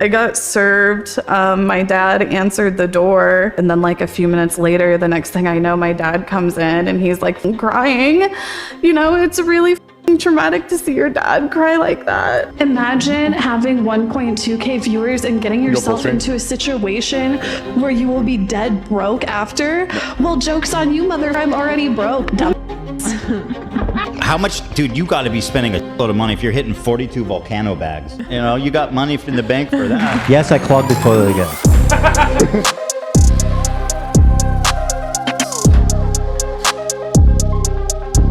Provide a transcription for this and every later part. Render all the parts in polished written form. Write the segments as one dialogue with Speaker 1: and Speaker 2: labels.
Speaker 1: I got served. My dad answered the door, and then like a few minutes later, the next thing I know, my dad comes in and he's like crying. You know, it's really traumatic to see your dad cry like that.
Speaker 2: Imagine having 1.2K viewers and getting yourself into a situation where you will be dead broke after. Well, joke's on you, mother. I'm already broke. Dumb.
Speaker 3: How much, dude, you got to be spending a load of money if you're hitting 42 volcano bags. You know, you got money in the bank for that.
Speaker 4: Yes, I clogged the toilet again.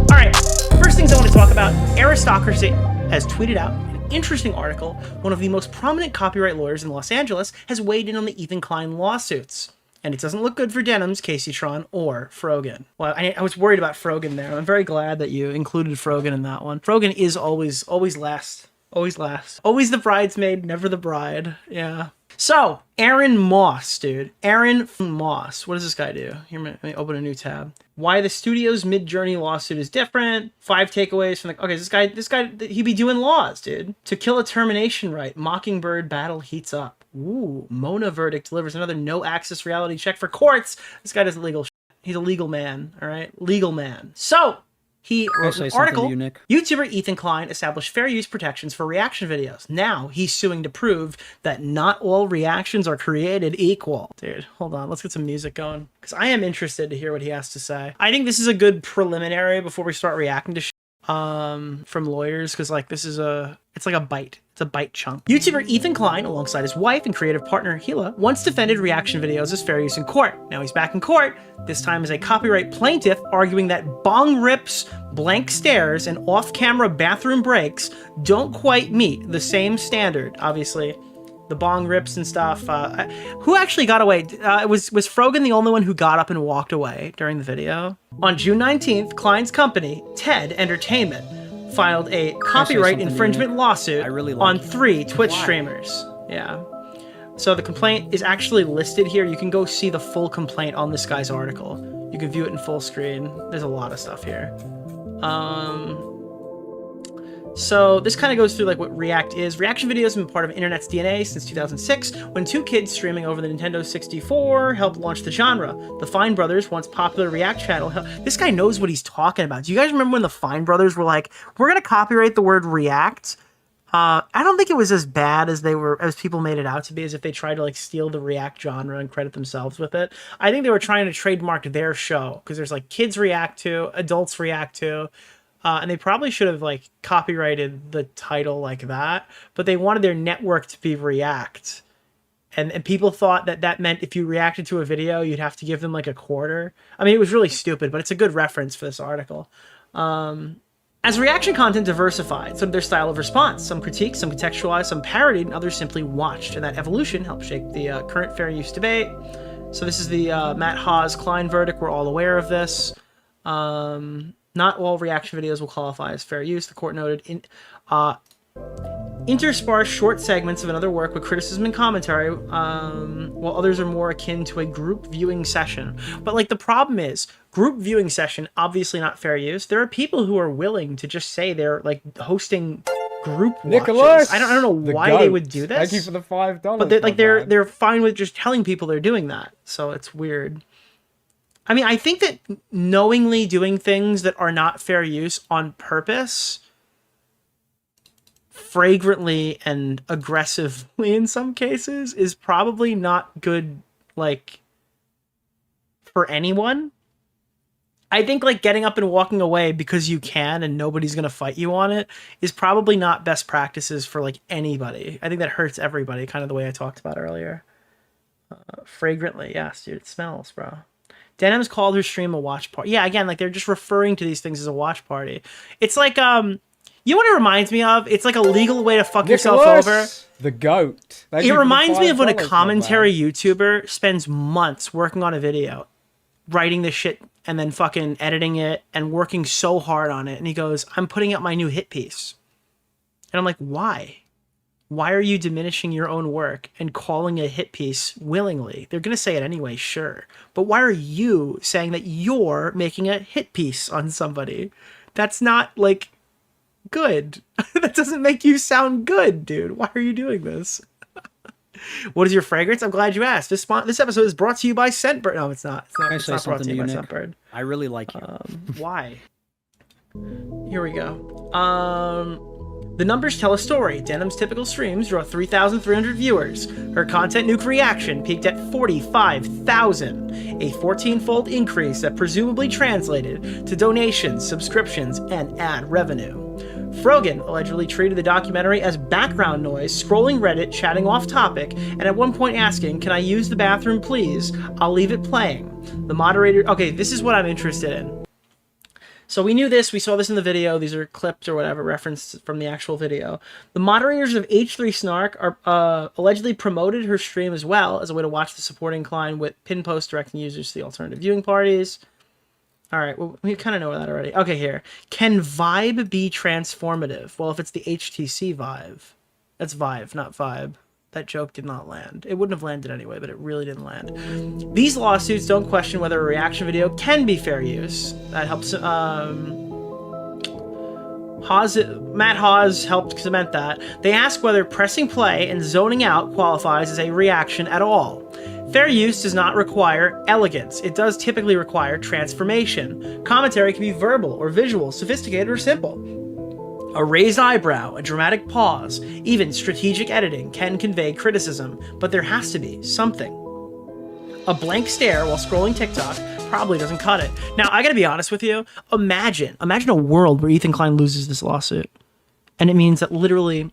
Speaker 5: All right, first things I want to talk about, Aristocracy has tweeted out an interesting article. One of the most prominent copyright lawyers in Los Angeles has weighed in on the Ethan Klein lawsuits. And it doesn't look good for Denims, Casey Tron, or Frogan. Well, I was worried about Frogan there. I'm very glad that you included Frogan in that one. Frogan is always last. Always last. Always the bridesmaid, never the bride. Yeah. So, Aaron Moss, dude. Aaron Moss. What does this guy do? Here, let me open a new tab. Why the studio's Mid-Journey lawsuit is different. 5 takeaways from the... Okay, this guy, he be doing laws, dude. To kill a termination right. Mockingbird battle heats up. Ooh, Mona verdict delivers another no-access reality check for courts. This guy does legal shit. He's a legal man, all right? Legal man. So, he wrote an article. YouTuber Ethan Klein established fair use protections for reaction videos. Now, he's suing to prove that not all reactions are created equal. Dude, hold on. Let's get some music going. Because I am interested to hear what he has to say. I think this is a good preliminary before we start reacting to shit from lawyers. Because, like, this is it's like a bite. It's a bite chunk. YouTuber Ethan Klein, alongside his wife and creative partner Hila, once defended reaction videos as fair use in court. Now he's back in court, this time as a copyright plaintiff, arguing that bong rips, blank stares, and off-camera bathroom breaks don't quite meet the same standard. Obviously, the bong rips and stuff. Who actually got away? Was Frogan the only one who got up and walked away during the video? On June 19th, Klein's company, TED Entertainment, filed a copyright infringement lawsuit on 3 Twitch streamers. Yeah. So the complaint is actually listed here. You can go see the full complaint on this guy's article. You can view it in full screen. There's a lot of stuff here. So this kind of goes through like what React is. Reaction videos have been part of internet's DNA since 2006, when 2 kids streaming over the Nintendo 64 helped launch the genre. The Fine Brothers, once popular React channel, this guy knows what he's talking about. Do you guys remember when the Fine Brothers were like, we're going to copyright the word React? I don't think it was as bad as people made it out to be, as if they tried to like steal the React genre and credit themselves with it. I think they were trying to trademark their show, because there's like kids react to, adults react to. And they probably should have like copyrighted the title like that, but they wanted their network to be React. And people thought that that meant if you reacted to a video, you'd have to give them like a quarter. I mean, it was really stupid, but it's a good reference for this article. As reaction content diversified, so did their style of response. Some critiqued, some contextualized, some parodied, and others simply watched. And that evolution helped shape the current fair use debate. So this is the Matt Haas Klein verdict. We're all aware of this. Not all reaction videos will qualify as fair use, the court noted. Intersparse short segments of another work with criticism and commentary, while others are more akin to a group viewing session. But like the problem is, group viewing session, obviously not fair use. There are people who are willing to just say they're like hosting group
Speaker 6: Nicholas,
Speaker 5: watches. I don't know why they would do this.
Speaker 6: Thank you for the $5.
Speaker 5: But they're fine with just telling people they're doing that. So it's weird. I mean, I think that knowingly doing things that are not fair use on purpose, flagrantly and aggressively in some cases, is probably not good, like, for anyone. I think, like, getting up and walking away because you can and nobody's going to fight you on it is probably not best practices for, like, anybody. I think that hurts everybody, kind of the way I talked about earlier. Fragrantly, yes, dude, it smells, bro. Denims called her stream a watch party. Yeah, again, like they're just referring to these things as a watch party. It's like, you know what it reminds me of? It's like a legal way to fuck yourself over.
Speaker 6: The goat.
Speaker 5: It reminds me of when a commentary YouTuber spends months working on a video, writing this shit and then fucking editing it and working so hard on it. And he goes, I'm putting out my new hit piece. And I'm like, why? Why are you diminishing your own work and calling it a hit piece willingly? They're going to say it anyway, sure. But why are you saying that you're making a hit piece on somebody? That's not, like, good. That doesn't make you sound good, dude. Why are you doing this? What is your fragrance? I'm glad you asked. This episode is brought to you by Scentbird. No, it's not.
Speaker 4: Can I
Speaker 5: It's
Speaker 4: say
Speaker 5: not brought
Speaker 4: something
Speaker 5: to
Speaker 4: to
Speaker 5: you
Speaker 4: you,
Speaker 5: by
Speaker 4: Nick?
Speaker 5: Scentbird.
Speaker 4: I really like you.
Speaker 5: Why? Here we go. The numbers tell a story. Denim's typical streams draw 3,300 viewers. Her content nuke reaction peaked at 45,000, a 14-fold increase that presumably translated to donations, subscriptions, and ad revenue. Frogan allegedly treated the documentary as background noise, scrolling Reddit, chatting off topic, and at one point asking, "Can I use the bathroom, please? I'll leave it playing." The moderator... Okay, this is what I'm interested in. So we knew this, we saw this in the video, these are clips or whatever, referenced from the actual video. The moderators of H3 Snark are allegedly promoted her stream as well as a way to watch the supporting Klein with pin posts directing users to the alternative viewing parties. All right, well, we kind of know that already. Okay, here. Can vibe be transformative? Well, if it's the HTC Vive. That's Vive, not vibe. That joke did not land. It wouldn't have landed anyway, but it really didn't land. These lawsuits don't question whether a reaction video can be fair use. That helps. Matt Hawes helped cement that. They ask whether pressing play and zoning out qualifies as a reaction at all. Fair use does not require elegance. It does typically require transformation. Commentary can be verbal or visual, sophisticated or simple. A raised eyebrow, a dramatic pause, even strategic editing can convey criticism, but there has to be something. A blank stare while scrolling TikTok probably doesn't cut it. Now, I gotta be honest with you. Imagine a world where Ethan Klein loses this lawsuit. And it means that literally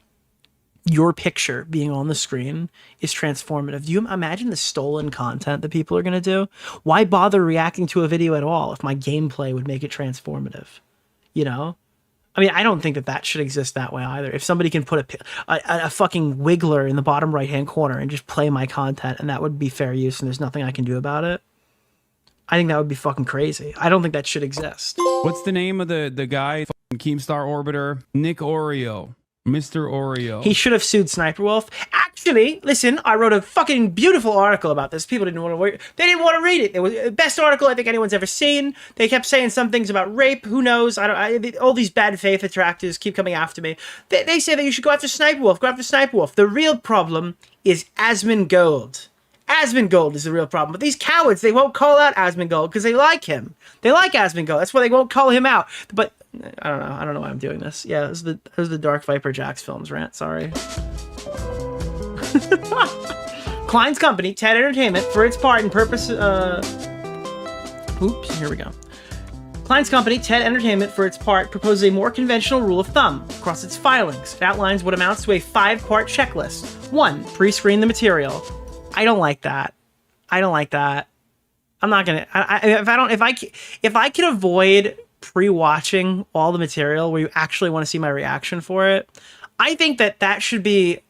Speaker 5: your picture being on the screen is transformative. Do you imagine the stolen content that people are gonna do? Why bother reacting to a video at all if my gameplay would make it transformative? You know? I mean, I don't think that should exist that way either. If somebody can put a fucking wiggler in the bottom right-hand corner and just play my content and that would be fair use and there's nothing I can do about it, I think that would be fucking crazy. I don't think that should exist.
Speaker 7: What's the name of the guy, Keemstar Orbiter? Nick Oreo. Mr. Oreo.
Speaker 5: He should have sued Sniper Wolf. Actually, listen, I wrote a fucking beautiful article about this. People didn't want to read. They didn't want to read it. It was the best article I think anyone's ever seen. They kept saying some things about rape. Who knows? All these bad faith attractors keep coming after me. They say that you should go after Sniper Wolf. Go after Sniper Wolf. The real problem is Asmongold. Asmongold is the real problem. But these cowards, they won't call out Asmongold because they like him. They like Asmongold. That's why they won't call him out. But I don't know. I don't know why I'm doing this. Yeah, this is the Dark Viper Jax films rant. Sorry. Klein's company, Ted Entertainment, for its part and purpose. Oops. Here we go. Klein's company, Ted Entertainment, for its part, proposes a more conventional rule of thumb across its filings. It outlines what amounts to a 5-part checklist. 1. Pre-screen the material. I don't like that. I don't like that. I'm not gonna. If I can avoid pre-watching all the material where you actually want to see my reaction for it, I think that should be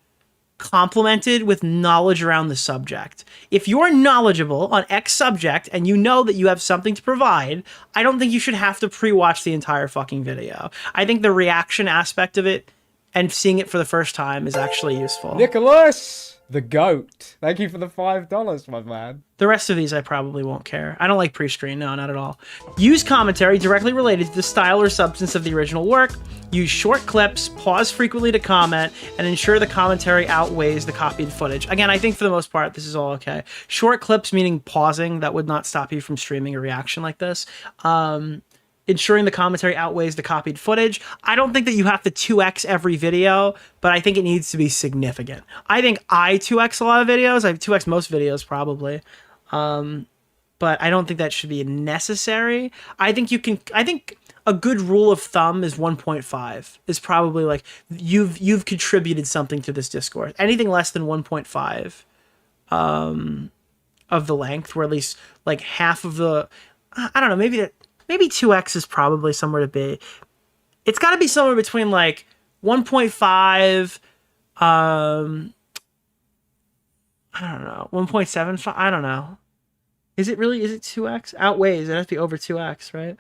Speaker 5: complemented with knowledge around the subject. If you're knowledgeable on X subject and you know that you have something to provide, I don't think you should have to pre-watch the entire fucking video. I think the reaction aspect of it and seeing it for the first time is actually useful.
Speaker 6: Nicholas, the goat. Thank you for the $5, my man.
Speaker 5: The rest of these I probably won't care. I don't like pre-screen, no, not at all. Use commentary directly related to the style or substance of the original work. Use short clips, pause frequently to comment, and ensure the commentary outweighs the copied footage. Again, I think for the most part, this is all okay. Short clips meaning pausing, that would not stop you from streaming a reaction like this. Ensuring the commentary outweighs the copied footage. I don't think that you have to 2x every video, but I think it needs to be significant. I think I 2x a lot of videos. I 2x most videos probably. But I don't think that should be necessary. I think a good rule of thumb is 1.5 is probably like you've contributed something to this discourse. Anything less than 1.5 of the length, where at least like half of the, I don't know, maybe 2x is probably somewhere to be. It's got to be somewhere between like 1.5, I don't know, 1.75, I don't know. Is it 2x? Outweighs, it has to be over 2x, right?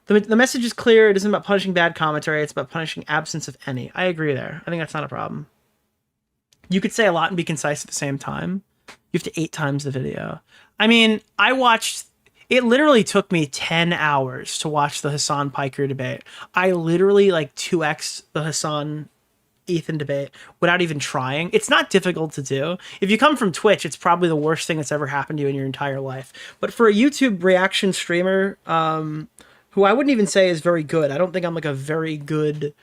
Speaker 5: The message is clear. It isn't about punishing bad commentary. It's about punishing absence of any. I agree there. I think that's not a problem. You could say a lot and be concise at the same time. You have to 8 times the video. I mean, it literally took me 10 hours to watch the Hassan Piker debate. I literally like 2x the Hassan Ethan debate without even trying. It's not difficult to do. If you come from Twitch, it's probably the worst thing that's ever happened to you in your entire life. But for a YouTube reaction streamer, who I wouldn't even say is very good, I don't think I'm like a very good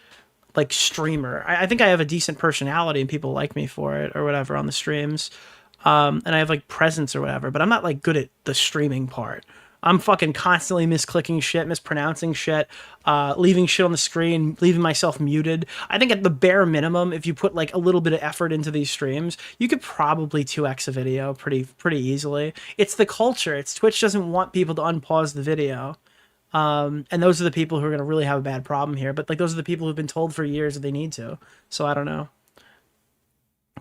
Speaker 5: like streamer. I think I have a decent personality and people like me for it or whatever on the streams. And I have like presence or whatever, but I'm not like good at the streaming part. I'm fucking constantly misclicking shit, mispronouncing shit, leaving shit on the screen, leaving myself muted. I think at the bare minimum, if you put like a little bit of effort into these streams, you could probably 2x a video pretty easily. It's the culture. It's Twitch doesn't want people to unpause the video. And those are the people who are going to really have a bad problem here. But like those are the people who've been told for years that they need to. So I don't know.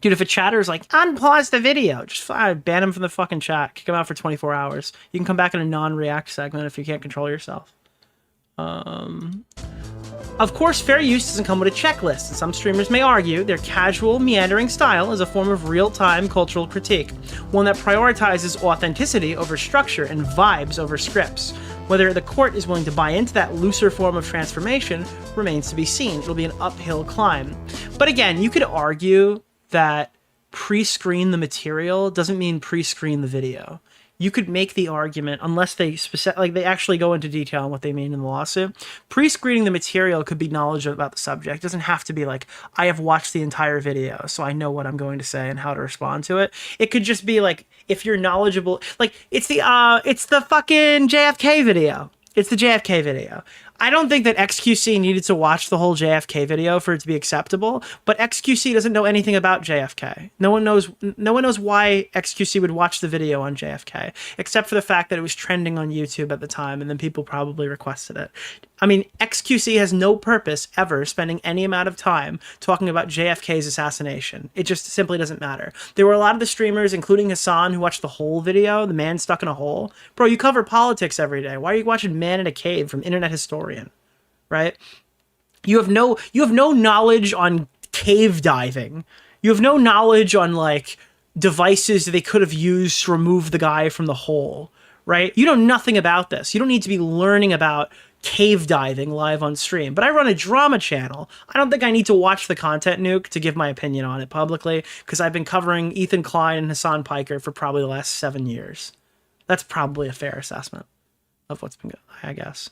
Speaker 5: Dude, if a chatter is like, unpause the video, just ban him from the fucking chat. Kick him out for 24 hours. You can come back in a non-react segment if you can't control yourself. Of course, fair use doesn't come with a checklist, and some streamers may argue their casual, meandering style is a form of real-time cultural critique, one that prioritizes authenticity over structure and vibes over scripts. Whether the court is willing to buy into that looser form of transformation remains to be seen. It'll be an uphill climb. But again, you could argue that pre-screen the material doesn't mean pre-screen the video. You could make the argument, unless they they actually go into detail on what they mean in the lawsuit. Pre-screening the material could be knowledge about the subject. It doesn't have to be like, I have watched the entire video, so I know what I'm going to say and how to respond to it. It could just be like, if you're knowledgeable, like it's the fucking JFK video. It's the JFK video. I don't think that XQC needed to watch the whole JFK video for it to be acceptable, but XQC doesn't know anything about JFK. No one knows why XQC would watch the video on JFK, except for the fact that it was trending on YouTube at the time, and then people probably requested it. I mean, XQC has no purpose ever spending any amount of time talking about JFK's assassination. It just simply doesn't matter. There were a lot of the streamers, including Hassan, who watched the whole video, the man stuck in a hole. Bro, you cover politics every day. Why are you watching Man in a Cave from Internet Historian? Right? You have no knowledge on cave diving. You have no knowledge on like devices that they could have used to remove the guy from the hole, right? You know nothing about this. You don't need to be learning about cave diving live on stream. But I run a drama channel. I don't think I need to watch the content nuke to give my opinion on it publicly, because I've been covering Ethan Klein and Hassan Piker for probably the last 7 years. That's probably a fair assessment of what's been good, I guess.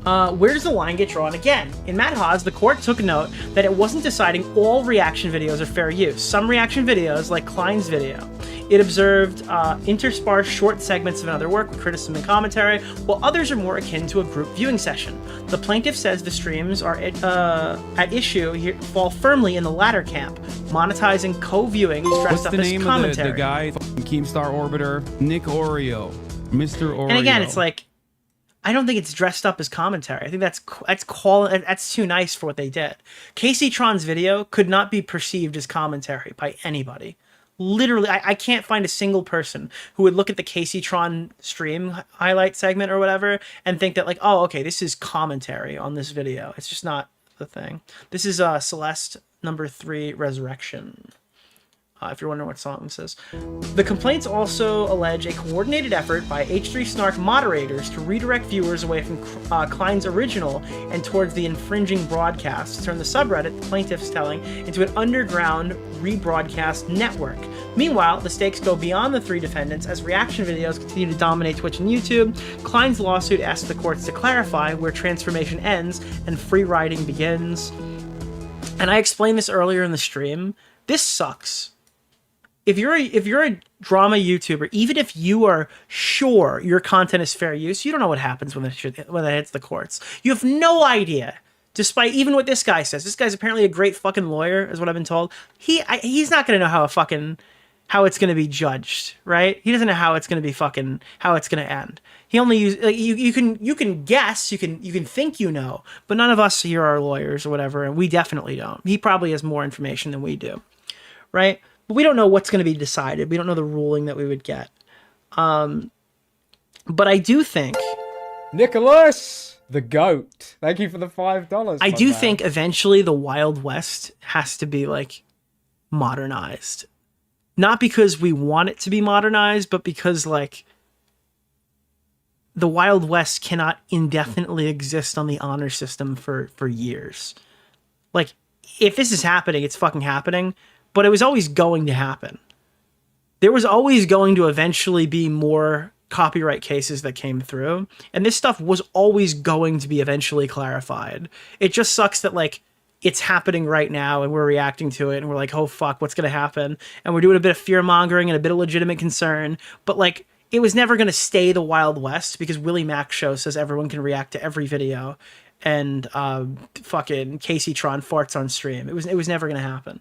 Speaker 5: Where does the line get drawn again? In Matt Haas, the court took note that it wasn't deciding all reaction videos are fair use. Some reaction videos, like Klein's video, it observed interspersed short segments of another work with criticism and commentary, while others are more akin to a group viewing session. The plaintiff says the streams are at issue here fall firmly in the latter camp, monetizing co-viewing dressed up as commentary.
Speaker 7: What's the name of the guy, Keemstar Orbiter? Nick Oreo. Mr. Oreo.
Speaker 5: And again, it's like, I don't think it's dressed up as commentary. I think that's too nice for what they did. Casey Tron's video could not be perceived as commentary by anybody. Literally, I can't find a single person who would look at the Casey Tron stream highlight segment or whatever and think that like, oh, okay, this is commentary on this video. It's just not the thing. This is Celeste number 3 Resurrection. If you're wondering what song this is. The complaints also allege a coordinated effort by H3 Snark moderators to redirect viewers away from Klein's original and towards the infringing broadcast, to turn the subreddit, the plaintiff's telling, into an underground rebroadcast network. Meanwhile, the stakes go beyond the 3 defendants as reaction videos continue to dominate Twitch and YouTube. Klein's lawsuit asks the courts to clarify where transformation ends and free riding begins. And I explained this earlier in the stream. This sucks. If you're a drama YouTuber, even if you are sure your content is fair use, you don't know what happens when it hits the courts. You have no idea. Despite even what this guy says, this guy's apparently a great fucking lawyer, is what I've been told. He's not gonna know how it's gonna be judged, right? He doesn't know how it's gonna end. He only you can guess, you can think you know, but none of us here are lawyers or whatever, and we definitely don't. He probably has more information than we do, right? But we don't know what's going to be decided. We don't know the ruling that we would get. But I do think...
Speaker 6: Nicholas, the GOAT. Thank you for the $5.
Speaker 5: I do think eventually the Wild West has to be, like, modernized. Not because we want it to be modernized, but because, like, the Wild West cannot indefinitely exist on the honor system for years. Like, if this is happening, it's fucking happening, but it was always going to happen. There was always going to eventually be more copyright cases that came through, and this stuff was always going to be eventually clarified. It just sucks that, like, it's happening right now and we're reacting to it and we're like, oh fuck, what's gonna happen? And we're doing a bit of fear mongering and a bit of legitimate concern, but like, it was never gonna stay the Wild West because Willie Mac Show says everyone can react to every video, and fucking Casey Tron farts on stream. It was never gonna happen.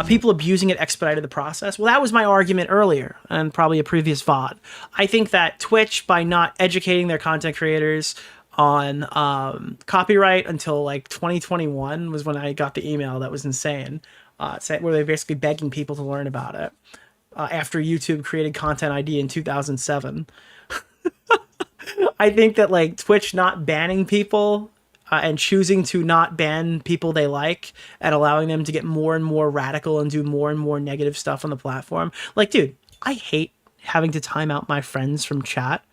Speaker 5: People abusing it expedited the process. Well, that was my argument earlier and probably a previous VOD. I think that Twitch, by not educating their content creators on copyright until like 2021 was when I got the email that was insane, where they're basically begging people to learn about it after YouTube created Content ID in 2007. I think that like Twitch not banning people and choosing to not ban people they like and allowing them to get more and more radical and do more and more negative stuff on the platform. Like, dude, I hate having to time out my friends from chat.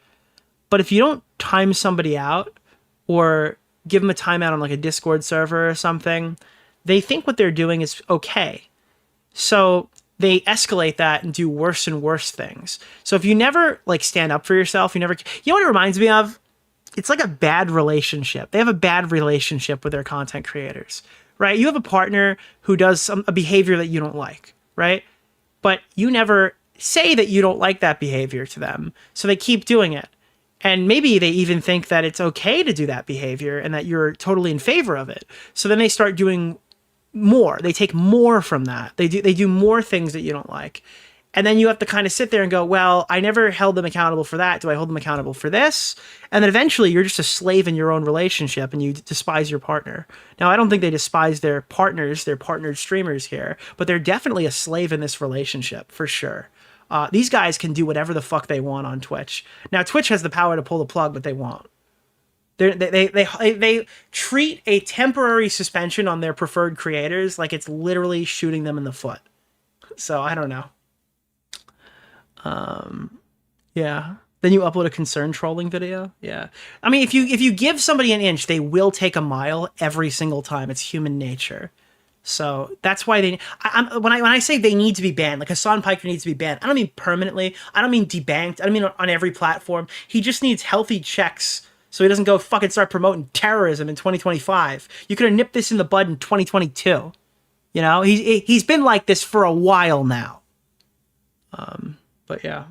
Speaker 5: But if you don't time somebody out or give them a timeout on like a Discord server or something, they think what they're doing is okay. So they escalate that and do worse and worse things. So if you never like stand up for yourself, you know what it reminds me of? It's like a bad relationship. They have a bad relationship with their content creators, right? You have a partner who does a behavior that you don't like, right? But you never say that you don't like that behavior to them. So they keep doing it. And maybe they even think that it's okay to do that behavior and that you're totally in favor of it. So then they start doing more. They take more from that. They do more things that you don't like. And then you have to kind of sit there and go, well, I never held them accountable for that. Do I hold them accountable for this? And then eventually you're just a slave in your own relationship and you despise your partner. Now, I don't think they despise their partners, their partnered streamers here, but they're definitely a slave in this relationship for sure. These guys can do whatever the fuck they want on Twitch. Now, Twitch has the power to pull the plug, but they won't. They treat a temporary suspension on their preferred creators like it's literally shooting them in the foot. So I don't know. Yeah. Then you upload a concern trolling video. Yeah. I mean, if you give somebody an inch, they will take a mile every single time. It's human nature. So that's why when I say they need to be banned, like Hassan Piker needs to be banned, I don't mean permanently. I don't mean debanked. I don't mean on every platform. He just needs healthy checks so he doesn't go fucking start promoting terrorism in 2025. You could have nipped this in the bud in 2022. You know, he's been like this for a while now. But yeah,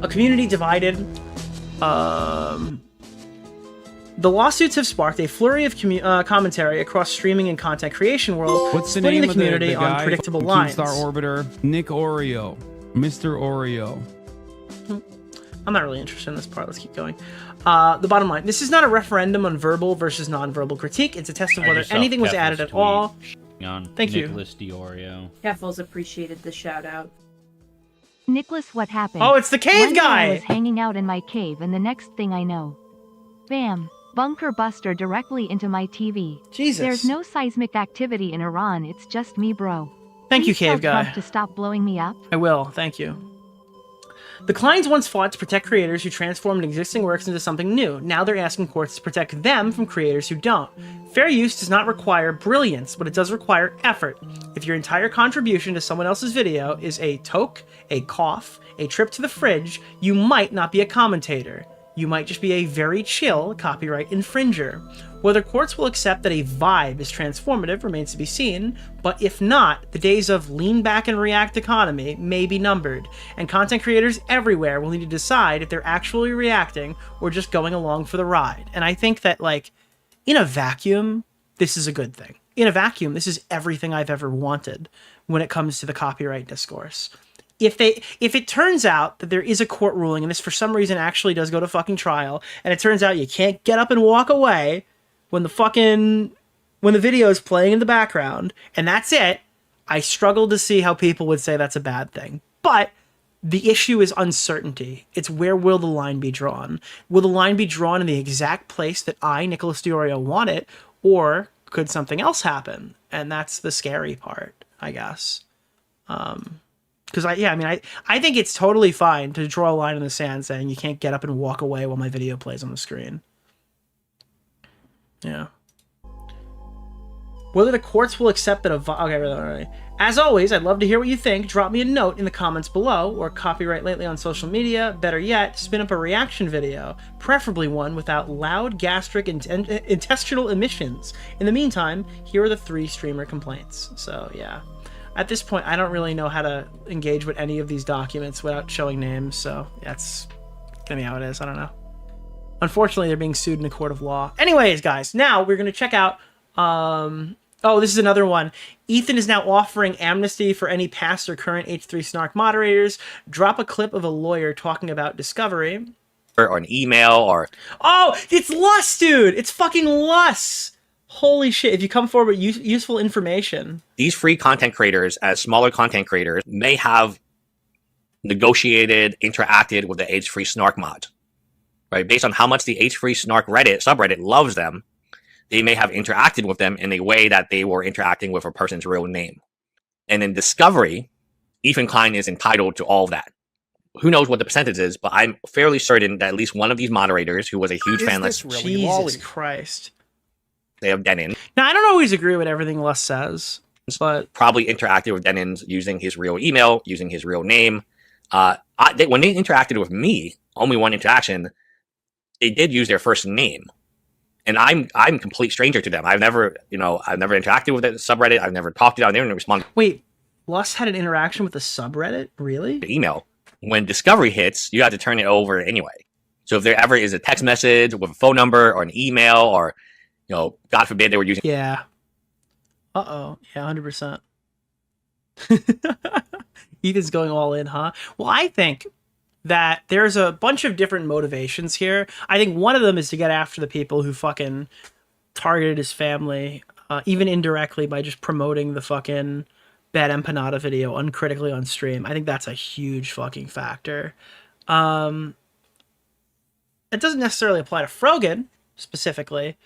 Speaker 5: a community divided. The lawsuits have sparked a flurry of commentary across streaming and content creation world,
Speaker 7: What's the
Speaker 5: splitting
Speaker 7: name
Speaker 5: the community
Speaker 7: of the guy
Speaker 5: on predictable
Speaker 7: from
Speaker 5: lines.
Speaker 7: Keemstar Orbiter, Nick Oreo, Mr. Oreo.
Speaker 5: I'm not really interested in this part. Let's keep going. The bottom line: this is not a referendum on verbal versus non-verbal critique. It's a test of whether anything was added at all. Thank you.
Speaker 4: Nicholas DeOrio.
Speaker 8: Keffels appreciated the shout out.
Speaker 9: Nicholas, what happened?
Speaker 5: Oh, it's the cave
Speaker 9: One day
Speaker 5: guy!
Speaker 9: I was hanging out in my cave and the next thing I know, bam, bunker buster directly into my TV.
Speaker 5: Jesus.
Speaker 9: There's no seismic activity in Iran, it's just me, bro.
Speaker 5: Thank you,
Speaker 9: Please tell
Speaker 5: cave guy.
Speaker 9: Trump to stop blowing me up.
Speaker 5: I will. Thank you. The Kleins once fought to protect creators who transformed existing works into something new. Now they're asking courts to protect them from creators who don't. Fair use does not require brilliance, but it does require effort. If your entire contribution to someone else's video is a toke, a cough, a trip to the fridge, you might not be a commentator. You might just be a very chill copyright infringer. Whether courts will accept that a vibe is transformative remains to be seen, but if not, the days of lean back and react economy may be numbered, and content creators everywhere will need to decide if they're actually reacting or just going along for the ride. And I think that, like, in a vacuum, this is a good thing. In a vacuum, this is everything I've ever wanted when it comes to the copyright discourse. If it turns out that there is a court ruling and this for some reason actually does go to fucking trial, and it turns out you can't get up and walk away when the video is playing in the background, and that's it, I struggle to see how people would say that's a bad thing. But the issue is uncertainty. It's where will the line be drawn? Will the line be drawn in the exact place that I, Nicholas DeOrio, want it, or could something else happen? And that's the scary part, I guess. Because I think it's totally fine to draw a line in the sand saying you can't get up and walk away while my video plays on the screen. Yeah. Whether the courts will accept that okay, really. As always, I'd love to hear what you think. Drop me a note in the comments below, or copyright lately on social media. Better yet, spin up a reaction video, preferably one without loud gastric intestinal emissions. In the meantime, here are the 3 streamer complaints. So yeah, at this point, I don't really know how to engage with any of these documents without showing names. So that's gonna be how it is. I don't know. Unfortunately, they're being sued in a court of law. Anyways, guys, now we're gonna check out. Oh, this is another one. Ethan is now offering amnesty for any past or current H3 Snark moderators. Drop a clip of a lawyer talking about discovery.
Speaker 4: Or an email or...
Speaker 5: Oh, it's Lus, dude! It's fucking Lus! Holy shit, if you come forward with useful information.
Speaker 4: These free content creators, as smaller content creators, may have negotiated, interacted with the H3 Snark mod. Right? Based on how much the H3 Snark subreddit loves them, they may have interacted with them in a way that they were interacting with a person's real name. And in discovery, Ethan Klein is entitled to all of that. Who knows what the percentage is, but I'm fairly certain that at least one of these moderators, who was a huge fan,
Speaker 5: Jesus Christ.
Speaker 4: They have Denon.
Speaker 5: Now, I don't always agree with everything Les says, but...
Speaker 4: Probably interacted with Denon using his real email, using his real name. When they interacted with me, only one interaction, they did use their first name. And I'm a complete stranger to them. I've never interacted with the subreddit. I've never talked to them. I've never responded.
Speaker 5: Wait, Lus had an interaction with the subreddit? Really?
Speaker 4: The email. When discovery hits, you have to turn it over anyway. So if there ever is a text message with a phone number or an email, or God forbid they were using.
Speaker 5: Yeah. Uh-oh. Yeah, 100%. Ethan's going all in, huh? Well, I think that there's a bunch of different motivations here. I think one of them is to get after the people who fucking targeted his family, even indirectly by just promoting the fucking Bad Empanada video uncritically on stream. I think that's a huge fucking factor. It doesn't necessarily apply to Frogan specifically,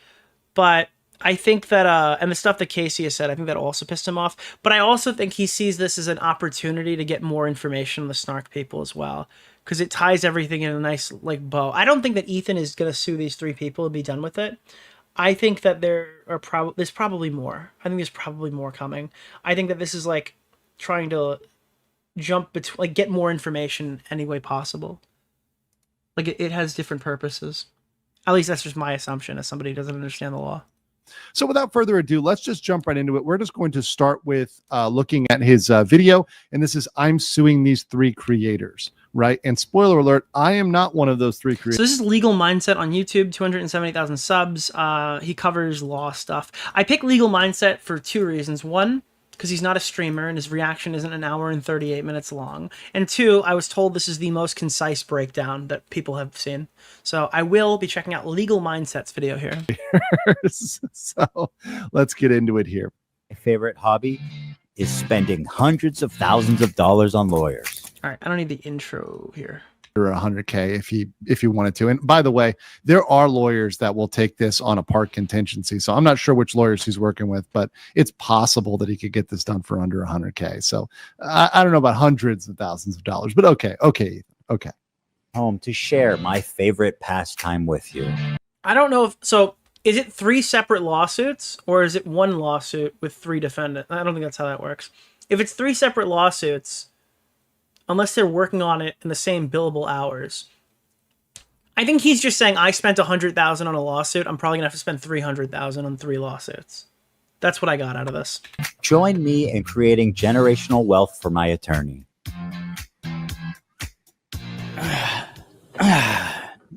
Speaker 5: but I think that, and the stuff that Casey has said, I think that also pissed him off. But I also think he sees this as an opportunity to get more information on the Snark people as well, because it ties everything in a nice bow. I don't think that Ethan is going to sue these 3 people and be done with it. I think that there's probably more. I think there's probably more coming. I think that this is trying to jump between, get more information any way possible. It has different purposes. At least that's just my assumption as somebody who doesn't understand the law.
Speaker 10: So without further ado, let's just jump right into it. We're just going to start with looking at his video. And this is, I'm suing these 3 creators, right? And spoiler alert, I am not one of those 3 creators.
Speaker 5: So this is Legal Mindset on YouTube, 270,000 subs. He covers law stuff. I picked Legal Mindset for 2 reasons. 1, because he's not a streamer and his reaction isn't an hour and 38 minutes long. And 2, I was told this is the most concise breakdown that people have seen. So I will be checking out Legal Mindset's video here.
Speaker 10: So let's get into it here.
Speaker 3: My favorite hobby is spending hundreds of thousands of dollars on lawyers.
Speaker 5: All right, I don't need the intro here.
Speaker 10: Or 100K if you wanted to. And by the way, there are lawyers that will take this on a part contingency. So I'm not sure which lawyers he's working with, but it's possible that he could get this done for under 100K. So I don't know about hundreds of thousands of dollars, but okay.
Speaker 3: Home to share my favorite pastime with you.
Speaker 5: I don't know if is it 3 separate lawsuits or is it 1 lawsuit with 3 defendants? I don't think that's how that works. If it's 3 separate lawsuits, unless they're working on it in the same billable hours, I think he's just saying, I spent $100,000 on a lawsuit. I'm probably gonna have to spend $300,000 on 3 lawsuits. That's what I got out of this.
Speaker 3: Join me in creating generational wealth for my attorney.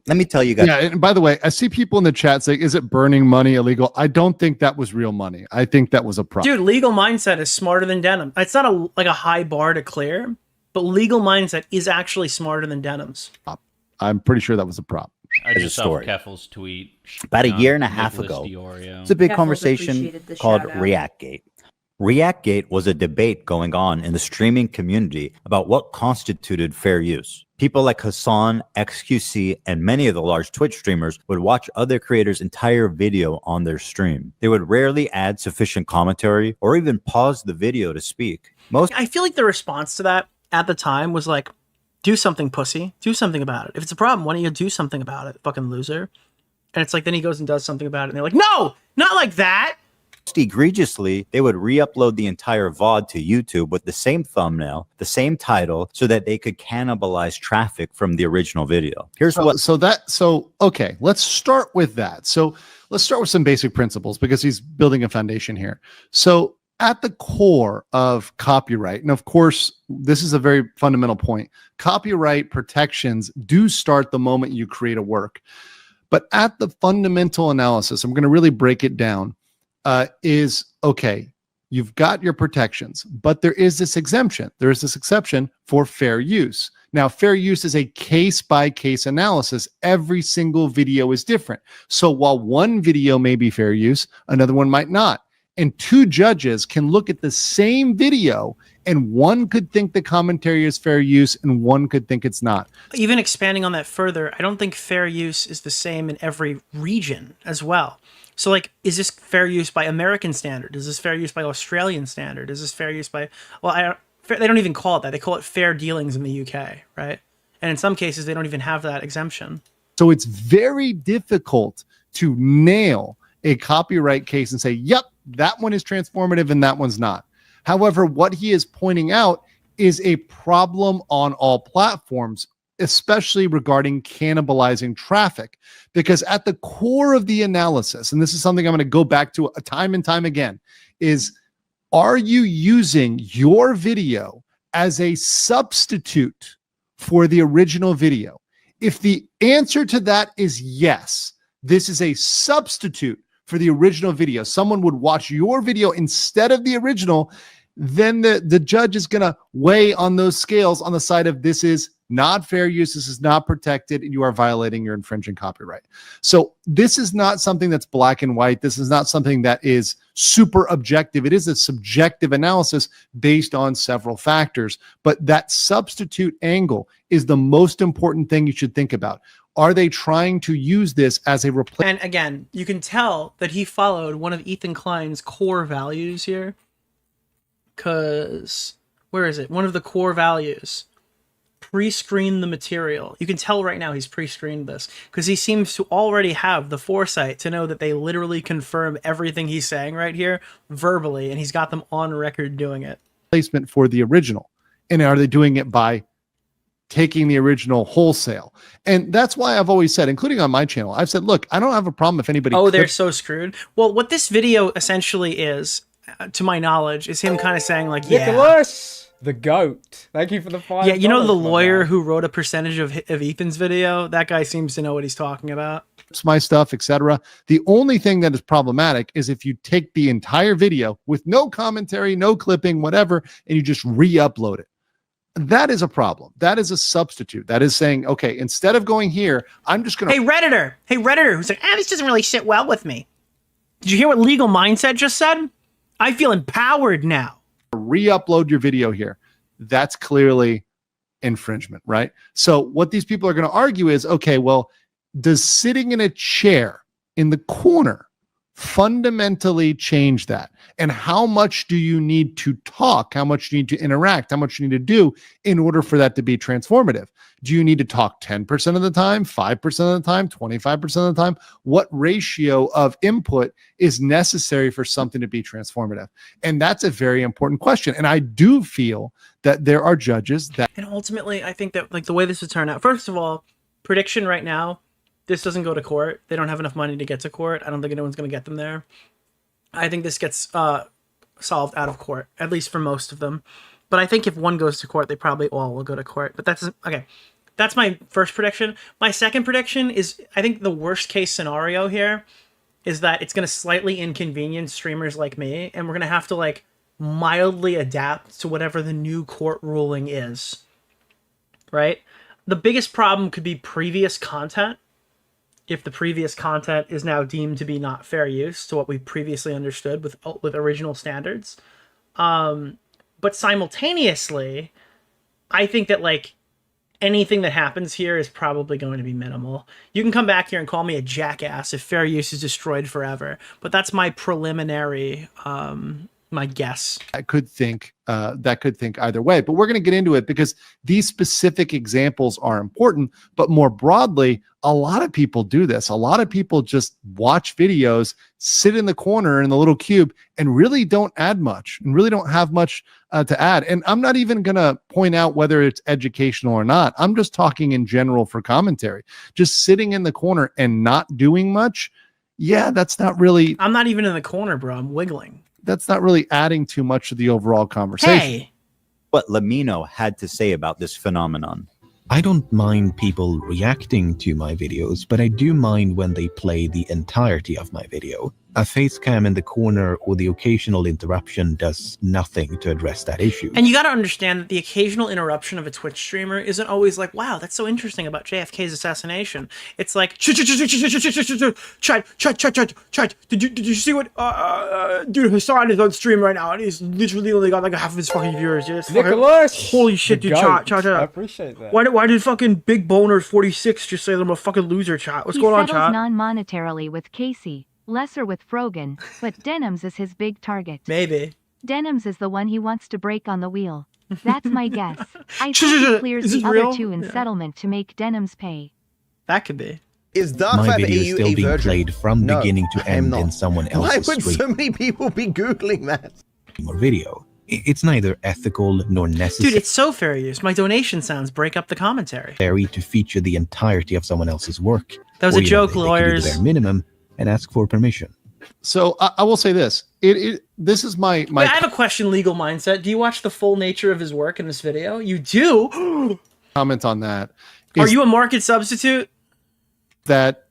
Speaker 3: Let me tell you guys.
Speaker 10: Yeah, and by the way, I see people in the chat saying, is it burning money illegal? I don't think that was real money. I think that was a prop.
Speaker 5: Dude, Legal Mindset is smarter than Denim. It's not a high bar to clear, but Legal Mindset is actually smarter than Denim's.
Speaker 10: I'm pretty sure that was a prop.
Speaker 11: I just saw Keffel's tweet.
Speaker 3: About a year and a half ago, it's a big conversation called ReactGate. ReactGate was a debate going on in the streaming community about what constituted fair use. People like Hassan, XQC, and many of the large Twitch streamers would watch other creators' entire video on their stream. They would rarely add sufficient commentary or even pause the video to speak.
Speaker 5: I feel like the response to that at the time was do something, pussy. Do something about it. If it's a problem, why don't you do something about it, fucking loser? And it's like, then he goes and does something about it. And they're like, no, not like that.
Speaker 3: Egregiously, they would re-upload the entire VOD to YouTube with the same thumbnail, the same title, so that they could cannibalize traffic from the original video.
Speaker 10: Okay, let's start with that. So let's start with some basic principles because he's building a foundation here. So at the core of copyright, and of course, this is a very fundamental point, copyright protections do start the moment you create a work. But at the fundamental analysis, I'm going to really break it down, is, okay, you've got your protections, but there is this exemption. There is this exception for fair use. Now, fair use is a case-by-case analysis. Every single video is different. So while one video may be fair use, another one might not. And two judges can look at the same video, and one could think the commentary is fair use and one could think it's not.
Speaker 5: Even expanding on that further, I don't think fair use is the same in every region as well. So, like, is this fair use by American standard? Is this fair use by Australian standard? Is this fair use by, well, they don't even call it that. They call it fair dealings in the UK, right? And in some cases, they don't even have that exemption.
Speaker 10: So it's very difficult to nail a copyright case and say, yep, that one is transformative and that one's not. However, what he is pointing out is a problem on all platforms, especially regarding cannibalizing traffic, because at the core of the analysis, and this is something I'm going to go back to time and time again, is, are you using your video as a substitute for the original video? If the answer to that is yes, this is a substitute for the original video, someone would watch your video instead of the original, then the judge is going to weigh on those scales on the side of this is not fair use, this is not protected, and you are violating your infringing copyright. So this is not something that's black and white. This is not something that is super objective. It is a subjective analysis based on several factors. But that substitute angle is the most important thing you should think about. Are they trying to use this as a replacement?
Speaker 5: And again, you can tell that he followed one of Ethan Klein's core values here. Because, where is it? One of the core values. Pre-screen the material. You can tell right now he's pre-screened this because he seems to already have the foresight to know that they literally confirm everything he's saying right here verbally, and he's got them on record doing it.
Speaker 10: Placement for the original. And are they doing it by taking the original wholesale? And that's why I've always said, including on my channel, I've said, look, I don't have a problem if anybody...
Speaker 5: Oh, they're so screwed. Well, what this video essentially is, to my knowledge, is him kind of saying like, yeah...
Speaker 6: Nicholas, the goat. Thank you for the $5.
Speaker 5: Yeah, you know the lawyer who wrote a percentage of Ethan's video? That guy seems to know what he's talking about.
Speaker 10: My stuff, etc. The only thing that is problematic is if you take the entire video with no commentary, no clipping, whatever, and you just re-upload it. That is a problem. That is a substitute. That is saying, okay, instead of going here, I'm just going to...
Speaker 5: Hey, Redditor, who's like, this doesn't really sit well with me. Did you hear what Legal Mindset just said? I feel empowered now.
Speaker 10: Re-upload your video here. That's clearly infringement, right? So what these people are going to argue is, okay, well, does sitting in a chair in the corner fundamentally change that? And how much do you need to talk? How much do you need to interact? How much do you need to do in order for that to be transformative? Do you need to talk 10% of the time, 5% of the time, 25% of the time? What ratio of input is necessary for something to be transformative? And that's a very important question. And I do feel that there are judges that...
Speaker 5: And ultimately, I think that like the way this would turn out, first of all, prediction right now, this doesn't go to court. They don't have enough money to get to court. I don't think anyone's going to get them there. I think this gets solved out of court, at least for most of them. But I think if one goes to court, they probably all will go to court. But that's okay. That's my first prediction. My second prediction is, I think the worst case scenario here is that it's going to slightly inconvenience streamers like me, and we're going to have to like mildly adapt to whatever the new court ruling is. Right? The biggest problem could be previous content. If the previous content is now deemed to be not fair use to what we previously understood with original standards. But simultaneously, I think that like anything that happens here is probably going to be minimal. You can come back here and call me a jackass if fair use is destroyed forever, but that's my preliminary My guess.
Speaker 10: I could think that could think either way, but we're going to get into it because these specific examples are important. But more broadly, a lot of people do this. A lot of people just watch videos, sit in the corner in the little cube, and really don't add much, and really don't have much to add. And I'm not even going to point out whether it's educational or not. I'm just talking in general for commentary. Just sitting in the corner and not doing much. Yeah, that's not really.
Speaker 5: I'm not even in the corner, bro. I'm wiggling.
Speaker 10: That's not really adding too much to the overall conversation.
Speaker 5: Hey,
Speaker 3: What Lemino had to say about this phenomenon.
Speaker 12: I don't mind people reacting to my videos, but I do mind when they play the entirety of my video. A face cam in the corner or the occasional interruption does nothing to address that issue.
Speaker 5: and you got to understand that the occasional interruption of a Twitch streamer isn't always like, wow, that's so interesting about JFK's assassination. It's like, chat, did you see what, dude, Hassan is on stream right now, and he's literally only got like half of his fucking viewers.
Speaker 6: Nicholas!
Speaker 5: Holy shit, dude, chat.
Speaker 6: I appreciate that.
Speaker 5: Why did fucking Big Boner 46 just say I'm a fucking loser, chat? What's going on,
Speaker 9: He
Speaker 5: chat?
Speaker 9: settles non-monetarily with Casey, lesser with Frogan, but Denims is his big target.
Speaker 5: Maybe.
Speaker 9: Denims is the one he wants to break on the wheel. That's my guess. I think he clears
Speaker 5: Is
Speaker 9: the
Speaker 5: this
Speaker 9: other
Speaker 5: real?
Speaker 9: two in
Speaker 5: Yeah.
Speaker 9: settlement to make Denims pay.
Speaker 5: That could be.
Speaker 13: Is
Speaker 12: My video is
Speaker 13: DarkViperAU
Speaker 12: still
Speaker 13: a
Speaker 12: being
Speaker 13: virgin?
Speaker 12: played from
Speaker 13: No,
Speaker 12: beginning to
Speaker 13: I am
Speaker 12: end
Speaker 13: not.
Speaker 12: in someone
Speaker 13: Why
Speaker 12: else's
Speaker 13: would
Speaker 12: stream
Speaker 13: so many people be Googling that?
Speaker 12: or video. It's neither ethical nor
Speaker 5: Dude,
Speaker 12: necessary
Speaker 5: it's so fair use. My donation sounds break up the commentary.
Speaker 12: to feature the entirety of someone else's work.
Speaker 5: That was
Speaker 12: Or,
Speaker 5: a joke,
Speaker 12: they can do
Speaker 5: lawyers.
Speaker 12: the bare minimum and ask for permission.
Speaker 10: So I will say this. This is my
Speaker 5: Wait, I have a question, legal mindset. Do you watch the full nature of his work in this video? You do?
Speaker 10: comment on that.
Speaker 5: Are
Speaker 10: is
Speaker 5: you a market substitute?
Speaker 10: that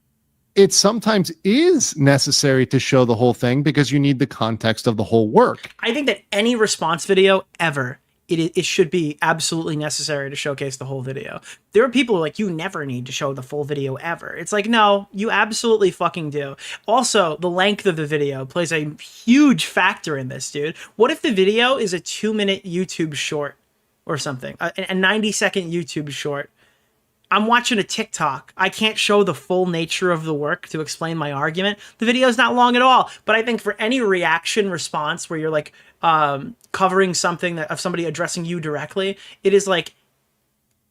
Speaker 10: it sometimes is necessary to show the whole thing because you need the context of the whole work.
Speaker 5: I think that any response video ever, it should be absolutely necessary to showcase the whole video. There are people who are like, you never need to show the full video ever. It's like, no, you absolutely fucking do. Also, the length of the video plays a huge factor in this, dude. What if the video is a 2-minute YouTube short or something? A 90-second YouTube short. I'm watching a TikTok. I can't show the full nature of the work to explain my argument. The video is not long at all. But I think for any reaction response where you're like covering something that of somebody addressing you directly, it is like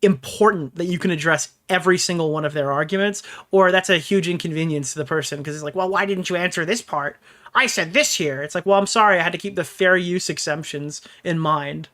Speaker 5: important that you can address every single one of their arguments, or that's a huge inconvenience to the person because it's like, well, why didn't you answer this part? I said this here. It's like, well, I'm sorry. I had to keep the fair use exemptions in mind.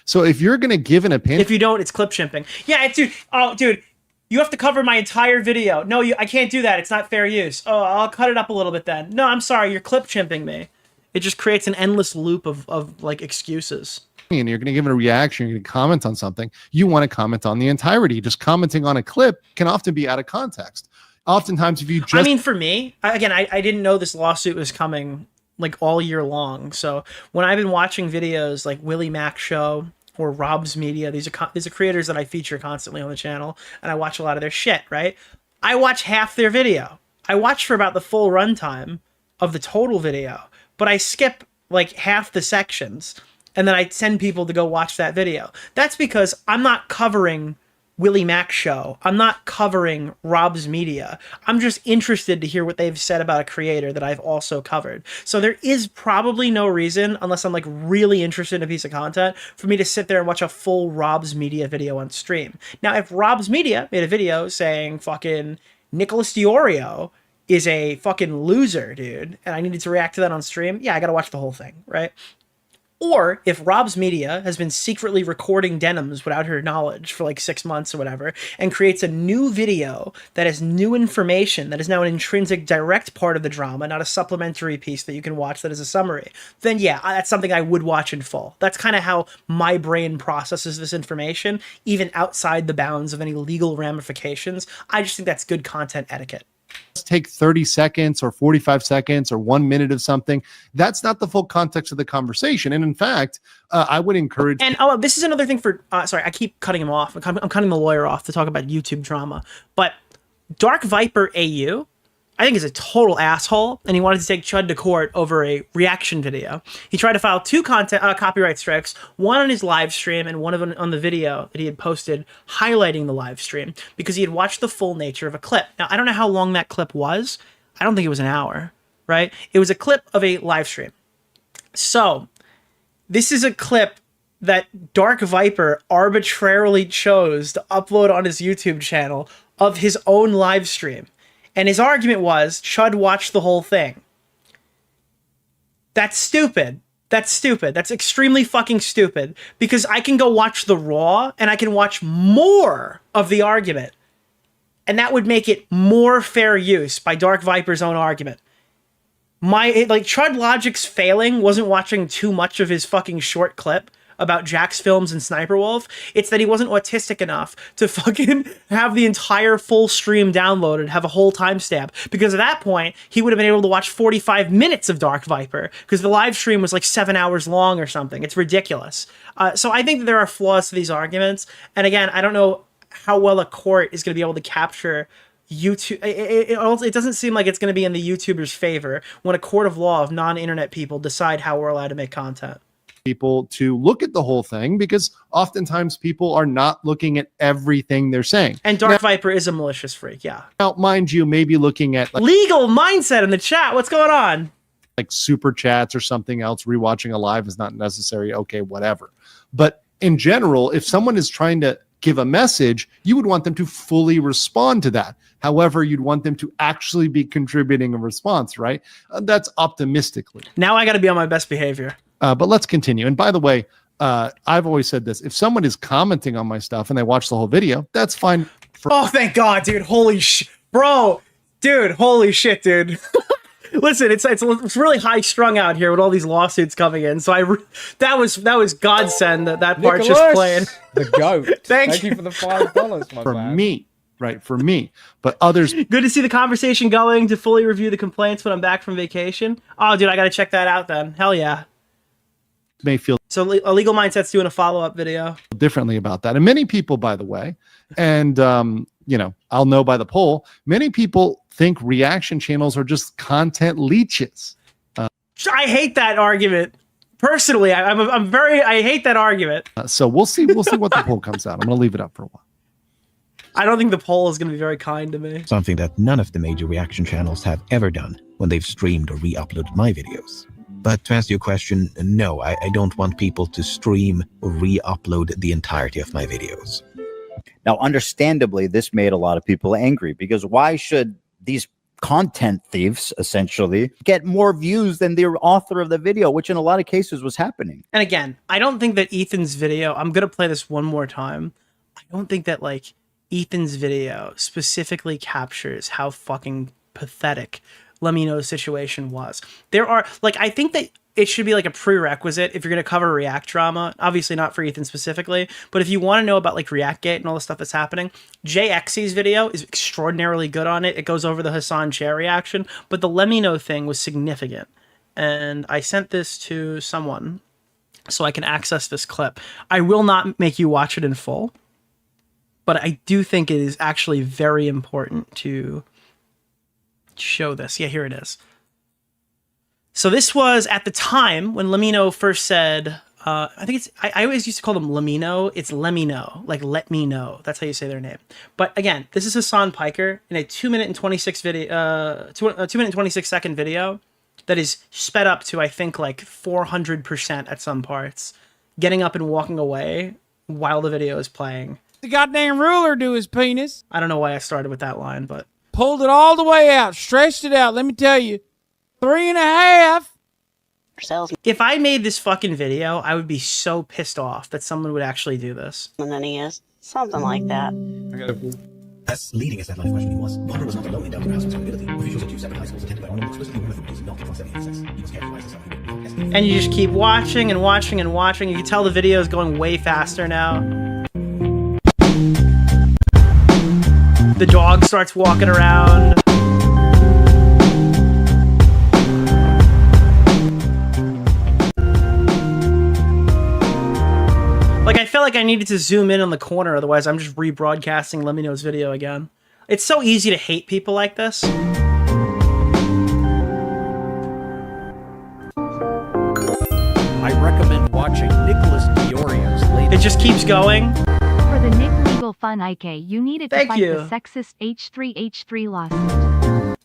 Speaker 10: So if you're going to give an opinion,
Speaker 5: If you don't, it's clip chimping. Yeah, it's, dude. Oh, dude, you have to cover my entire video. No, I can't do that. It's not fair use. Oh, I'll cut it up a little bit then. No, I'm sorry. You're clip chimping me. It just creates an endless loop of like excuses.
Speaker 10: and you're going to give it a reaction, you're going to comment on something, you want to comment on the entirety. Just commenting on a clip can often be out of context. Oftentimes, if you just...
Speaker 5: I mean, for me, I didn't know this lawsuit was coming like all year long. So when I've been watching videos like Willie Mac Show or Rob's Media, these are creators that I feature constantly on the channel, and I watch a lot of their shit, right? I watch half their video. I watch for about the full runtime of the total video, but I skip like half the sections, and then I send people to go watch that video. That's because I'm not covering Willie Mac Show. I'm not covering Rob's Media. I'm just interested to hear what they've said about a creator that I've also covered. So there is probably no reason, unless I'm like really interested in a piece of content, for me to sit there and watch a full Rob's Media video on stream. Now, if Rob's Media made a video saying fucking Nicholas DeOrio is a fucking loser, dude, and I needed to react to that on stream, yeah, I gotta watch the whole thing, right? Or if Rob's Media has been secretly recording Denims without her knowledge for like 6 months or whatever, and creates a new video that has new information that is now an intrinsic direct part of the drama, not a supplementary piece that you can watch that is a summary, then yeah, that's something I would watch in full. That's kind of how my brain processes this information, even outside the bounds of any legal ramifications. I just think that's good content etiquette.
Speaker 10: Take 30 seconds or 45 seconds or 1 minute of something. That's not the full context of the conversation. And in fact, I would encourage...
Speaker 5: And this is another thing for... sorry, I keep cutting him off. I'm cutting the lawyer off to talk about YouTube drama. But DarkViperAU, I think, is a total asshole, and he wanted to take Chud to court over a reaction video. He tried to file 2 copyright strikes, one on his live stream and one of them on the video that he had posted highlighting the live stream, because he had watched the full nature of a clip. Now, I don't know how long that clip was. I don't think it was an hour, right? It was a clip of a live stream. So This is a clip that Dark Viper arbitrarily chose to upload on his YouTube channel of his own live stream. And his argument was, Chud watched the whole thing. That's stupid. That's stupid. That's extremely fucking stupid. Because I can go watch the Raw, and I can watch more of the argument. And that would make it more fair use by Dark Viper's own argument. Chud Logic's failing wasn't watching too much of his fucking short clip about Jack's Films and Sniper Wolf. It's that he wasn't autistic enough to fucking have the entire full stream downloaded, have a whole timestamp. Because at that point, he would have been able to watch 45 minutes of Dark Viper, because the live stream was like 7 hours long or something. It's ridiculous. So I think that there are flaws to these arguments. And again, I don't know how well a court is going to be able to capture YouTube. It doesn't seem like it's going to be in the YouTuber's favor when a court of law of non-internet people decide how we're allowed to make content.
Speaker 10: People to look at the whole thing, because oftentimes people are not looking at everything they're saying.
Speaker 5: And Dark Viper is a malicious freak, yeah.
Speaker 10: Now, mind you, maybe looking at
Speaker 5: legal mindset in the chat. What's going on?
Speaker 10: Like super chats or something else, rewatching a live is not necessary. Okay, whatever. But in general, if someone is trying to give a message, you would want them to fully respond to that. However, you'd want them to actually be contributing a response, right? That's optimistically.
Speaker 5: Now I got to be on my best behavior.
Speaker 10: But let's continue. And by the way, I've always said this. If someone is commenting on my stuff and they watch the whole video, that's fine.
Speaker 5: Oh, thank God, dude. Holy shit. Bro. Dude, holy shit, dude. Listen, it's really high strung out here with all these lawsuits coming in. So that was godsend that part just playing.
Speaker 6: The goat.
Speaker 5: Thank
Speaker 6: you for the $5, my
Speaker 10: for
Speaker 6: man.
Speaker 10: me, right? For me, but others.
Speaker 5: Good to see the conversation going. To fully review the complaints when I'm back from vacation. Oh, dude, I got to check that out then. Hell yeah.
Speaker 10: May feel
Speaker 5: so. A Legal Mindset's doing a follow-up video
Speaker 10: differently about that, and many people, by the way, and I'll know by the poll. Many people think reaction channels are just content leeches.
Speaker 5: I hate that argument. Personally, I hate that argument.
Speaker 10: So we'll see what the poll comes out. I'm going to leave it up for a while.
Speaker 5: I don't think the poll is going to be very kind to me.
Speaker 12: Something that none of the major reaction channels have ever done when they've streamed or re-uploaded my videos. But to answer your question, no, I don't want people to stream or re-upload the entirety of my videos.
Speaker 3: Now, understandably, this made a lot of people angry, because why should these content thieves essentially get more views than the author of the video, which in a lot of cases was happening?
Speaker 5: And again, I don't think that Ethan's video, I'm going to play this one more time. I don't think that Ethan's video specifically captures how fucking pathetic Lemino's situation was. There are I think that it should be a prerequisite if you're going to cover React drama, obviously not for Ethan specifically, but if you want to know about Reactgate and all the stuff that's happening, JXC's video is extraordinarily good on it. It goes over the Hassan Chair reaction, but the Lemino thing was significant. And I sent this to someone so I can access this clip. I will not make you watch it in full, but I do think it is actually very important to show this. Yeah, here it is. So this was at the time when Lemino first said, I think I always used to call them Lemino. It's Lemino, let me know. That's how you say their name. But again, this is Hassan Piker in a 2 minute and 26 video, 2 minute and 26 second video that is sped up to, I think, 400% at some parts, getting up and walking away while the video is playing.
Speaker 14: The goddamn ruler do his penis.
Speaker 5: I don't know why I started with that line, but
Speaker 14: pulled it all the way out, stretched it out. Let me tell you, 3.5.
Speaker 5: If I made this fucking video, I would be so pissed off that someone would actually do this.
Speaker 15: And then he is something like that.
Speaker 12: As leading as that life question he was, Bonner was not alone in doubting Rasmus's ability. Officials at 2 separate high schools attended by Arnold explicitly warned him he was not consenting to sex. He must characterize himself.
Speaker 5: And you just keep watching and watching and watching. You can tell the video is going way faster now. The dog starts walking around. I felt like I needed to zoom in on the corner, otherwise I'm just rebroadcasting Lemino's video again. It's so easy to hate people like this.
Speaker 16: I recommend watching Nicholas DeOrio's latest.
Speaker 5: It just keeps going.
Speaker 9: For the Nick Legal Fun IK, you needed to
Speaker 5: Thank
Speaker 9: fight
Speaker 5: you.
Speaker 9: the sexist H3H3 lawsuit.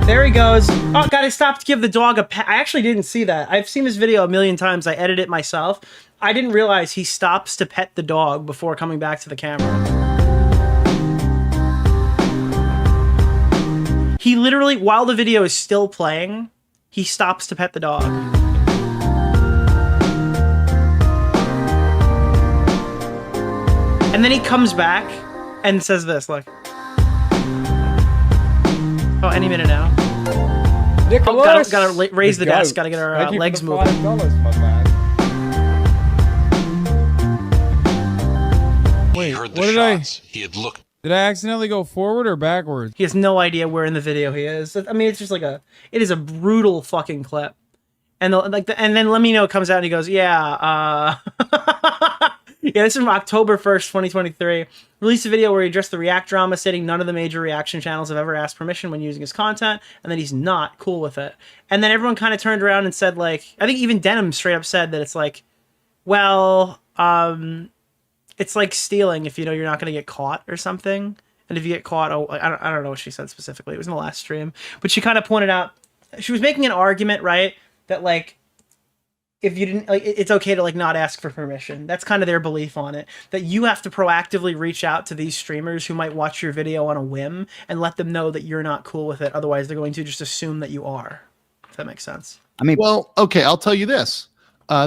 Speaker 5: There he goes. Oh, God, I stopped to give the dog a pet. I actually didn't see that. I've seen this video a million times. I edited it myself. I didn't realize he stops to pet the dog before coming back to the camera. He literally, while the video is still playing, he stops to pet the dog. And then he comes back and says this, look. Oh, any minute now.
Speaker 6: Nicholas!
Speaker 5: Oh, gotta raise the desk. Gotta get our legs moving.
Speaker 6: $5, my man. Wait, what did Did I accidentally go forward or backwards?
Speaker 5: He has no idea where in the video he is. I mean, it's just like it is a brutal fucking clip. And then Lemino comes out and he goes, yeah, yeah, this is from October 1st, 2023. Released a video where he addressed the React drama, stating none of the major reaction channels have ever asked permission when using his content, and that he's not cool with it. And then everyone kind of turned around and said, like, I think even Denim straight up said that it's like, well, it's like stealing if you know you're not going to get caught or something. And if you get caught, I don't know what she said specifically. It was in the last stream. But she kind of pointed out, she was making an argument, right, that, like, if you didn't, like, it's okay to, like, not ask for permission. That's kind of their belief on it. That you have to proactively reach out to these streamers who might watch your video on a whim and let them know that you're not cool with it. Otherwise, they're going to just assume that you are. If that makes sense.
Speaker 10: I mean, well, okay, I'll tell you this.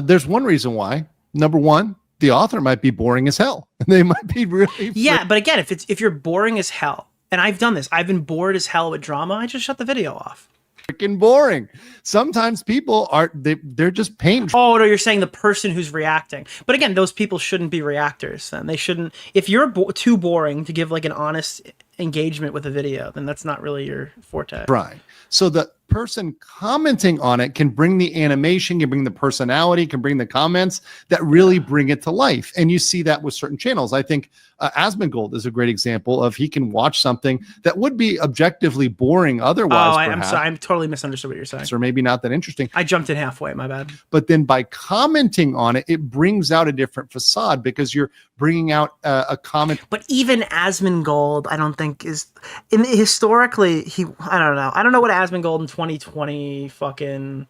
Speaker 10: There's one reason why. Number one, the author might be boring as hell. They might be really...
Speaker 5: Yeah, but again, if you're boring as hell, and I've done this, I've been bored as hell with drama, I just shut the video off.
Speaker 10: Freaking boring. Sometimes people they're just pain.
Speaker 5: Oh no, you're saying the person who's reacting. But again, those people shouldn't be reactors. Then they shouldn't. If you're too boring to give like an honest engagement with a video, then that's not really your forte.
Speaker 10: Right. So the person commenting on it can bring the animation, can bring the personality, can bring the comments that really bring it to life. And you see that with certain channels. I think Asmongold is a great example of he can watch something that would be objectively boring otherwise.
Speaker 5: Oh, I'm sorry. I'm totally misunderstood what you're saying.
Speaker 10: Or maybe not that interesting.
Speaker 5: I jumped in halfway. My bad.
Speaker 10: But then by commenting on it, it brings out a different facade because you're bringing out a comment.
Speaker 5: But even Asmongold, I don't think is historically I don't know. I don't know what Asmongold in 2020 fucking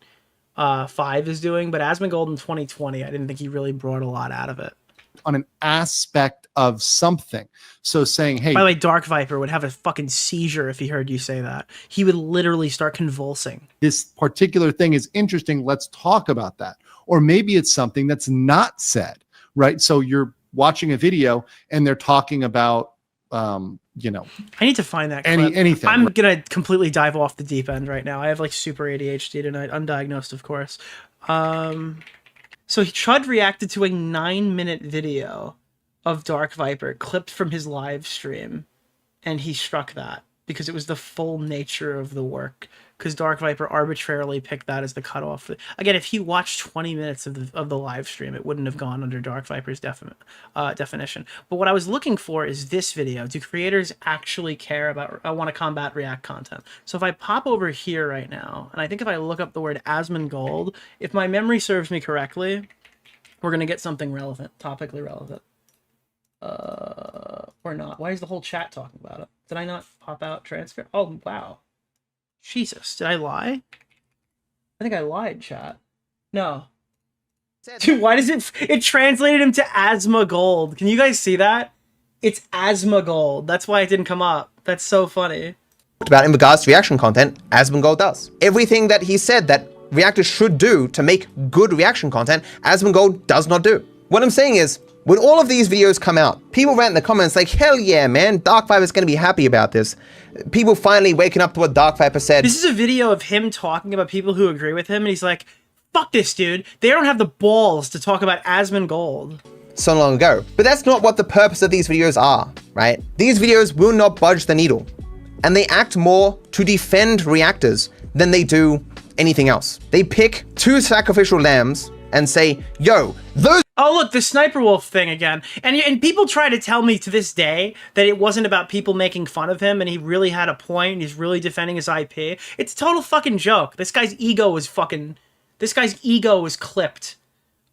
Speaker 5: 5 is doing, but Asmongold in 2020, I didn't think he really brought a lot out of it.
Speaker 10: On an aspect of something. So saying, hey.
Speaker 5: By the way, Dark Viper would have a fucking seizure if he heard you say that. He would literally start convulsing.
Speaker 10: This particular thing is interesting. Let's talk about that. Or maybe it's something that's not said, right? So you're watching a video and they're talking about, you know.
Speaker 5: I need to find that clip.
Speaker 10: Anything.
Speaker 5: I'm going to completely dive off the deep end right now. I have like super ADHD tonight. Undiagnosed, of course. So Chud reacted to a 9-minute video of Dark Viper clipped from his live stream, and he struck that because it was the full nature of the work. Because Dark Viper arbitrarily picked that as the cutoff. Again, if he watched 20 minutes of the live stream, it wouldn't have gone under Dark Viper's definition. But what I was looking for is this video. Do creators actually care about, want to combat React content? So if I pop over here right now, and I think if I look up the word Asmongold, if my memory serves me correctly, we're going to get something relevant, topically relevant. Or not. Why is the whole chat talking about it? Did I not pop out transcript? Oh, wow. Jesus, did I lie? I think I lied, chat. No. Dude, why does it translated him to Asmongold? Can you guys see that? It's Asmongold. That's why it didn't come up. That's so funny.
Speaker 17: About in regards to reaction content, Asmongold does. Everything that he said that reactors should do to make good reaction content, Asmongold does not do. What I'm saying is, when all of these videos come out, people rant in the comments like, hell yeah, man, Dark Viper's going to be happy about this. People finally waking up to what Dark Viper said.
Speaker 5: This is a video of him talking about people who agree with him, and he's like, fuck this, dude. They don't have the balls to talk about Asmongold.
Speaker 17: So long ago. But that's not what the purpose of these videos are, right? These videos will not budge the needle. And they act more to defend reactors than they do anything else. They pick two sacrificial lambs and say, yo, those...
Speaker 5: Oh, look, the Sniper Wolf thing again. And people try to tell me to this day that it wasn't about people making fun of him and he really had a point. He's really defending his IP. It's a total fucking joke. This guy's ego was clipped.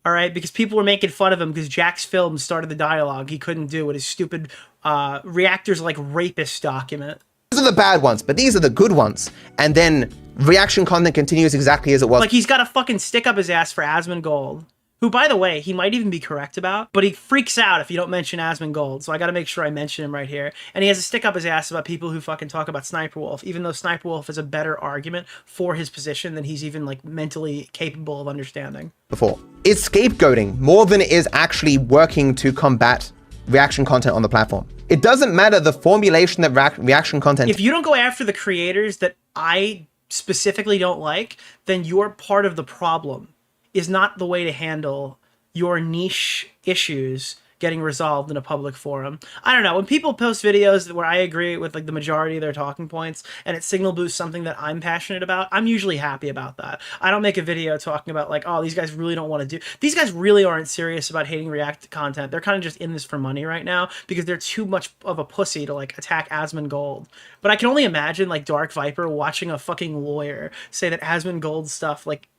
Speaker 5: All right? Because people were making fun of him because Jack's Film started the dialogue he couldn't do with his stupid reactors like rapist document.
Speaker 17: are the bad ones, but these are the good ones. And then reaction content continues exactly as it was.
Speaker 5: Like, he's got a fucking stick up his ass for Asmongold, who, by the way, he might even be correct about, but he freaks out if you don't mention Asmongold, so I gotta make sure I mention him right here. And he has a stick up his ass about people who fucking talk about Sniper Wolf, even though Sniper Wolf is a better argument for his position than he's even, like, mentally capable of understanding.
Speaker 17: Before. It's scapegoating more than it is actually working to combat reaction content on the platform. It doesn't matter the formulation that reaction content...
Speaker 5: If you don't go after the creators that I specifically don't like, then you're part of the problem. Is not the way to handle your niche issues getting resolved in a public forum. I don't know, when people post videos where I agree with like the majority of their talking points and it signal boosts something that I'm passionate about, I'm usually happy about that. I don't make a video talking about like, oh, these guys really don't want to do... These guys really aren't serious about hating React content. They're kind of just in this for money right now because they're too much of a pussy to like attack Asmongold. But I can only imagine like Dark Viper watching a fucking lawyer say that Asmongold stuff like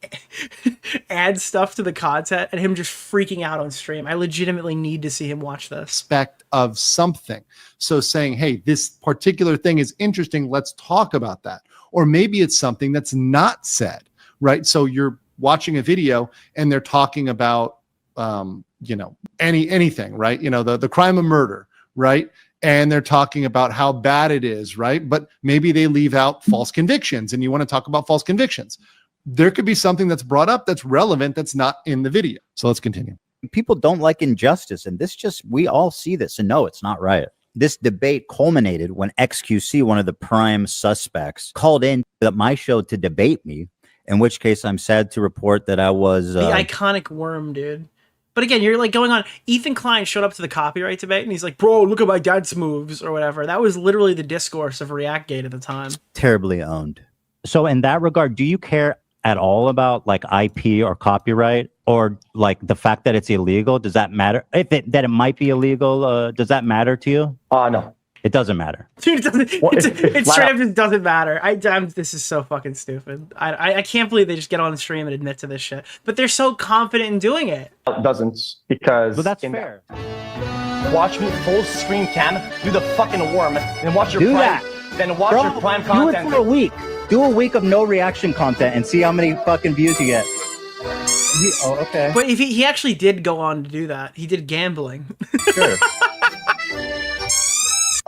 Speaker 5: adds stuff to the content and him just freaking out on stream. I legitimately need to see him watch this.
Speaker 10: Aspect of something. So saying, hey, this particular thing is interesting, let's talk about that. Or maybe it's something that's not said, right? So you're watching a video and they're talking about, you know, anything, right? You know, the crime of murder, right? And they're talking about how bad it is, right? But maybe they leave out false convictions and you want to talk about false convictions. There could be something that's brought up that's relevant that's not in the video. So let's continue.
Speaker 3: People don't like injustice, and this just, we all see this, and no, it's not right. This debate culminated when XQC, one of the prime suspects, called in at my show to debate me, in which case I'm sad to report that I was...
Speaker 5: the iconic worm, dude. But again, you're like going on, Ethan Klein showed up to the copyright debate and he's like, bro, look at my dance moves or whatever. That was literally the discourse of ReactGate at the time.
Speaker 3: Terribly owned. So in that regard, do you care at all about like IP or copyright, or like the fact that it's illegal? Does that matter? That it might be illegal, does that matter to you?
Speaker 18: No.
Speaker 3: It doesn't matter.
Speaker 5: Dude, it doesn't. It straight up just doesn't matter. This is so fucking stupid. I can't believe they just get on the stream and admit to this shit. But they're so confident in doing it.
Speaker 18: It doesn't, because...
Speaker 3: Well, that's fair.
Speaker 18: Watch me full screen cam, do the fucking worm, and watch your prime... Then watch your prime content.
Speaker 3: Do it for a week. Do a week of no reaction content and see how many fucking views you get. Oh, okay.
Speaker 5: But if he actually did go on to do that, he did gambling.
Speaker 3: Sure.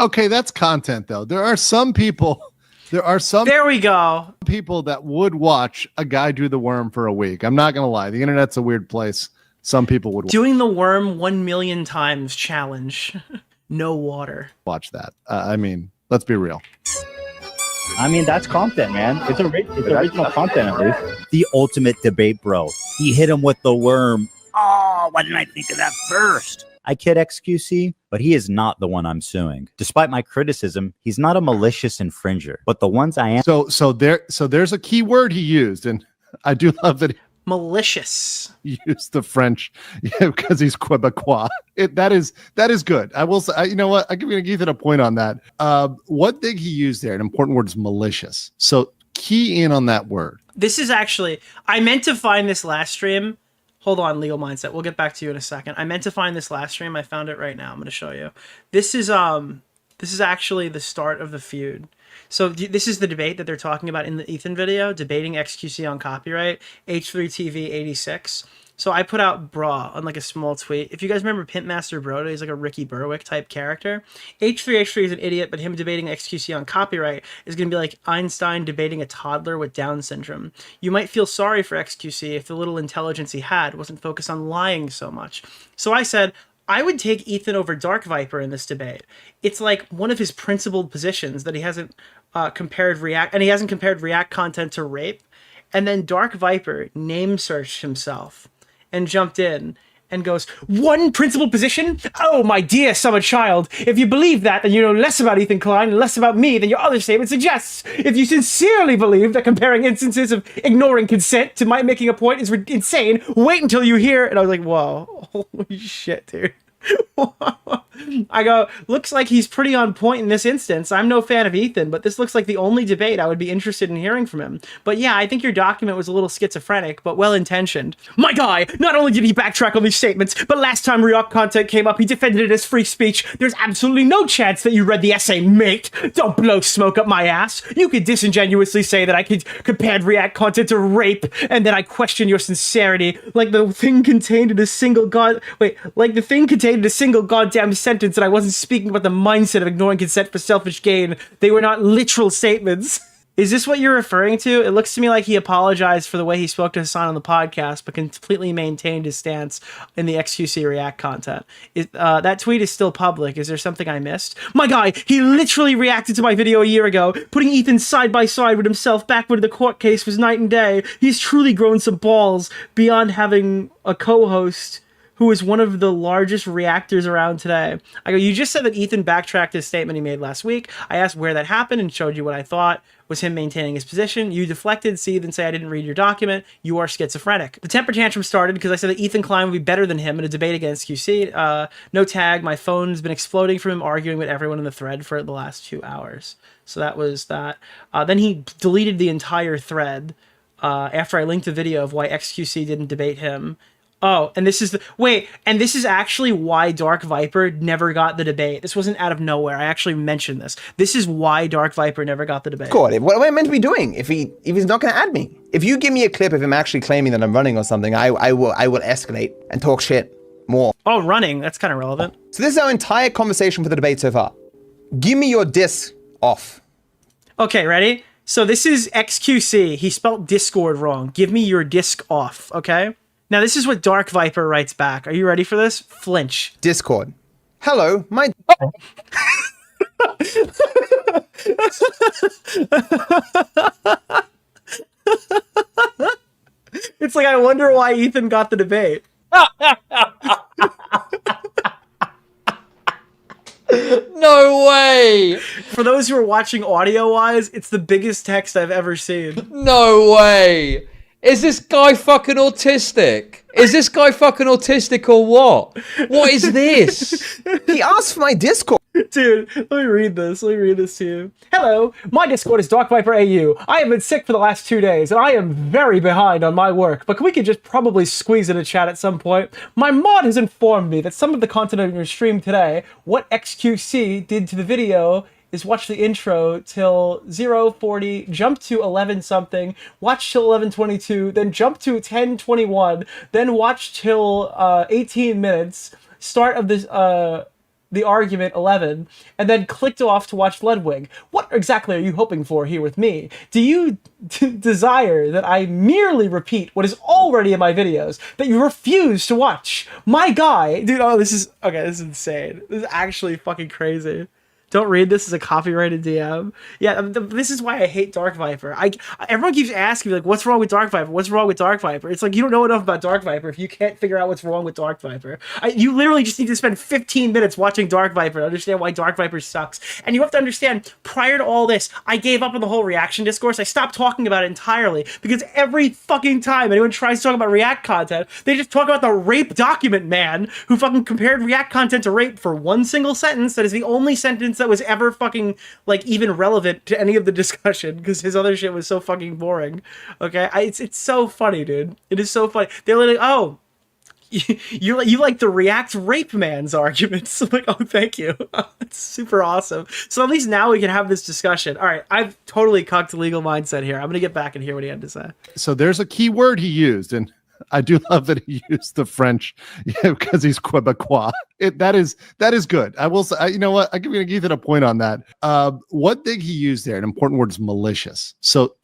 Speaker 10: Okay, that's content though. There are some people. There
Speaker 5: we go.
Speaker 10: People that would watch a guy do the worm for a week. I'm not gonna lie. The internet's a weird place. Some people would
Speaker 5: doing the worm 1 million times challenge. No water.
Speaker 10: Watch that. I mean, let's be real.
Speaker 3: I mean, that's content, man. It's original content, at least. The ultimate debate, bro. He hit him with the worm. Oh, why didn't I think of that first? I kid XQC, but he is not the one I'm suing. Despite my criticism, he's not a malicious infringer. But the ones I am...
Speaker 10: So there's a key word he used, and I do love that.
Speaker 5: Malicious.
Speaker 10: He used the French, because he's Quebecois. That is good. I will say, you know what? I'm going to give it a point on that. One thing he used there, an important word, is malicious. So key in on that word.
Speaker 5: This is actually, I meant to find this last stream. Hold on, Legal Mindset. We'll get back to you in a second. I meant to find this last stream. I found it right now. I'm going to show you. This is actually the start of the feud. So this is the debate that they're talking about in the Ethan video, debating XQC on copyright, H3TV 86. So I put out Bra on like a small tweet. If you guys remember Pimp Master Broda, he's like a Ricky Berwick type character. H3 is an idiot, but him debating XQC on copyright is going to be like Einstein debating a toddler with Down syndrome. You might feel sorry for XQC if the little intelligence he had wasn't focused on lying so much. So I said, I would take Ethan over Dark Viper in this debate. It's like one of his principled positions that he hasn't compared React content to rape. And then Dark Viper name searched himself and jumped in and goes, one principled position? Oh, my dear summer child, if you believe that, then you know less about Ethan Klein and less about me than your other statement suggests. If you sincerely believe that comparing instances of ignoring consent to my making a point is insane, wait until you hear... And I was like, whoa, holy shit, dude. I go, looks like he's pretty on point in this instance. I'm no fan of Ethan, but this looks like the only debate I would be interested in hearing from him. But yeah, I think your document was a little schizophrenic, but well-intentioned. My guy, not only did he backtrack on these statements, but last time React content came up, he defended it as free speech. There's absolutely no chance that you read the essay, mate. Don't blow smoke up my ass. You could disingenuously say that I compared React content to rape, and then I question your sincerity, like the thing contained in a single goddamn sentence that I wasn't speaking about the mindset of ignoring consent for selfish gain. They were not literal statements. Is this what you're referring to? It looks to me like he apologized for the way he spoke to Hassan on the podcast, but completely maintained his stance in the XQC React content. That tweet is still public. Is there something I missed? My guy, he literally reacted to my video a year ago, putting Ethan side by side with himself back when the court case was night and day. He's truly grown some balls beyond having a co-host who is one of the largest reactors around today. I go, you just said that Ethan backtracked his statement he made last week. I asked where that happened and showed you what I thought was him maintaining his position. You deflected, seethed, and say I didn't read your document. You are schizophrenic. The temper tantrum started because I said that Ethan Klein would be better than him in a debate against QC. No tag. My phone's been exploding from him arguing with everyone in the thread for the last 2 hours. So that was that. Then he deleted the entire thread after I linked a video of why XQC didn't debate him. Oh, and this is this is actually why Dark Viper never got the debate. This wasn't out of nowhere. I actually mentioned this. This is why Dark Viper never got the debate.
Speaker 17: God, what am I meant to be doing if he's not going to add me? If you give me a clip of him actually claiming that I'm running or something, I will escalate and talk shit more.
Speaker 5: Oh, running? That's kind of relevant.
Speaker 17: So this is our entire conversation for the debate so far. Give me your disc off.
Speaker 5: Okay, ready? So this is XQC. He spelled Discord wrong. Give me your disc off, okay? Now, this is what Dark Viper writes back. Are you ready for this? Flinch.
Speaker 17: Discord. Hello, my...
Speaker 5: It's like, I wonder why Ethan got the debate.
Speaker 19: No way!
Speaker 5: For those who are watching audio-wise, it's the biggest text I've ever seen.
Speaker 19: No way! Is this guy fucking autistic? Is this guy fucking autistic or what? What is this?
Speaker 17: He asked for my Discord.
Speaker 5: Dude, let me read this. Let me read this to you. Hello, my Discord is DarkViperAU. I have been sick for the last 2 days, and I am very behind on my work, but we could just probably squeeze in a chat at some point. My mod has informed me that some of the content on your stream today, what XQC did to the video, is watch the intro till 0:40, jump to 11 something, watch till 11:22, then jump to 10:21, then watch till 18 minutes, start of this the argument 11, and then clicked off to watch Ludwig. What exactly are you hoping for here with me? Do you desire that I merely repeat what is already in my videos that you refuse to watch? My guy, dude, this is insane. This is actually fucking crazy. Don't read this as a copyrighted DM. Yeah, this is why I hate Dark Viper. Everyone keeps asking me, like, what's wrong with Dark Viper? What's wrong with Dark Viper? It's like, you don't know enough about Dark Viper if you can't figure out what's wrong with Dark Viper. You literally just need to spend 15 minutes watching Dark Viper to understand why Dark Viper sucks. And you have to understand, prior to all this, I gave up on the whole reaction discourse. I stopped talking about it entirely because every fucking time anyone tries to talk about React content, they just talk about the rape document man who fucking compared React content to rape for one single sentence that is the only sentence that was ever fucking, like, even relevant to any of the discussion because his other shit was so fucking boring. Okay, it's so funny, dude. It is so funny. They're like, oh, you like the React rape man's arguments. I'm like, oh, thank you. It's super awesome. So at least now we can have this discussion. All right, I've totally cucked legal mindset here. I'm gonna get back and hear what he had to say.
Speaker 10: So there's a key word he used, and I do love that he used the French because he's Quebecois. That is good. I will say, you know what? I'm going to give it a point on that. One thing he used there, an important word, is malicious. So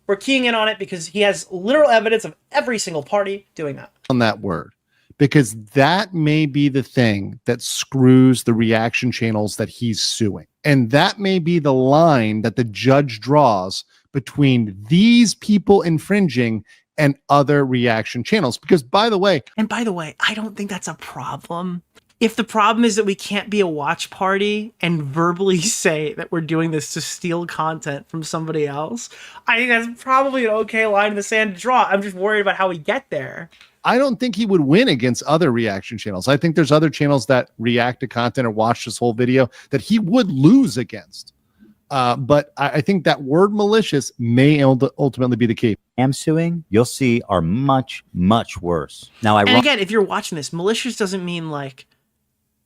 Speaker 5: we're keying in on it because he has literal evidence of every single party doing that.
Speaker 10: On that word, because that may be the thing that screws the reaction channels that he's suing. And that may be the line that the judge draws between these people infringing and other reaction channels. Because by the way,
Speaker 5: I don't think that's a problem. If the problem is that we can't be a watch party and verbally say that we're doing this to steal content from somebody else, I think that's probably an okay line in the sand to draw. I'm just worried about how we get there.
Speaker 10: I don't think he would win against other reaction channels. I think there's other channels that react to content or watch this whole video that he would lose against. But I think that word malicious may ultimately be the key.
Speaker 3: Suing, you'll see, are much, much worse. Now,
Speaker 5: and again, if you're watching this, malicious doesn't mean like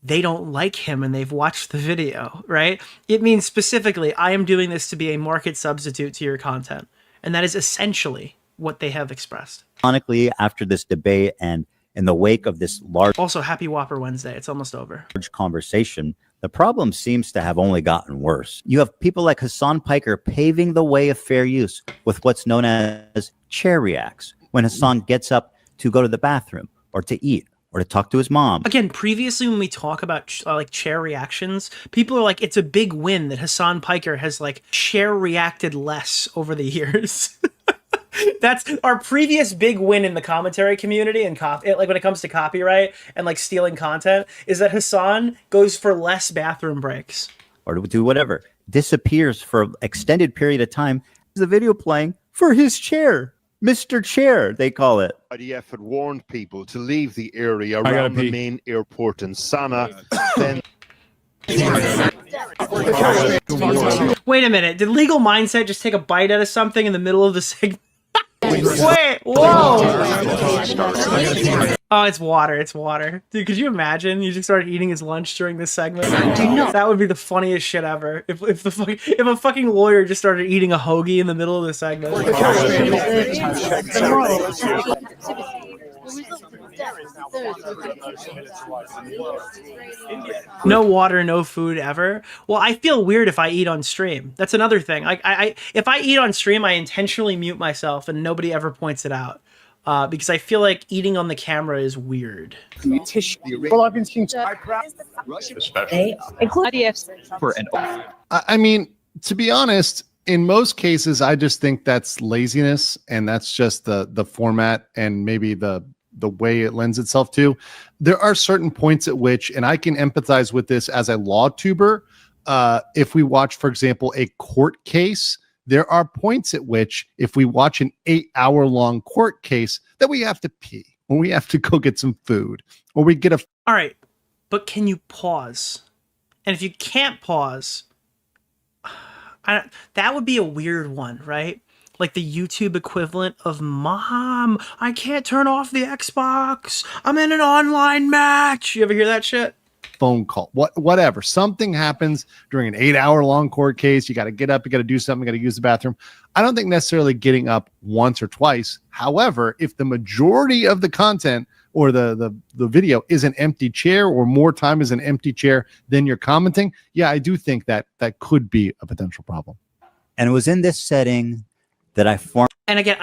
Speaker 5: they don't like him and they've watched the video, right? It means specifically, I am doing this to be a market substitute to your content. And that is essentially what they have expressed.
Speaker 3: Ironically, after this debate and in the wake of this large...
Speaker 5: Also, happy Whopper Wednesday. It's almost over.
Speaker 3: ...conversation, the problem seems to have only gotten worse. You have people like Hassan Piker paving the way of fair use with what's known as chair reacts, when Hassan gets up to go to the bathroom or to eat or to talk to his mom.
Speaker 5: Again, previously when we talk about like chair reactions, people are like, it's a big win that Hassan Piker has like chair reacted less over the years. That's our previous big win in the commentary community and like when it comes to copyright and like stealing content, is that Hassan goes for less bathroom breaks.
Speaker 3: Or to do whatever. Disappears for an extended period of time. The video playing for his chair. Mr. Chair, they call it.
Speaker 20: IDF had warned people to leave the area around the main airport in Sana'a. Then...
Speaker 5: Wait a minute. Did Legal Mindset just take a bite out of something in the middle of the segment? Wait, whoa! Oh, it's water, it's water. Dude, could you imagine? You just started eating his lunch during this segment? That would be the funniest shit ever. If a fucking lawyer just started eating a hoagie in the middle of the segment. No water, no food ever. Well, I feel weird if I eat on stream. That's another thing. If I eat on stream, I intentionally mute myself and nobody ever points it out. Because I feel like eating on the camera is weird.
Speaker 10: I mean, to be honest, in most cases, I just think that's laziness, and that's just the format and maybe the way it lends itself to. There are certain points at which, and I can empathize with this as a law tuber, if we watch, for example, a court case, there are points at which, if we watch an 8-hour-long court case, that we have to pee, or we have to go get some food, or we get a...
Speaker 5: All right, but can you pause? And if you can't pause, that would be a weird one, right? Like the YouTube equivalent of, Mom, I can't turn off the Xbox. I'm in an online match. You ever hear that shit?
Speaker 10: Phone call, whatever. Something happens during an 8-hour-long court case. You got to get up, you got to do something, you got to use the bathroom. I don't think necessarily getting up once or twice. However, if the majority of the content or the video is an empty chair, or more time is an empty chair than you're commenting, yeah, I do think that could be a potential problem.
Speaker 3: And it was in this setting that I formed.
Speaker 5: And again,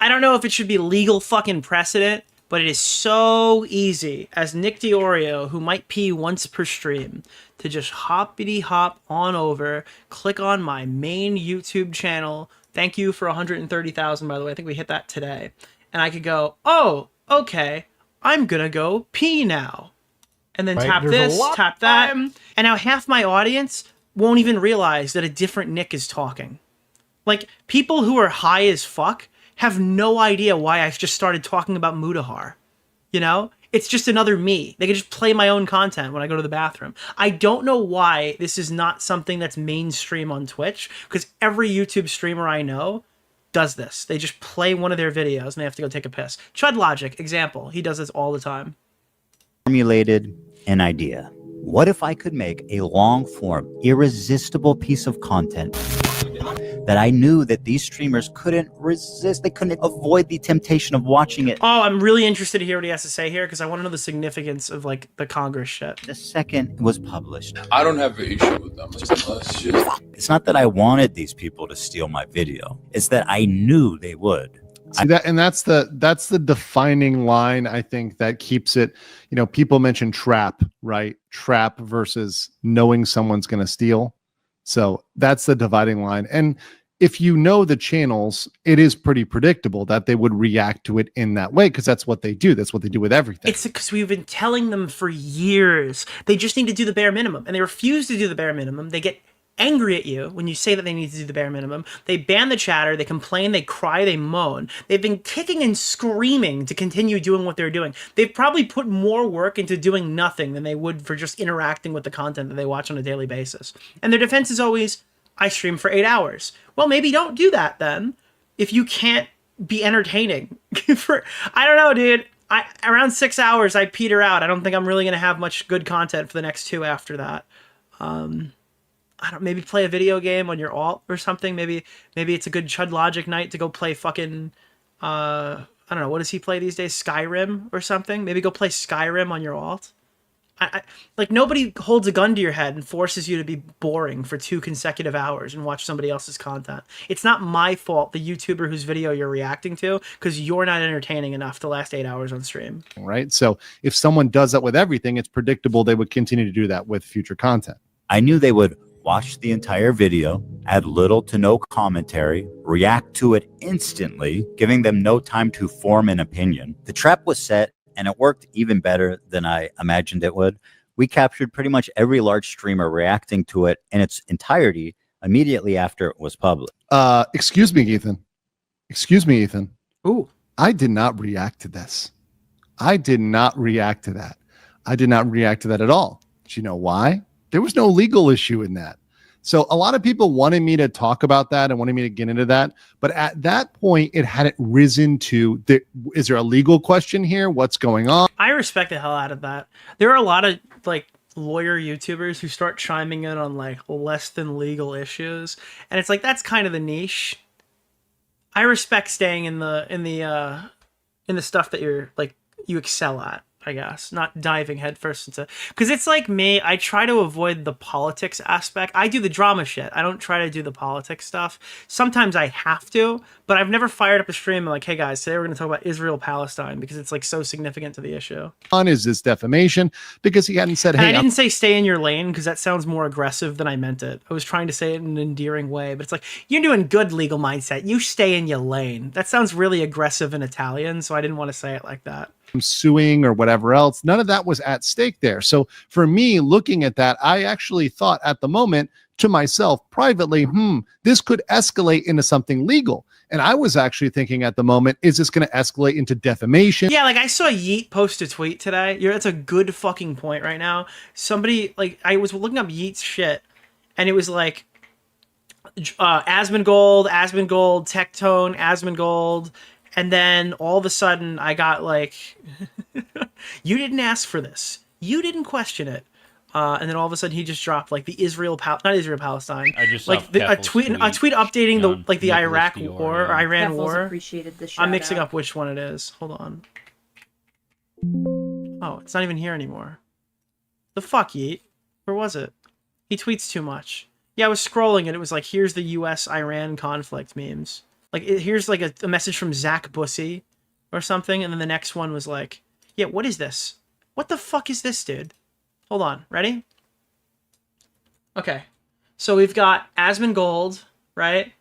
Speaker 5: I don't know if it should be legal fucking precedent, but it is so easy as Nick DeOrio, who might pee once per stream, to just hoppity hop on over, click on my main YouTube channel. Thank you for 130,000, by the way. I think we hit that today. And I could go, oh, okay, I'm gonna go pee now. And then tap this, tap that. And now half my audience won't even realize that a different Nick is talking. Like, people who are high as fuck have no idea why I've just started talking about Mudahar. You know? It's just another me. They can just play my own content when I go to the bathroom. I don't know why this is not something that's mainstream on Twitch, because every YouTube streamer I know does this. They just play one of their videos and they have to go take a piss. Chud Logic, example. He does this all the time.
Speaker 3: Formulated an idea. What if I could make a long-form, irresistible piece of content that I knew that these streamers couldn't resist? They couldn't avoid the temptation of watching it.
Speaker 5: Oh, I'm really interested to hear what he has to say here, because I want to know the significance of like the Congress shit.
Speaker 3: The second it was published,
Speaker 21: I don't have an issue with them.
Speaker 3: It's not that I wanted these people to steal my video. It's that I knew they would.
Speaker 10: See that, and that's the defining line, I think, that keeps it. You know, people mention trap, right? Trap versus knowing someone's going to steal. So that's the dividing line. And if you know the channels, it is pretty predictable that they would react to it in that way, because that's what they do. That's what they do with everything.
Speaker 5: It's because we've been telling them for years. They just need to do the bare minimum, and they refuse to do the bare minimum. They get angry at you when you say that they need to do the bare minimum. They ban the chatter, they complain, they cry, they moan. They've been kicking and screaming to continue doing what they're doing. They've probably put more work into doing nothing than they would for just interacting with the content that they watch on a daily basis. And their defense is always, I stream for 8 hours. Well, maybe don't do that then, if you can't be entertaining. I don't know, dude. Around 6 hours, I peter out. I don't think I'm really going to have much good content for the next 2 after that. Maybe play a video game on your alt or something. Maybe it's a good Chud Logic night to go play fucking, I don't know, what does he play these days? Skyrim or something? Maybe go play Skyrim on your alt. Like, nobody holds a gun to your head and forces you to be boring for 2 consecutive hours and watch somebody else's content. It's not my fault, the YouTuber whose video you're reacting to, because you're not entertaining enough to last 8 hours on stream.
Speaker 10: Right? So if someone does that with everything, it's predictable they would continue to do that with future content.
Speaker 3: I knew they would watch the entire video, add little to no commentary, react to it instantly, giving them no time to form an opinion. The trap was set, and it worked even better than I imagined it would. We captured pretty much every large streamer reacting to it in its entirety immediately after it was public.
Speaker 10: Excuse me, Ethan. Excuse me, Ethan.
Speaker 5: Ooh.
Speaker 10: I did not react to this. I did not react to that. I did not react to that at all. Do you know why? There was no legal issue in that. So a lot of people wanted me to talk about that and wanted me to get into that. But at that point, it hadn't risen to, is there a legal question here? What's going on?
Speaker 5: I respect the hell out of that. There are a lot of like lawyer YouTubers who start chiming in on like less than legal issues. And it's like, that's kind of the niche. I respect staying in the stuff that you're like, you excel at, I guess, not diving headfirst into, because it's like me, I try to avoid the politics aspect. I do the drama shit. I don't try to do the politics stuff. Sometimes I have to, but I've never fired up a stream and like, hey guys, today we're going to talk about Israel-Palestine because it's like so significant to the issue.
Speaker 10: Is this defamation? Because he hadn't said,
Speaker 5: and
Speaker 10: hey,
Speaker 5: I didn't say stay in your lane because that sounds more aggressive than I meant it. I was trying to say it in an endearing way, but it's like, you're doing good legal mindset. You stay in your lane. That sounds really aggressive in Italian, so I didn't want to say it like that.
Speaker 10: Suing or whatever else. None of that was at stake there. So for me, looking at that, I actually thought at the moment to myself privately, this could escalate into something legal. And I was actually thinking at the moment, is this going to escalate into defamation?
Speaker 5: Yeah, like I saw Yeet post a tweet today. That's a good fucking point right now. Somebody, like, I was looking up Yeet's shit and it was like Asmongold, Tectone, Asmongold. And then all of a sudden I got like, you didn't ask for this. You didn't question it. And then all of a sudden he just dropped like the Palestine.
Speaker 11: I just
Speaker 5: like a tweet updating the Iraq war or Iran
Speaker 8: Keffels
Speaker 5: war.
Speaker 8: appreciated the
Speaker 5: I'm mixing
Speaker 8: shout-out.
Speaker 5: up which one it is. Hold on. Oh, it's not even here anymore. The fuck, Yeet? Where was it? He tweets too much. Yeah, I was scrolling and it was like, here's the US-Iran conflict memes. Like, here's like a message from Zach Bussy or something. And then the next one was like, yeah, what is this? What the fuck is this, dude? Hold on. Ready? Okay. So we've got Asmongold, right?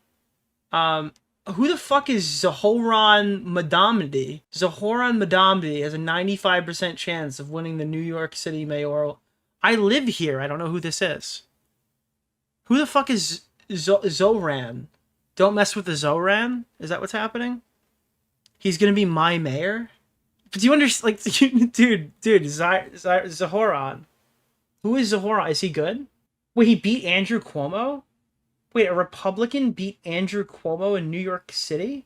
Speaker 5: Who the fuck is Zahoran Madamdi? Zahoran Madamdi has a 95% chance of winning the New York City mayoral. I live here. I don't know who this is. Who the fuck is Zoran? Don't mess with the Zoran? Is that what's happening? He's gonna be my mayor? But do you understand? Like, dude, Zahoran. Who is Zahoran? Is he good? Wait, he beat Andrew Cuomo? Wait, a Republican beat Andrew Cuomo in New York City?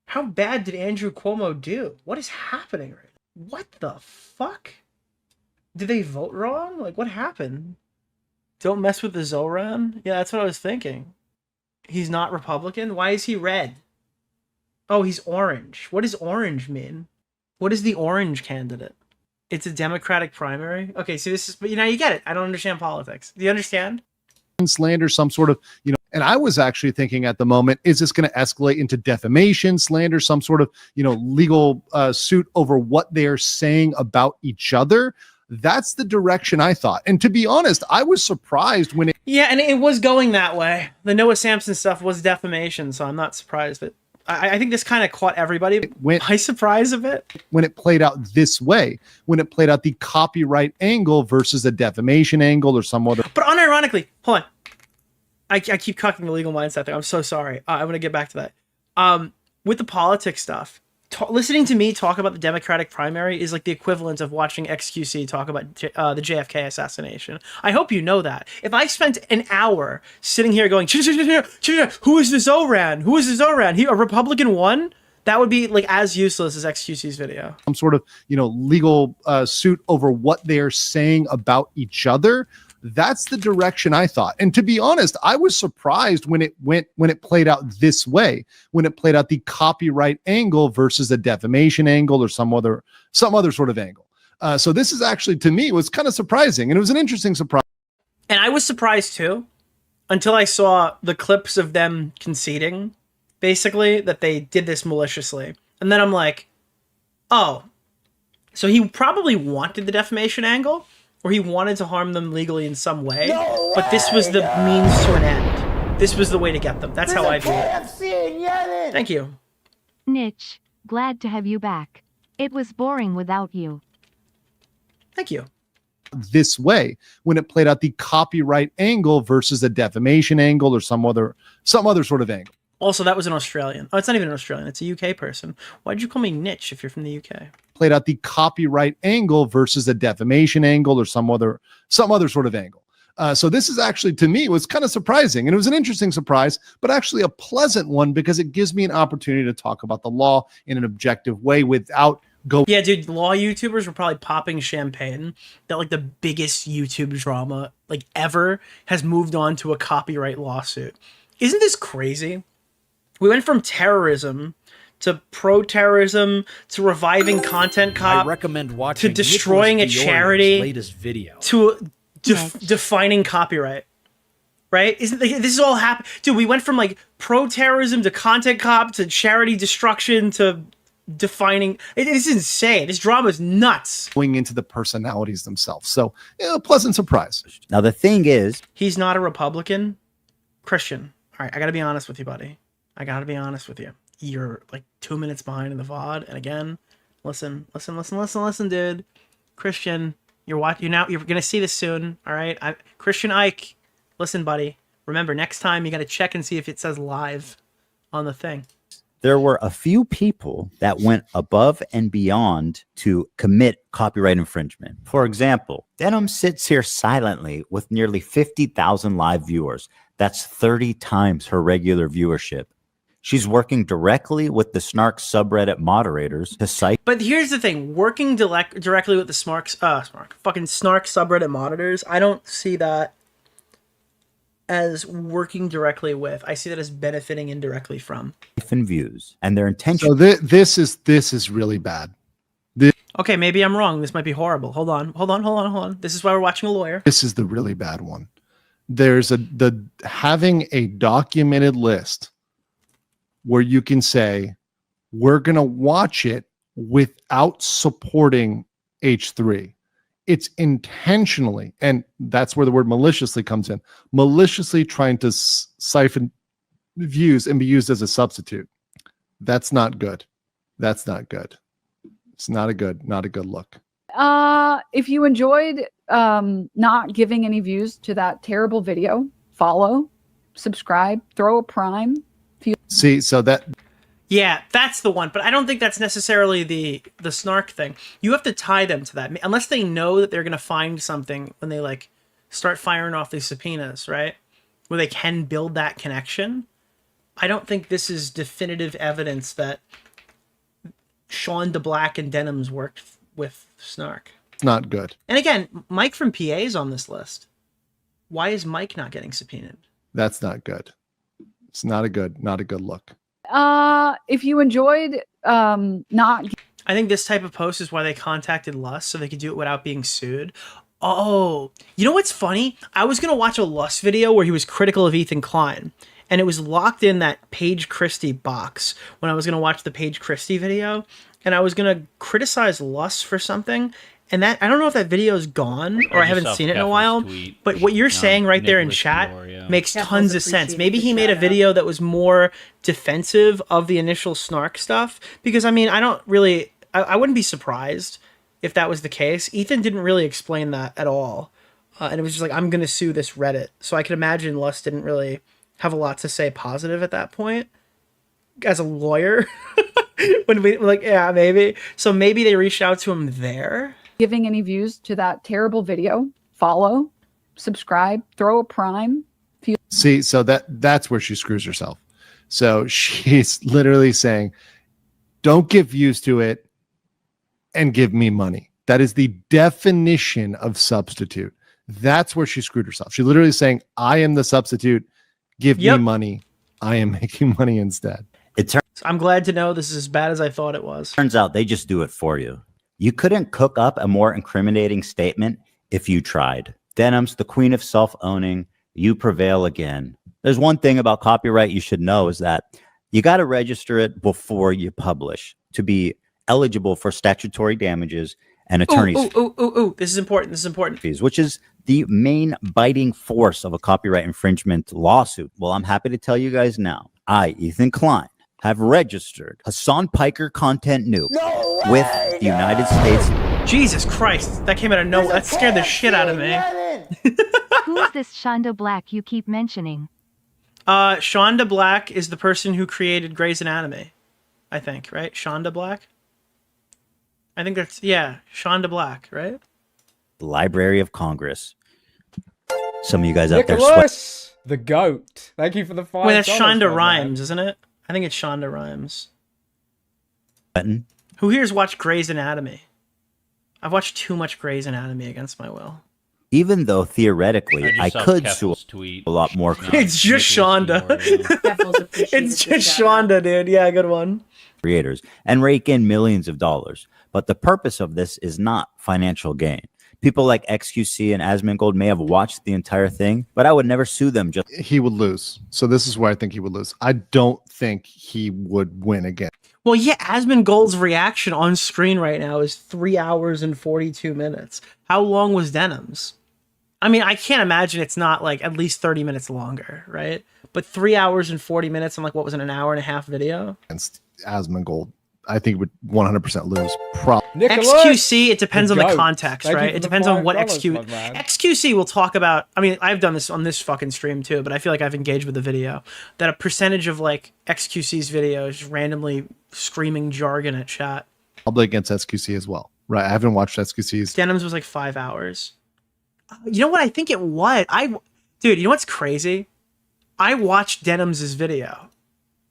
Speaker 5: How bad did Andrew Cuomo do? What is happening right now? What the fuck? Did they vote wrong? Like, what happened? Don't mess with the Zoran? Yeah, that's what I was thinking. He's not Republican? Why is he red? Oh, he's orange. What does orange mean? What is the orange candidate? It's a Democratic primary? Okay, so this is, but you know, you get it. I don't understand politics. Do you understand?
Speaker 10: Slander, some sort of, and I was actually thinking at the moment, is this going to escalate into defamation, slander, some sort of, legal suit over what they're saying about each other? That's the direction I thought. And to be honest, I was surprised when it...
Speaker 5: Yeah, and it was going that way. The Noah Sampson stuff was defamation, so I'm not surprised. But I think this kind of caught everybody by surprise of it.
Speaker 10: When it played out this way, when it played out the copyright angle versus the defamation angle or some other...
Speaker 5: But unironically, hold on. I keep cucking the legal mindset there. I'm so sorry. I'm going to get back to that. With the politics stuff, listening to me talk about the Democratic primary is like the equivalent of watching XQC talk about the JFK assassination. I hope you know that. If I spent an hour sitting here going, who is this Oran? Who is this Oran? A Republican won? That would be like as useless as XQC's video.
Speaker 10: Some sort of, legal suit over what they're saying about each other. That's the direction I thought. And to be honest, I was surprised when it played out this way, when it played out the copyright angle versus a defamation angle or some other sort of angle. So this is actually, to me, was kind of surprising. And it was an interesting surprise.
Speaker 5: And I was surprised too, until I saw the clips of them conceding, basically, that they did this maliciously. And then I'm like, oh, so he probably wanted the defamation angle, or he wanted to harm them legally in some way, but this was the means to an end. This was the way to get them. That's how I view it. Thank you.
Speaker 9: Nitch, glad to have you back. It was boring without you.
Speaker 5: Thank you.
Speaker 10: This way, when it played out the copyright angle versus a defamation angle or some other sort of angle.
Speaker 5: Also, that was an Australian. Oh, it's not even an Australian. It's a UK person. Why'd you call me Nitch if you're from the UK?
Speaker 10: Played out the copyright angle versus a defamation angle or some other sort of angle. So this is actually, to me, was kind of surprising. And it was an interesting surprise, but actually a pleasant one because it gives me an opportunity to talk about the law in an objective way without going.
Speaker 5: Yeah, dude, law YouTubers were probably popping champagne that like the biggest YouTube drama like ever has moved on to a copyright lawsuit. Isn't this crazy? We went from terrorism to pro-terrorism to reviving Content Cop.
Speaker 16: I recommend watching
Speaker 5: to destroying a charity.
Speaker 16: Latest video.
Speaker 5: To defining copyright. Right? Isn't this is all happening? Dude, we went from like pro-terrorism to Content Cop to charity destruction to defining. It's insane. This drama is nuts.
Speaker 10: Going into the personalities themselves. So, a pleasant surprise.
Speaker 3: Now the thing is,
Speaker 5: he's not a Republican. Christian. All right, I got to be honest with you, buddy. I gotta be honest with you. You're like 2 minutes behind in the VOD. And again, listen, dude. Christian, you're gonna see this soon. All right. Christian Ike, listen, buddy. Remember, next time you gotta check and see if it says live on the thing.
Speaker 3: there were a few people that went above and beyond to commit copyright infringement. For example, Denim sits here silently with nearly 50,000 live viewers. That's 30 times her regular viewership. She's working directly with the Snark subreddit moderators to cite.
Speaker 5: But here's the thing, working directly with the Snark subreddit moderators, I don't see that as working directly with. I see that as benefiting indirectly from.
Speaker 3: And views and their intention.
Speaker 10: So this is really bad.
Speaker 5: Okay, maybe I'm wrong. This might be horrible. Hold on. This is why we're watching a lawyer.
Speaker 10: This is the really bad one. There's having a documented list where you can say, we're going to watch it without supporting H3. It's intentionally, and that's where the word maliciously comes in, maliciously trying to siphon views and be used as a substitute. That's not good. That's not good. It's not a good look.
Speaker 21: If you enjoyed not giving any views to that terrible video, follow, subscribe, throw a prime.
Speaker 10: See, so that...
Speaker 5: Yeah, that's the one. But I don't think that's necessarily the Snark thing. You have to tie them to that. Unless they know that they're going to find something when they like start firing off these subpoenas, right? Where they can build that connection. I don't think this is definitive evidence that Sean DeBlack and Denims worked with Snark.
Speaker 10: It's not good.
Speaker 5: And again, Mike from PA is on this list. Why is Mike not getting subpoenaed?
Speaker 10: That's not good. It's not a good look.
Speaker 21: If you enjoyed not...
Speaker 5: I think this type of post is why they contacted Lust, so they could do it without being sued. Oh, you know what's funny? I was going to watch a Lust video where he was critical of Ethan Klein, and it was locked in that Paige Christie box when I was going to watch the Paige Christie video, and I was going to criticize Lust for something, and that I don't know if that video is gone or I haven't seen it in a while, but what you're saying right there in chat makes tons of sense. Maybe he made a video that was more defensive of the initial Snark stuff, because I mean, I wouldn't be surprised if that was the case. Ethan didn't really explain that at all. and it was just like, I'm gonna sue this Reddit. So I can imagine Lust didn't really have a lot to say positive at that point as a lawyer. When we like, yeah, maybe. So maybe they reached out to him there.
Speaker 21: Giving any views to that terrible video, follow, subscribe, throw a prime.
Speaker 10: See, so that's where she screws herself. So she's literally saying, don't give views to it and give me money. That is the definition of substitute. That's where she screwed herself. She literally saying, I am the substitute. Give me money. I am making money instead.
Speaker 5: I'm glad to know this is as bad as I thought it was.
Speaker 3: Turns out they just do it for you. You couldn't cook up a more incriminating statement if you tried. Denim's the queen of self-owning. You prevail again. There's one thing about copyright you should know is that you got to register it before you publish to be eligible for statutory damages and attorney's
Speaker 5: This is important. This is important.
Speaker 3: fees, which is the main biting force of a copyright infringement lawsuit. Well, I'm happy to tell you guys now. I, Ethan Klein, have registered Hassan Piker content noob with the United States.
Speaker 5: Jesus Christ, that came out of nowhere. That scared the shit out of me.
Speaker 9: Who's this Shonda Black you keep mentioning?
Speaker 5: Shonda Black is the person who created Grey's Anatomy, I think, right? Shonda Black? I think that's, yeah, Shonda Black, right?
Speaker 3: Library of Congress. Some of you guys out there
Speaker 6: Nicholas, the goat. Thank you for the $5.
Speaker 5: Wait, that's Shonda Rhimes, isn't it? I think it's Shonda Rhimes.
Speaker 3: sweating.
Speaker 5: Who here's watched Grey's Anatomy? I've watched too much Grey's Anatomy against my will.
Speaker 3: Even though theoretically I could sue a lot more.
Speaker 5: It's just Shonda. It's just Shonda, dude. Yeah, good one.
Speaker 3: Creators and rake in millions of dollars. But the purpose of this is not financial gain. People like XQC and Asmongold may have watched the entire thing, but I would never sue them. Just
Speaker 10: he would lose. So this is where I think he would lose. I don't think he would win again.
Speaker 5: Well, yeah, Asmongold's reaction on screen right now is 3 hours and 42 minutes. How long was Denim's? I mean, I can't imagine it's not like at least 30 minutes longer, right? But 3 hours and 40 minutes on like, what was it, an hour and a half video?
Speaker 10: Against Asmongold, I think would 100% lose.
Speaker 5: XQC, it depends on the context, right? It depends on what XQC will talk about. I mean, I've done this on this fucking stream too, but I feel like I've engaged with the video. That a percentage of like XQC's video is just randomly screaming jargon at chat.
Speaker 10: Probably against XQC as well, right? I haven't watched XQC's.
Speaker 5: Denim's was like 5 hours. You know what? I think it was. Dude, you know what's crazy? I watched Denim's video.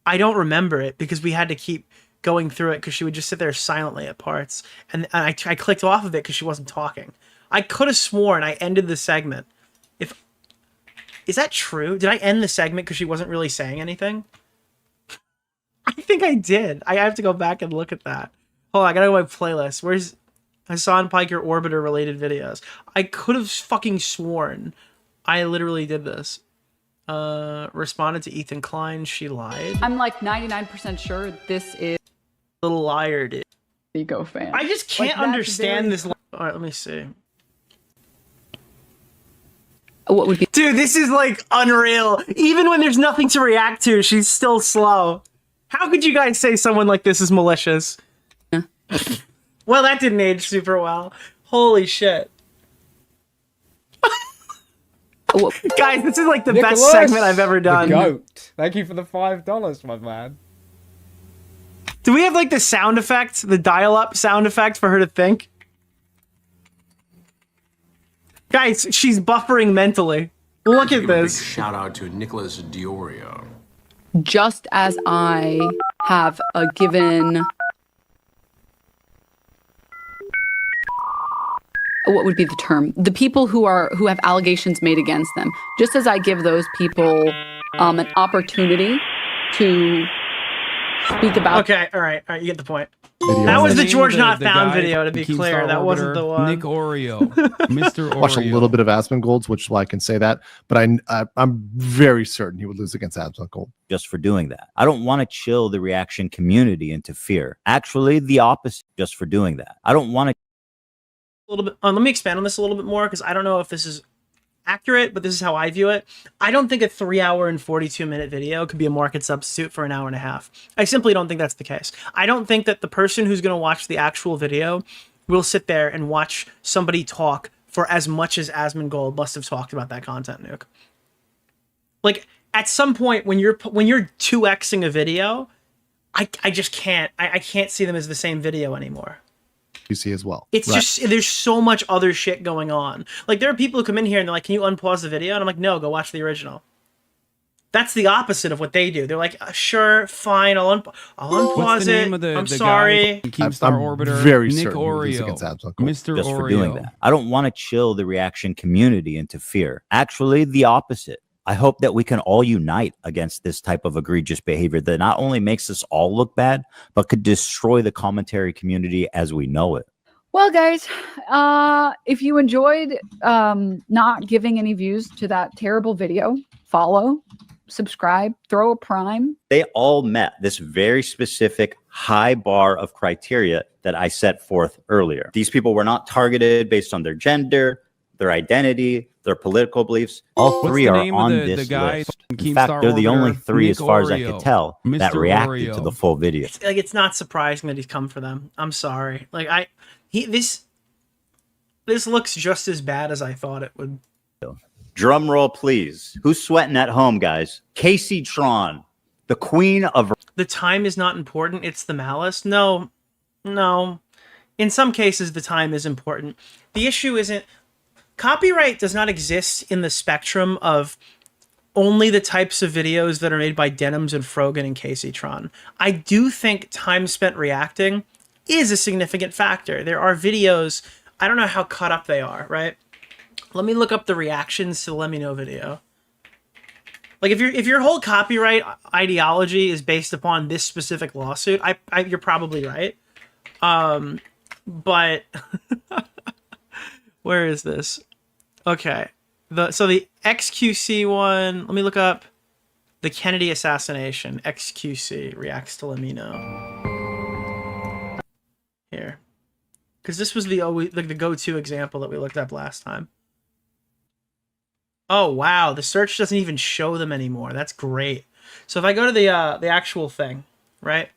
Speaker 5: I don't remember it because we had to keep going through it because she would just sit there silently at parts. And I clicked off of it because she wasn't talking. I could have sworn I ended the segment. Is that true? Did I end the segment because she wasn't really saying anything? I think I did. I have to go back and look at that. Hold on, I gotta go to my playlist. Where's Hassan Piker Orbiter related videos? I could have fucking sworn I literally did this. Responded to Ethan Klein. She lied.
Speaker 21: I'm like 99% sure this is
Speaker 5: little liar, dude.
Speaker 21: Ego fan.
Speaker 5: I just can't understand this. All right, let me see.
Speaker 21: What would be?
Speaker 5: Dude, this is like unreal. Even when there's nothing to react to, she's still slow. How could you guys say someone like this is malicious?
Speaker 21: Yeah.
Speaker 5: Well, that didn't age super well. Holy shit. Guys, this is like the
Speaker 6: Nicholas,
Speaker 5: best segment I've ever done.
Speaker 6: The goat. Thank you for the $5, my man.
Speaker 5: Do we have like the sound effect, the dial-up sound effect for her to think? Guys, she's buffering mentally. Look at this.
Speaker 1: Shout out to Nicholas DeOrio.
Speaker 21: Just as I have given... What would be the term? The people who have allegations made against them. Just as I give those people an opportunity to speak about.
Speaker 5: Okay, all right, you get the point. That was the George Not Found video, to be clear. That wasn't the one.
Speaker 7: Nick Oreo, Mr. Oreo.
Speaker 10: Watch a little bit of Asmongold's, which is why I can say that. But I'm very certain he would lose against Asmongold.
Speaker 3: Just for doing that. I don't want to chill the reaction community into fear. Actually, the opposite. Just for doing that. I don't want to.
Speaker 5: A little bit. Let me expand on this a little bit more because I don't know if this is accurate, but this is how I view it. I don't think a 3 hour and 42 minute video could be a market substitute for an hour and a half. I simply don't think that's the case. I don't think that the person who's going to watch the actual video will sit there and watch somebody talk for as much as Asmongold must have talked about that content, Nuke. Like, at some point when you're 2xing a video, I just can't. I can't see them as the same video anymore.
Speaker 10: You see as well.
Speaker 5: It's just, there's so much other shit going on. Like, there are people who come in here and they're like, can you unpause the video? And I'm like, no, go watch the original. That's the opposite of what they do. They're like, sure, fine, I'll unpause
Speaker 7: What's the
Speaker 5: it.
Speaker 7: name of the
Speaker 5: I'm
Speaker 7: guy
Speaker 5: sorry.
Speaker 7: Keemstar Orbiter,
Speaker 10: very
Speaker 7: Nick
Speaker 10: certain
Speaker 7: Oreo,
Speaker 10: he's against Absalom.
Speaker 7: Mr.
Speaker 3: Just
Speaker 7: Oreo.
Speaker 3: for doing that. I don't want to chill the reaction community into fear. Actually, the opposite. I hope that we can all unite against this type of egregious behavior that not only makes us all look bad, but could destroy the commentary community as we know it.
Speaker 21: Well, guys, if you enjoyed not giving any views to that terrible video, follow, subscribe, throw a prime.
Speaker 3: They all met this very specific high bar of criteria that I set forth earlier. These people were not targeted based on their gender, their identity, their political beliefs. All three are on this list. In fact, they're the only three, as far as I could tell, that reacted to the full video.
Speaker 5: It's not surprising that he's come for them. I'm sorry. Like, this looks just as bad as I thought it would.
Speaker 3: Drum roll, please. Who's sweating at home, guys? Casey Tron, the queen of...
Speaker 5: The time is not important. It's the malice. No. In some cases, the time is important. The issue isn't... Copyright does not exist in the spectrum of only the types of videos that are made by Denims and Frogan and Casey Tron. I do think time spent reacting is a significant factor. There are videos... I don't know how cut up they are, right? Let me look up the reactions to the Lemino video. Like, if your whole copyright ideology is based upon this specific lawsuit, you're probably right. But where is this? Okay. So the XQC one, let me look up the Kennedy assassination. XQC reacts to Lemino. Here. Because this was the go-to example that we looked up last time. Oh, wow. The search doesn't even show them anymore. That's great. So if I go to the actual thing, right?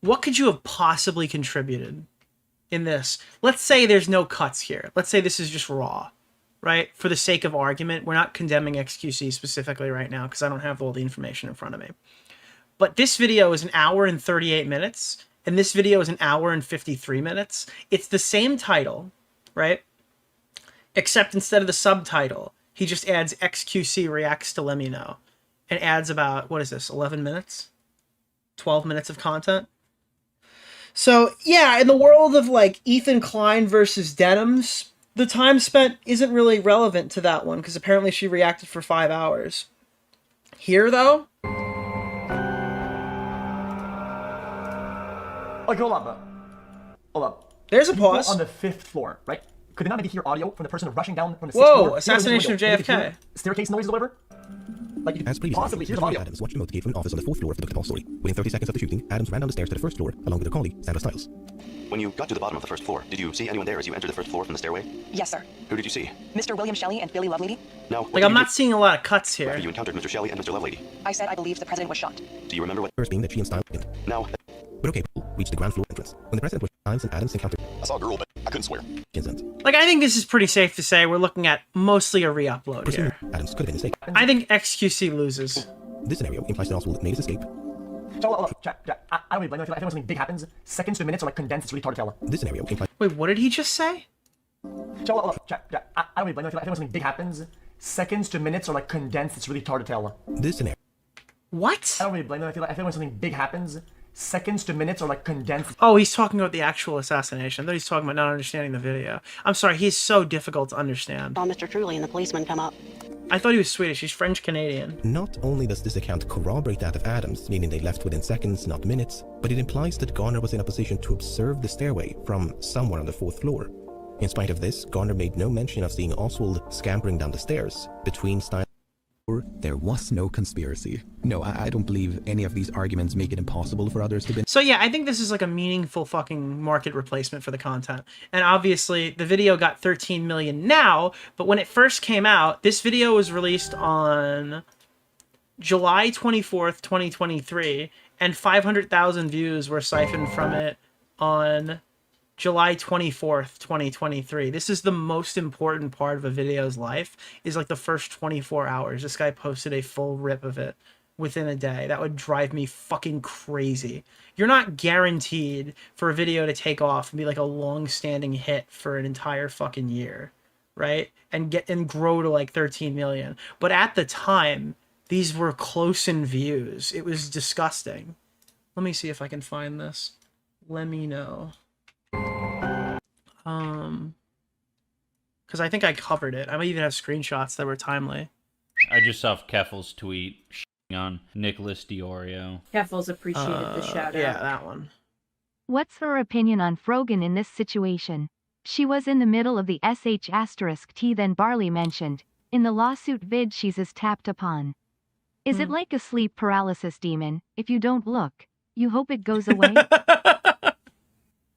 Speaker 5: What could you have possibly contributed in this? Let's say there's no cuts here. Let's say this is just raw, right? For the sake of argument, we're not condemning XQC specifically right now because I don't have all the information in front of me. But this video is 1 hour and 38 minutes, and this video is 1 hour and 53 minutes. It's the same title, right? Except instead of the subtitle, he just adds XQC reacts to Lemino and adds about, what is this, 11 minutes? 12 minutes of content? So, yeah, in the world of, like, Ethan Klein versus Denims, the time spent isn't really relevant to that one because apparently she reacted for 5 hours. Here, though...
Speaker 18: Like, hold up, bro. Hold up.
Speaker 5: There's a pause.
Speaker 18: On the 5th floor, right? Could they not maybe hear audio from the person rushing down from the 6th
Speaker 5: Whoa,
Speaker 18: floor?
Speaker 5: assassination of JFK.
Speaker 18: Staircase noises or whatever? Like, you
Speaker 12: As
Speaker 18: could possibly hear the audio.
Speaker 12: Adams watched remote gate from an office on the 4th floor to look at the whole story. Within 30 seconds of the shooting, Adams ran down the stairs to the 1st floor, along with her colleague, Sandra Stiles.
Speaker 2: When you got to the bottom of the 1st floor, did you see anyone there as you entered the 1st floor from the stairway?
Speaker 22: Yes, sir.
Speaker 2: Who did you see?
Speaker 22: Mr. William Shelley and Billy Lovelady.
Speaker 2: No.
Speaker 5: Like, I'm not seeing a lot of cuts here.
Speaker 2: After you encountered Mr. Shelley and Mr. Lovelady.
Speaker 22: I said I believe the president was shot.
Speaker 2: Do you remember what?
Speaker 12: First being that she and Stiles didn't.
Speaker 2: No.
Speaker 12: But okay, reached the ground floor entrance. When the president was Stiles and Adams encountered...
Speaker 2: I saw a girl, but I couldn't swear.
Speaker 12: Consent.
Speaker 5: Like, I think this is pretty safe to say we're looking at mostly a re-upload here.
Speaker 12: Adams could have been mistaken.
Speaker 5: I think XQC loses.
Speaker 12: This scenario implies that Oswald made his escape.
Speaker 18: So, Jack, I don't really blame you. I think when something big happens, seconds to minutes are like condensed. It's really hard to tell.
Speaker 12: This scenario implies...
Speaker 5: Wait, what did he just say?
Speaker 18: So, Jack, I don't really blame you. I think when something big happens, seconds to minutes are like condensed. It's really hard to tell.
Speaker 12: This scenario...
Speaker 5: What?
Speaker 18: I don't really blame you. I think when something big happens, seconds to minutes are like condensed.
Speaker 5: Oh, he's talking about the actual assassination. I thought he's talking about not understanding the video. I'm sorry, he's so difficult to understand.
Speaker 15: Saw Mr. Truly and the policeman come up.
Speaker 5: I thought he was Swedish. He's French-Canadian.
Speaker 12: Not only does this account corroborate that of Adams, meaning they left within seconds, not minutes, but it implies that Garner was in a position to observe the stairway from somewhere on the 4th floor. In spite of this, Garner made no mention of seeing Oswald scampering down the stairs between Stiles.
Speaker 23: There was no conspiracy. No, I don't believe any of these arguments make it impossible for others to be.
Speaker 5: So yeah, I think this is like a meaningful fucking market replacement for the content. And obviously the video got 13 million now, but when it first came out, this video was released on July 24th, 2023, and 500,000 views were siphoned from it on July 24th, 2023. This is the most important part of a video's life, is like the first 24 hours. This guy posted a full rip of it within a day. That would drive me fucking crazy. You're not guaranteed for a video to take off and be like a long-standing hit for an entire fucking year, right? And grow to like 13 million. But at the time, these were close in views. It was disgusting. Let me see if I can find this. Lemino. Because I think I covered it. I might even have screenshots that were timely.
Speaker 11: I just saw Keffel's tweet on Nicholas DeOrio.
Speaker 8: Keffel's appreciated the shout out.
Speaker 5: Yeah, that one.
Speaker 9: What's her opinion on Frogan in this situation? She was in the middle of the sh*t then Barley mentioned. In the lawsuit vid she's as tapped upon. Is it like a sleep paralysis demon? If you don't look, you hope it goes away?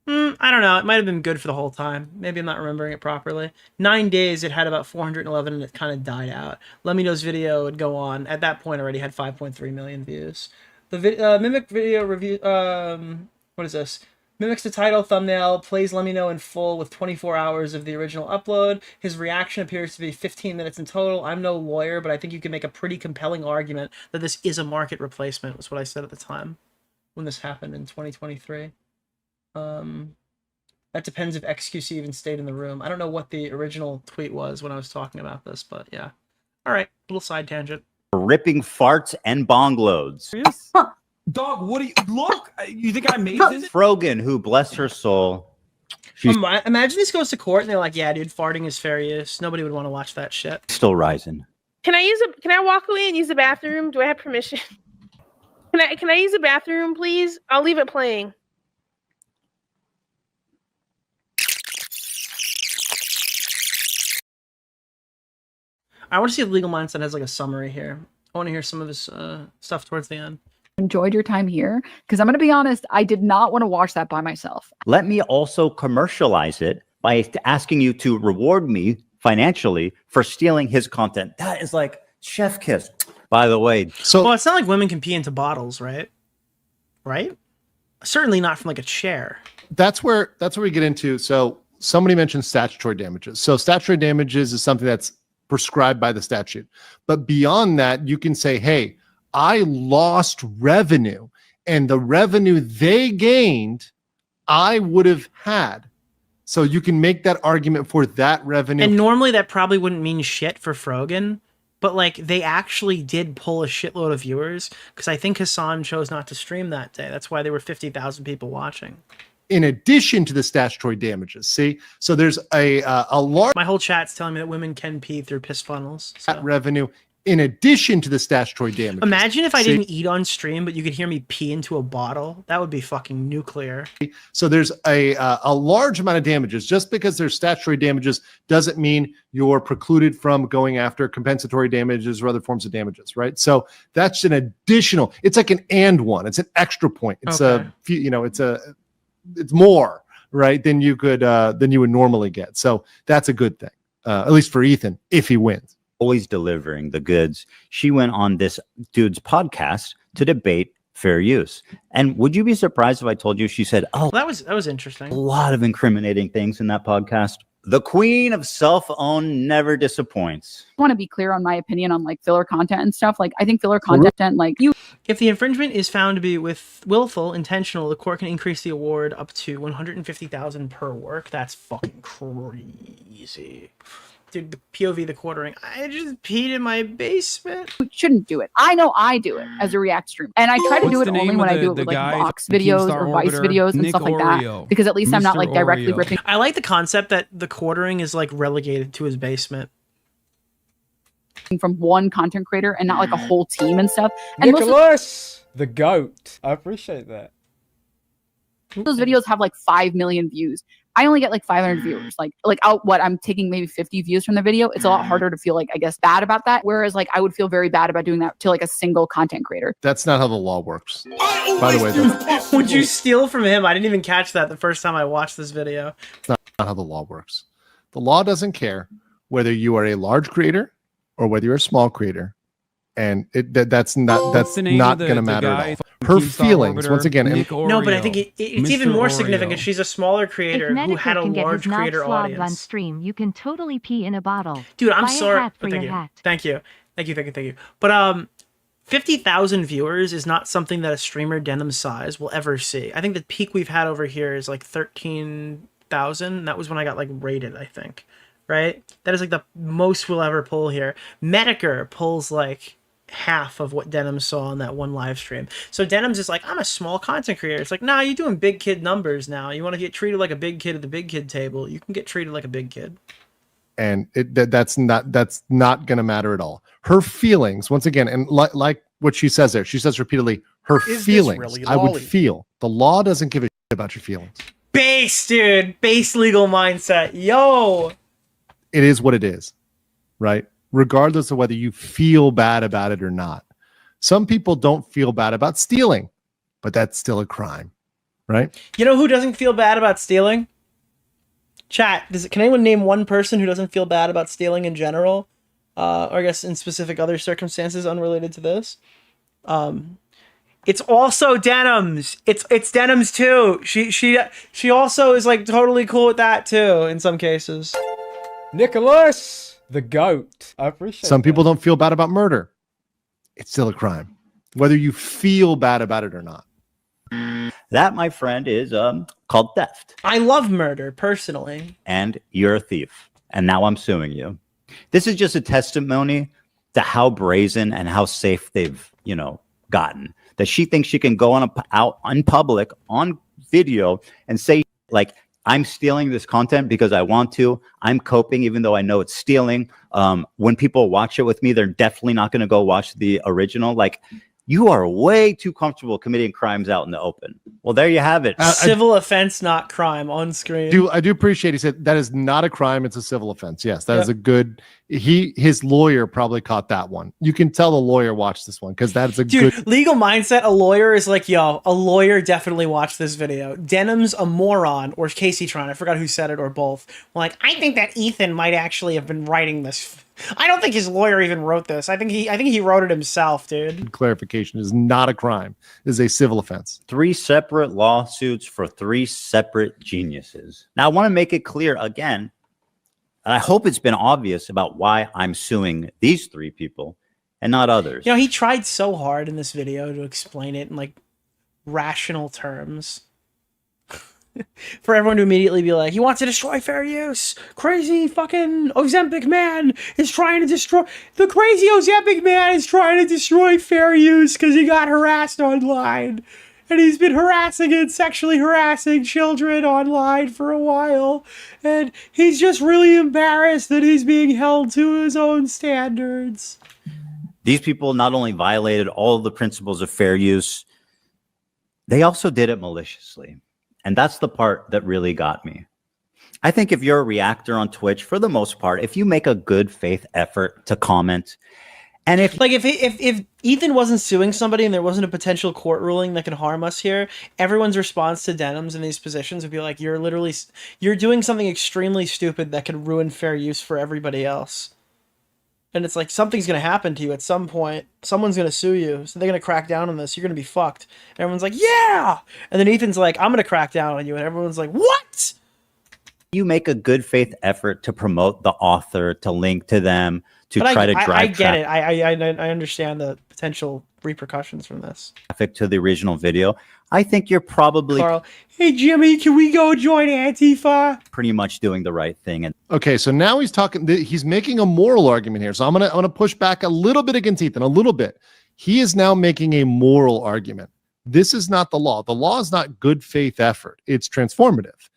Speaker 5: I don't know. It might have been good for the whole time. Maybe I'm not remembering it properly. 9 days, it had about 411 and it kind of died out. Lemino's video would go on. At that point, already had 5.3 million views. The Mimic video review... what is this? Mimics the title, thumbnail, plays Lemino in full with 24 hours of the original upload. His reaction appears to be 15 minutes in total. I'm no lawyer, but I think you can make a pretty compelling argument that this is a market replacement, was what I said at the time when this happened in 2023. That depends if XQC even stayed in the room. I don't know what the original tweet was when I was talking about this, but yeah. All right, little side tangent.
Speaker 3: Ripping farts and bong loads.
Speaker 7: Dog, what do you look? You think I made this?
Speaker 3: Frogan, who bless her soul. She's
Speaker 5: Imagine this goes to court and they're like, "Yeah, dude, farting is fair use." Nobody would want to watch that shit.
Speaker 3: Still rising.
Speaker 4: Can I walk away and use the bathroom? Do I have permission? Can I use the bathroom, please? I'll leave it playing.
Speaker 5: I want to see if Legal Mindset has like a summary here. I want to hear some of his stuff towards the end.
Speaker 21: Enjoyed your time here, because I'm going to be honest, I did not want to watch that by myself.
Speaker 3: Let me also commercialize it by asking you to reward me financially for stealing his content. That is like chef kiss. By the way,
Speaker 5: well, it's not like women can pee into bottles, right? Right? Certainly not from like a chair.
Speaker 10: That's where we get into. So somebody mentioned statutory damages. So statutory damages is something that's prescribed by the statute. But beyond that, you can say, hey, I lost revenue, and the revenue they gained, I would have had. So you can make that argument for that revenue.
Speaker 5: And normally that probably wouldn't mean shit for Frogan, but like they actually did pull a shitload of viewers, because I think Hassan chose not to stream that day. That's why there were 50,000 people watching.
Speaker 10: In addition to the statutory damages, see? So there's a large...
Speaker 5: My whole chat's telling me that women can pee through piss funnels. So.
Speaker 10: Revenue in addition to the statutory damages.
Speaker 5: Imagine if I didn't eat on stream, but you could hear me pee into a bottle. That would be fucking nuclear.
Speaker 10: So there's a large amount of damages. Just because there's statutory damages doesn't mean you're precluded from going after compensatory damages or other forms of damages, right? So that's an additional... It's like an and one. It's an extra point. It's it's more, right, than you would normally get. So that's a good thing, at least for Ethan, if he wins.
Speaker 3: Always delivering the goods. She went on this dude's podcast to debate fair use. And would you be surprised if I told you she said, "Oh,
Speaker 5: that was interesting."
Speaker 3: A lot of incriminating things in that podcast. The queen of self-own never disappoints.
Speaker 21: I want to be clear on my opinion on like filler content and stuff. Like I think filler content, like
Speaker 5: if the infringement is found to be willful, intentional, the court can increase the award up to 150,000 per work. That's fucking crazy. Dude, the POV, the quartering. I just peed in my basement.
Speaker 21: You shouldn't do it. I know I do it as a React stream. And I try to do it only when I do it with like box videos or Vice videos and stuff like that. Because at least I'm not like directly ripping.
Speaker 5: I like the concept that the quartering is like relegated to his basement.
Speaker 21: From one content creator and not like a whole team and stuff. And
Speaker 6: Nicholas, the goat. I appreciate that.
Speaker 21: Those videos have like 5 million views. I only get like 500 viewers. I'm taking maybe 50 views from the video. It's a lot harder to feel like, I guess, bad about that. Whereas like I would feel very bad about doing that to like a single content creator.
Speaker 10: That's not how the law works. By the way,
Speaker 5: would you steal from him? I didn't even catch that the first time I watched this video.
Speaker 10: It's not how the law works. The law doesn't care whether you are a large creator or whether you're a small creator. And that's not going to matter at all. her feelings, once again, and
Speaker 5: no, but I think it's even more significant. She's a smaller creator
Speaker 9: If
Speaker 5: who
Speaker 9: Medicare
Speaker 5: had a
Speaker 9: can get
Speaker 5: large
Speaker 9: his knob
Speaker 5: creator
Speaker 9: slobbed on
Speaker 5: audience.
Speaker 9: stream, you can totally pee in a bottle.
Speaker 5: Dude, I'm
Speaker 9: Buy a
Speaker 5: sorry.
Speaker 9: hat for
Speaker 5: Thank
Speaker 9: your
Speaker 5: you.
Speaker 9: hat.
Speaker 5: Thank you. But 50,000 viewers is not something that a streamer Denim's size will ever see. I think the peak we've had over here is like 13,000. That was when I got like rated, I think. Right? That is like the most we'll ever pull here. Medicare pulls like half of what Denim saw on that one live stream. So Denim's just like, I'm a small content creator. It's like, nah, you're doing big kid numbers now. You want to get treated like a big kid at the big kid table. You can get treated like a big kid.
Speaker 10: and that's not going to matter at all. Her feelings, once again, and like what she says there, she says repeatedly, her feelings.
Speaker 5: Really
Speaker 10: I would feel. The law doesn't give a shit about your feelings.
Speaker 5: Base, dude. Base legal mindset. Yo.
Speaker 10: It is what it is, right? Regardless of whether you feel bad about it or not. Some people don't feel bad about stealing, but that's still a crime, right?
Speaker 5: You know who doesn't feel bad about stealing? Chat. Can anyone name one person who doesn't feel bad about stealing in general? Or I guess in specific other circumstances unrelated to this? It's also Denim's. It's Denim's too. She also is like totally cool with that too in some cases.
Speaker 6: Nicholas, the goat. I appreciate
Speaker 10: Some people don't feel bad about murder. It's still a crime, whether you feel bad about it or not.
Speaker 3: That, my friend, is called theft.
Speaker 5: I love murder personally.
Speaker 3: And you're a thief. And now I'm suing you. This is just a testimony to how brazen and how safe they've, gotten. That she thinks she can go out in public on video and say, like, I'm stealing this content because I want to. I'm coping, even though I know it's stealing. When people watch it with me, they're definitely not going to go watch the original. Like, you are way too comfortable committing crimes out in the open. Well, there you have it.
Speaker 5: Civil offense, not crime, on screen.
Speaker 10: I do appreciate he said that is not a crime. It's a civil offense. Yes, that is a good. His lawyer probably caught that one. You can tell the lawyer watched this one because that's a good
Speaker 5: legal mindset. A lawyer is like, yo, a lawyer definitely watched this video. Denim's a moron, or Casey Tron. I forgot who said it, or both. Like, I think that Ethan might actually have been writing this. I don't think his lawyer even wrote this. I think he wrote it himself, dude.
Speaker 10: clarification. Is not a crime. It is a civil offense.
Speaker 3: 3 separate lawsuits for 3 separate geniuses. Now, I want to make it clear again, and I hope it's been obvious about why I'm suing these 3 people and not others.
Speaker 5: He tried so hard in this video to explain it in like rational terms. For everyone to immediately be like, he wants to destroy fair use. Crazy fucking Ozempic man is trying to destroy... The crazy Ozempic man is trying to destroy fair use because he got harassed online. And he's been harassing and sexually harassing children online for a while. And he's just really embarrassed that he's being held to his own standards.
Speaker 3: These people not only violated all of the principles of fair use, they also did it maliciously. And that's the part that really got me. I think if you're a reactor on Twitch, for the most part, if you make a good faith effort to comment, and if
Speaker 5: Ethan wasn't suing somebody and there wasn't a potential court ruling that could harm us here, everyone's response to Denim's in these positions would be like, you're doing something extremely stupid that could ruin fair use for everybody else. And it's like, something's going to happen to you at some point. Someone's going to sue you. So they're going to crack down on this. You're going to be fucked. And everyone's like, yeah! And then Ethan's like, I'm going to crack down on you. And everyone's like, what?
Speaker 3: You make a good faith effort to promote the author, to link to them, to try to drive
Speaker 5: I get it. I understand the potential repercussions from this.
Speaker 3: traffic to the original video. I think you're probably
Speaker 5: Carl, hey, Jimmy, can we go join Antifa?
Speaker 3: pretty much doing the right thing. And
Speaker 10: Okay, so now he's talking. He's making a moral argument here. So I'm gonna push back a little bit against Ethan, a little bit. He is now making a moral argument. This is not the law. The law is not good faith effort. It's transformative,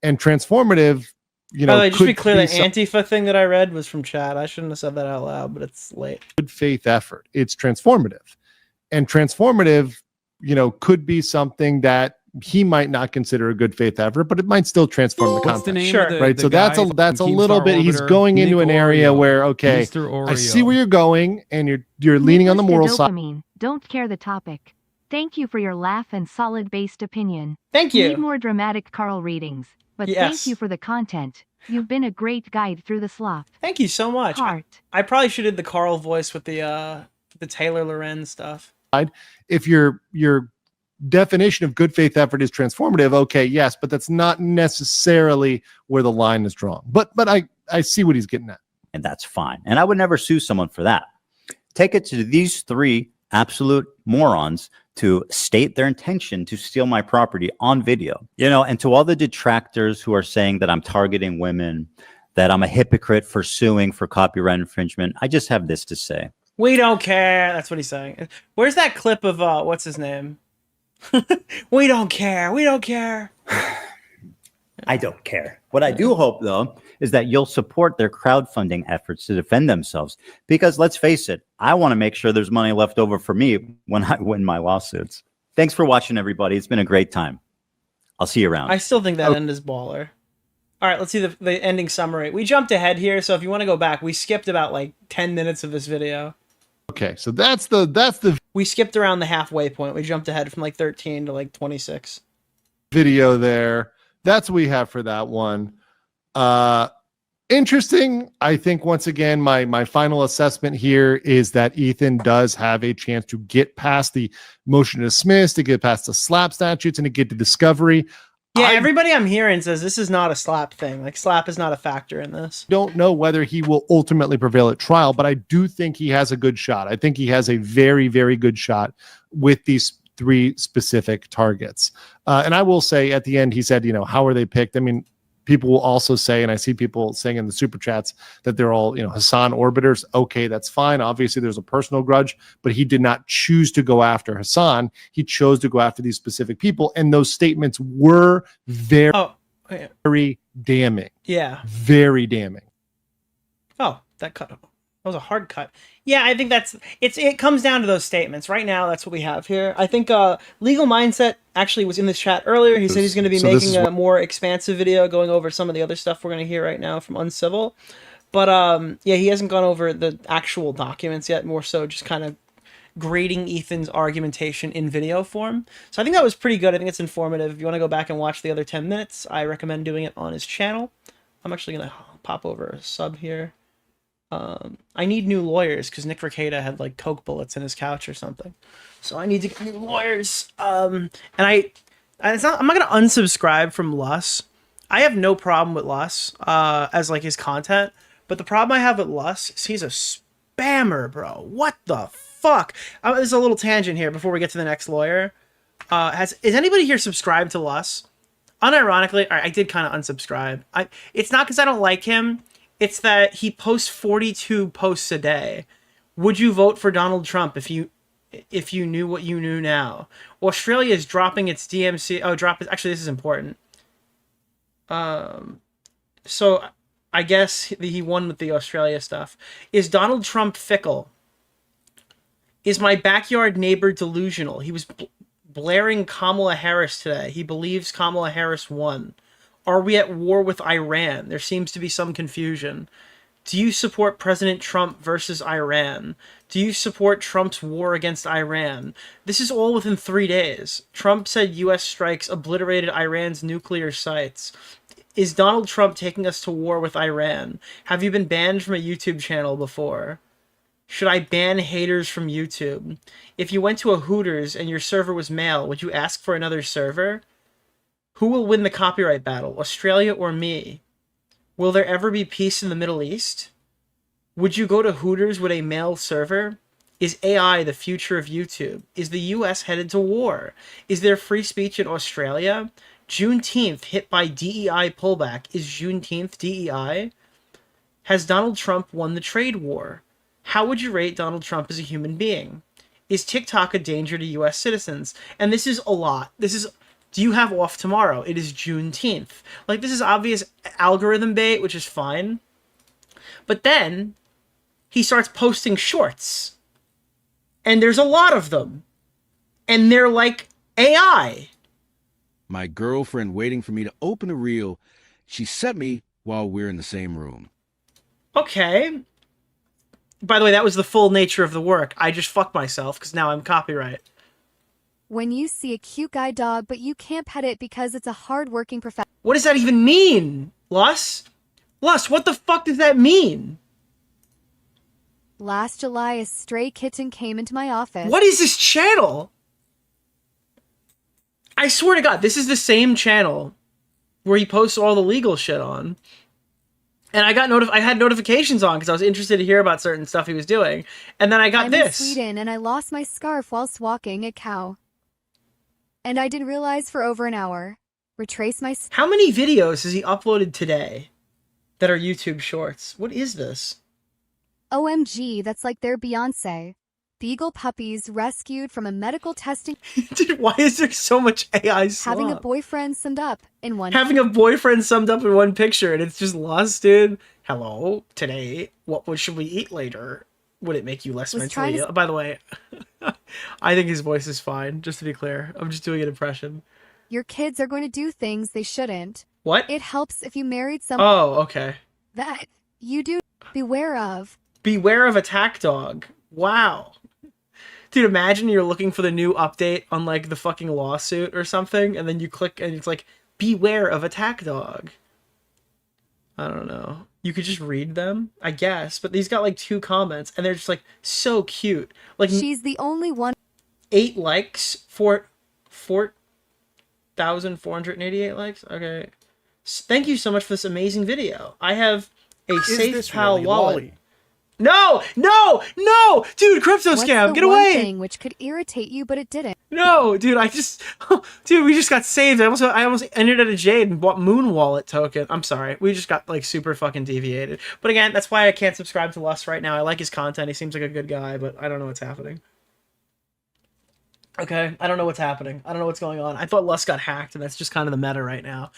Speaker 10: and transformative.
Speaker 5: By the way, just to be clear, the Antifa thing that I read was from chat. I shouldn't have said that out loud, but it's late.
Speaker 10: Good faith effort. It's transformative, and transformative, could be something that he might not consider a good faith effort, but it might still transform the content.
Speaker 7: the name
Speaker 5: Sure.
Speaker 7: of the,
Speaker 10: Right.
Speaker 7: the
Speaker 10: So that's
Speaker 7: guy
Speaker 10: a
Speaker 7: from
Speaker 10: little
Speaker 7: Keemstar
Speaker 10: bit. He's
Speaker 7: Orbiter?
Speaker 10: going into
Speaker 7: Nick
Speaker 10: an area
Speaker 7: Oreo.
Speaker 10: where
Speaker 7: Mr. Oreo.
Speaker 10: I see where you're going, and you're leaning on the moral side.
Speaker 9: Dopamine. Don't care the topic. Thank you for your laugh and solid-based opinion.
Speaker 5: Thank you.
Speaker 9: Need more dramatic Carl readings, but
Speaker 5: Yes.
Speaker 9: thank you for the content. You've been a great guide through the slop.
Speaker 5: Thank you so much.
Speaker 9: Heart.
Speaker 5: I probably should have did the Carl voice with the Taylor Lorenz stuff.
Speaker 10: If your definition of good faith effort is transformative, okay, yes, but that's not necessarily where the line is drawn. But I see what he's getting at.
Speaker 3: And that's fine. And I would never sue someone for that. Take it to these three absolute morons to state their intention to steal my property on video. And to all the detractors who are saying that I'm targeting women, that I'm a hypocrite for suing for copyright infringement, I just have this to say.
Speaker 5: We don't care. That's what he's saying. Where's that clip of, what's his name? We don't care. We don't care.
Speaker 3: I don't care. What I do hope, though, is that you'll support their crowdfunding efforts to defend themselves. Because let's face it, I want to make sure there's money left over for me when I win my lawsuits. Thanks for watching, everybody. It's been a great time. I'll see you around.
Speaker 5: I still think that end is baller. All right, let's see the ending summary. We jumped ahead here, so if you want to go back, we skipped about like 10 minutes of this video.
Speaker 10: Okay, so that's the
Speaker 5: we skipped around the halfway point. We jumped ahead from like 13 to like 26.
Speaker 10: Video there. That's what we have for that one. Interesting. I think once again, my final assessment here is that Ethan does have a chance to get past the motion to dismiss, to get past the slap statutes, and to get to discovery.
Speaker 5: Yeah, everybody I'm hearing says this is not a slap thing. Like, slap is not a factor in this.
Speaker 10: Don't know whether he will ultimately prevail at trial, but I do think he has a good shot. I think he has a very, very good shot with these three specific targets. And I will say at the end, he said, how are they picked? I mean, people will also say, and I see people saying in the super chats that they're all, Hassan orbiters. Okay, that's fine. Obviously, there's a personal grudge, but he did not choose to go after Hassan. He chose to go after these specific people. And those statements were very damning.
Speaker 5: Yeah.
Speaker 10: Very damning.
Speaker 5: Oh, that cut. That was a hard cut. Yeah, I think it comes down to those statements. Right now, that's what we have here. I think Legal Mindset actually was in this chat earlier. He said he's going to be making a more expansive video going over some of the other stuff we're going to hear right now from Uncivil. But yeah, he hasn't gone over the actual documents yet, more so just kind of grading Ethan's argumentation in video form. So I think that was pretty good. I think it's informative. If you want to go back and watch the other 10 minutes, I recommend doing it on his channel. I'm actually going to pop over a sub here. I need new lawyers because Nick Rekieta had like coke bullets in his couch or something, so I need to get new lawyers. I'm not gonna unsubscribe from Lus. I have no problem with Lus as like his content, but the problem I have with Lus is he's a spammer, bro. What the fuck? There's a little tangent here before we get to the next lawyer. Is anybody here subscribed to Lus? Unironically, I did kind of unsubscribe. It's not because I don't like him. It's that he posts 42 posts a day. Would you vote for Donald Trump if you knew what you knew now? Australia is dropping its DMC. Oh, actually, this is important. So I guess he won with the Australia stuff. Is Donald Trump fickle? Is my backyard neighbor delusional? He was blaring Kamala Harris today. He believes Kamala Harris won. Are we at war with Iran? There seems to be some confusion. Do you support President Trump versus Iran? Do you support Trump's war against Iran? This is all within 3 days. Trump said U.S. strikes obliterated Iran's nuclear sites. Is Donald Trump taking us to war with Iran? Have you been banned from a YouTube channel before? Should I ban haters from YouTube? If you went to a Hooters and your server was male, would you ask for another server? Who will win the copyright battle, Australia or me? Will there ever be peace in the Middle East? Would you go to Hooters with a male server? Is AI the future of YouTube? Is the US headed to war? Is there free speech in Australia? Juneteenth hit by DEI pullback. Is Juneteenth DEI? Has Donald Trump won the trade war? How would you rate Donald Trump as a human being? Is TikTok a danger to US citizens? And this is a lot. Do you have off tomorrow? It is Juneteenth. Like, this is obvious algorithm bait, which is fine. But then he starts posting shorts. And there's a lot of them. And they're like AI.
Speaker 13: My girlfriend waiting for me to open a reel. She set me while we're in the same room.
Speaker 5: Okay. By the way, that was the full nature of the work. I just fucked myself because now I'm copyright.
Speaker 14: When you see a cute guy dog, but you can't pet it because it's a hard-working professional.
Speaker 5: What does that even mean, Lus? Lus, what the fuck does that mean?
Speaker 14: Last July, a stray kitten came into my office.
Speaker 5: What is this channel? I swear to God, this is the same channel where he posts all the legal shit on. And I had notifications on because I was interested to hear about certain stuff he was doing. And then I got this.
Speaker 14: I'm in Sweden and I lost my scarf whilst walking a cow. And I didn't realize for over an hour. Retrace my...
Speaker 5: How many videos has he uploaded today that are YouTube shorts? What is this?
Speaker 14: OMG, that's like their Beyonce. Beagle puppies rescued from a medical testing...
Speaker 5: Dude, why is there so much AI slop?
Speaker 14: Having a boyfriend summed up in one...
Speaker 5: Having a boyfriend summed up in one picture, and it's just lost, dude. Hello, today, what should we eat later? Would it make you less mentally ill? By the way, I think his voice is fine, just to be clear. I'm just doing an impression.
Speaker 14: Your kids are going to do things they shouldn't.
Speaker 5: What?
Speaker 14: It helps if you married someone...
Speaker 5: Oh, okay.
Speaker 14: That you do beware of.
Speaker 5: Beware of attack dog. Wow. Dude, imagine you're looking for the new update on, like, the fucking lawsuit or something, and then you click, and it's like, beware of attack dog. I don't know. You could just read them, I guess, but he's got, like, 2 comments, and they're just, like, so cute. Like,
Speaker 14: she's the only one...
Speaker 5: 8 likes for 4,488 likes? Okay. Thank you so much for this amazing video. I have a Safe Pal wallet.
Speaker 17: Lolly?
Speaker 5: No! Dude, crypto scam, get away!
Speaker 14: Thing which could irritate you, but it didn't.
Speaker 5: No, dude, dude, we just got saved. I almost entered at a Jade and bought Moon Wallet token. I'm sorry. We just got, like, super fucking deviated. But again, that's why I can't subscribe to Lust right now. I like his content. He seems like a good guy, but I don't know what's happening. Okay, I don't know what's happening. I don't know what's going on. I thought Lust got hacked, and that's just kind of the meta right now.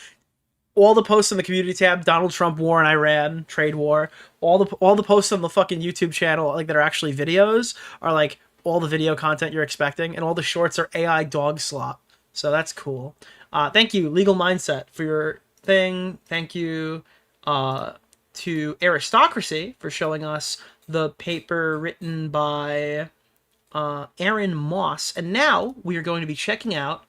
Speaker 5: All the posts in the community tab, Donald Trump war in Iran, trade war, all the posts on the fucking YouTube channel, like, that are actually videos, are like all the video content you're expecting, and all the shorts are AI dog slop. So that's cool. Thank you, Legal Mindset, for your thing. Thank you to Aristocracy for showing us the paper written by Aaron Moss. And now we are going to be checking out...